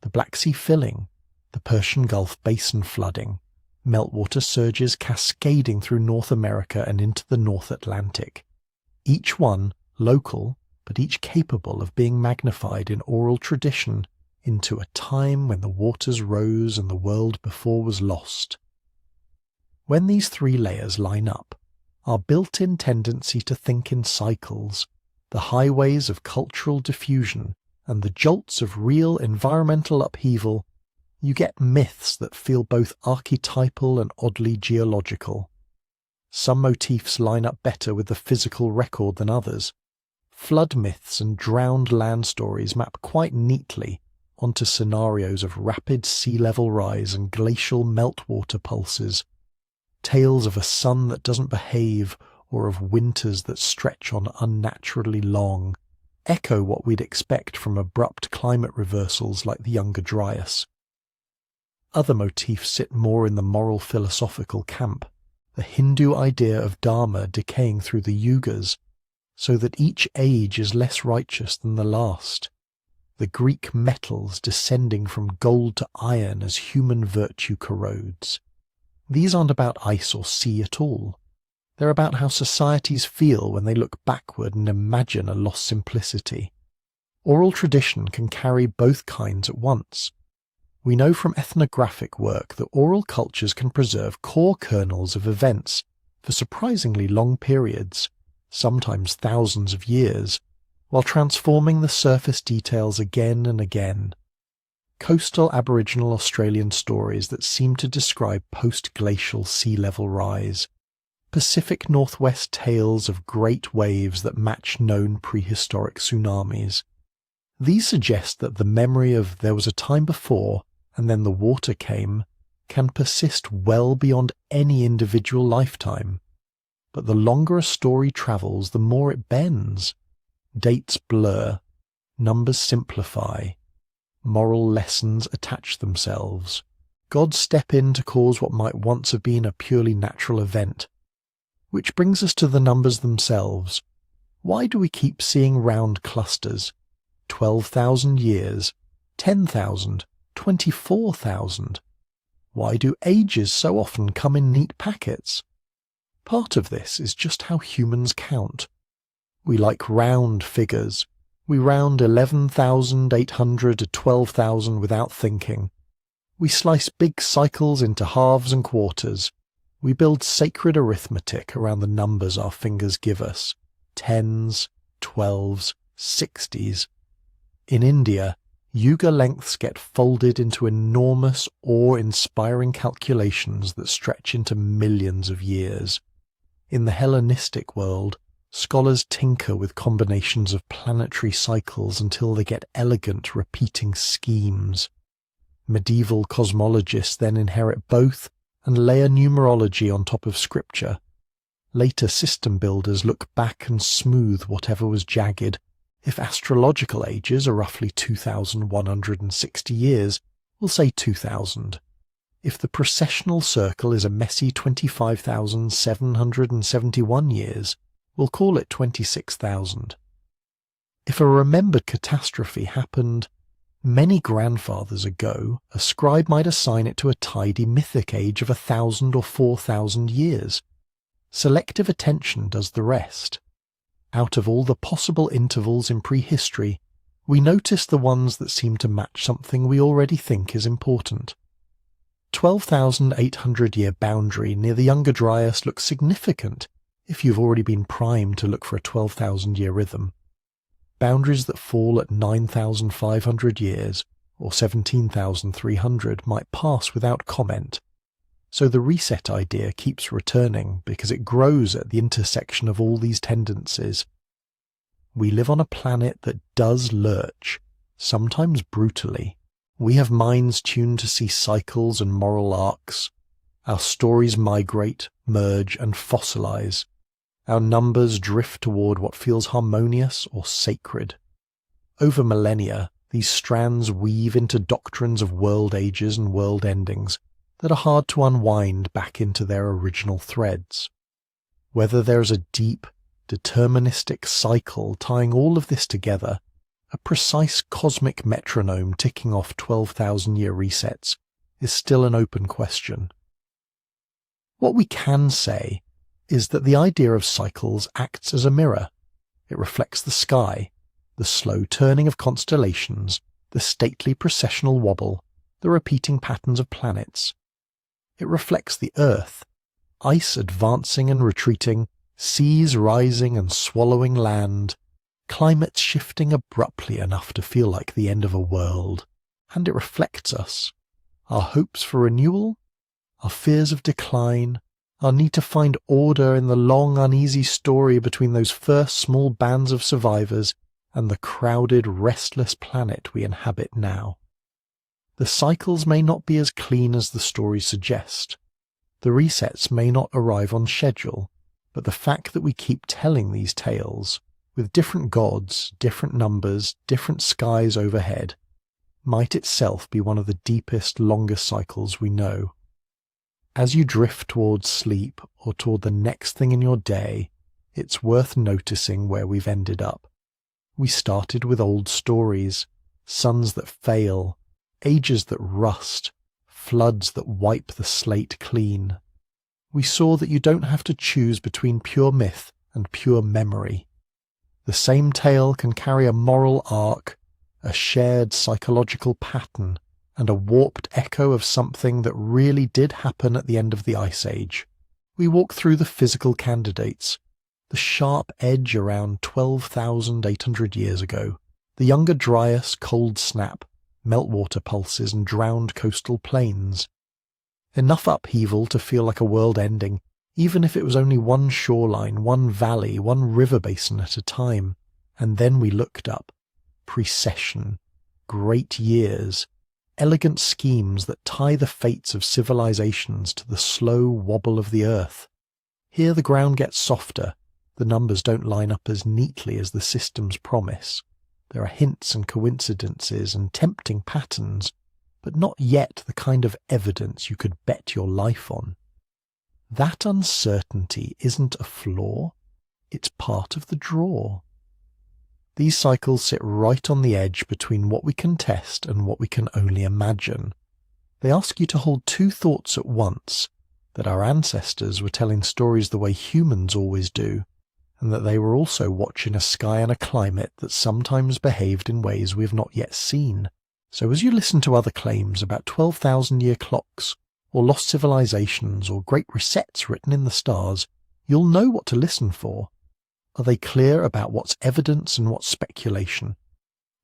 The Black Sea filling, the Persian Gulf basin flooding, meltwater surges cascading through North America and into the North Atlantic. Each one local, but each capable of being magnified in oral tradition into a time when the waters rose and the world before was lost. When these three layers line up, our built-in tendency to think in cycles, the highways of cultural diffusion and the jolts of real environmental upheaval, you get myths that feel both archetypal and oddly geological. Some motifs line up better with the physical record than others. Flood myths and drowned land stories map quite neatly onto scenarios of rapid sea level rise and glacial meltwater pulses, tales of a sun that doesn't behave or of winters that stretch on unnaturally long, echo what we'd expect from abrupt climate reversals like the Younger Dryas. Other motifs sit more in the moral philosophical camp, the Hindu idea of dharma decaying through the yugas, so that each age is less righteous than the last, the Greek metals descending from gold to iron as human virtue corrodes. These aren't about ice or sea at all. They're about how societies feel when they look backward and imagine a lost simplicity. Oral tradition can carry both kinds at once. We know from ethnographic work that oral cultures can preserve core kernels of events for surprisingly long periods, sometimes thousands of years, while transforming the surface details again and again. Coastal Aboriginal Australian stories that seem to describe post-glacial sea level rise, Pacific Northwest tales of great waves that match known prehistoric tsunamis. These suggest that the memory of there was a time before and then the water came can persist well beyond any individual lifetime. But the longer a story travels, the more it bends. Dates blur, numbers simplify, moral lessons attach themselves. Gods step in to cause what might once have been a purely natural event. Which brings us to the numbers themselves. Why do we keep seeing round clusters? 12,000 years, 10,000, 24,000. Why do ages so often come in neat packets? Part of this is just how humans count. We like round figures. We round 11,800 to 12,000 without thinking. We slice big cycles into halves and quarters. We build sacred arithmetic around the numbers our fingers give us. 10s, 12s, 60s. In India, yuga lengths get folded into enormous, awe-inspiring calculations that stretch into millions of years. In the Hellenistic world, scholars tinker with combinations of planetary cycles until they get elegant repeating schemes. Medieval cosmologists then inherit both and layer numerology on top of scripture. Later system builders look back and smooth whatever was jagged. If astrological ages are roughly 2,160 years, we'll say 2,000. If the precessional circle is a messy 25,771 years, we'll call it 26,000. If a remembered catastrophe happened many grandfathers ago, a scribe might assign it to a tidy mythic age of 1,000 or 4,000 years. Selective attention does the rest. Out of all the possible intervals in prehistory, we notice the ones that seem to match something we already think is important. 12,800-year boundary near the Younger Dryas looks significant if you've already been primed to look for a 12,000-year rhythm. Boundaries that fall at 9,500 years or 17,300 might pass without comment. So the reset idea keeps returning because it grows at the intersection of all these tendencies. We live on a planet that does lurch, sometimes brutally. We have minds tuned to see cycles and moral arcs. Our stories migrate, merge, and fossilize. Our numbers drift toward what feels harmonious or sacred. Over millennia, these strands weave into doctrines of world ages and world endings that are hard to unwind back into their original threads. Whether there is a deep, deterministic cycle tying all of this together, a precise cosmic metronome ticking off 12,000-year resets, is still an open question. What we can say is that the idea of cycles acts as a mirror. It reflects the sky, the slow turning of constellations, the stately processional wobble, the repeating patterns of planets. It reflects the earth, ice advancing and retreating, seas rising and swallowing land, climates shifting abruptly enough to feel like the end of a world. And it reflects us, our hopes for renewal, our fears of decline, our need to find order in the long, uneasy story between those first small bands of survivors and the crowded, restless planet we inhabit now. The cycles may not be as clean as the stories suggest. The resets may not arrive on schedule, but the fact that we keep telling these tales, with different gods, different numbers, different skies overhead, might itself be one of the deepest, longest cycles we know. As you drift towards sleep or toward the next thing in your day, it's worth noticing where we've ended up. We started with old stories, suns that fail, ages that rust, floods that wipe the slate clean. We saw that you don't have to choose between pure myth and pure memory. The same tale can carry a moral arc, a shared psychological pattern, and a warped echo of something that really did happen at the end of the Ice Age. We walk through the physical candidates, the sharp edge around 12,800 years ago, the Younger Dryas cold snap, meltwater pulses and drowned coastal plains. Enough upheaval to feel like a world ending, even if it was only one shoreline, one valley, one river basin at a time. And then we looked up. Precession, great years, elegant schemes that tie the fates of civilizations to the slow wobble of the earth. Here the ground gets softer, the numbers don't line up as neatly as the systems promise. There are hints and coincidences and tempting patterns, but not yet the kind of evidence you could bet your life on. That uncertainty isn't a flaw, it's part of the draw. These cycles sit right on the edge between what we can test and what we can only imagine. They ask you to hold two thoughts at once, that our ancestors were telling stories the way humans always do, and that they were also watching a sky and a climate that sometimes behaved in ways we have not yet seen. So as you listen to other claims about 12,000-year clocks, or lost civilizations, or great resets written in the stars, you'll know what to listen for. Are they clear about what's evidence and what's speculation?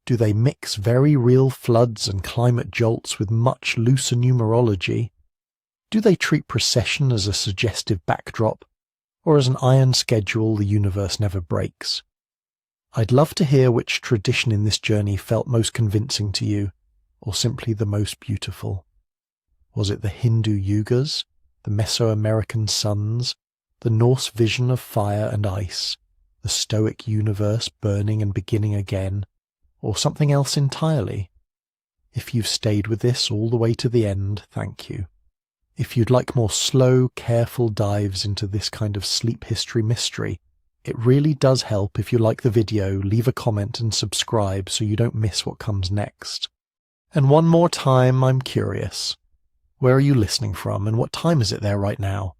Do they mix very real floods and climate jolts with much looser numerology? Do they treat precession as a suggestive backdrop, or as an iron schedule the universe never breaks? I'd love to hear which tradition in this journey felt most convincing to you, or simply the most beautiful. Was it the Hindu yugas, the Mesoamerican suns, the Norse vision of fire and ice, the Stoic universe burning and beginning again, or something else entirely? If you've stayed with this all the way to the end, thank you. If you'd like more slow, careful dives into this kind of sleep history mystery, it really does help if you like the video, leave a comment and subscribe so you don't miss what comes next. And one more time, I'm curious. Where are you listening from and what time is it there right now?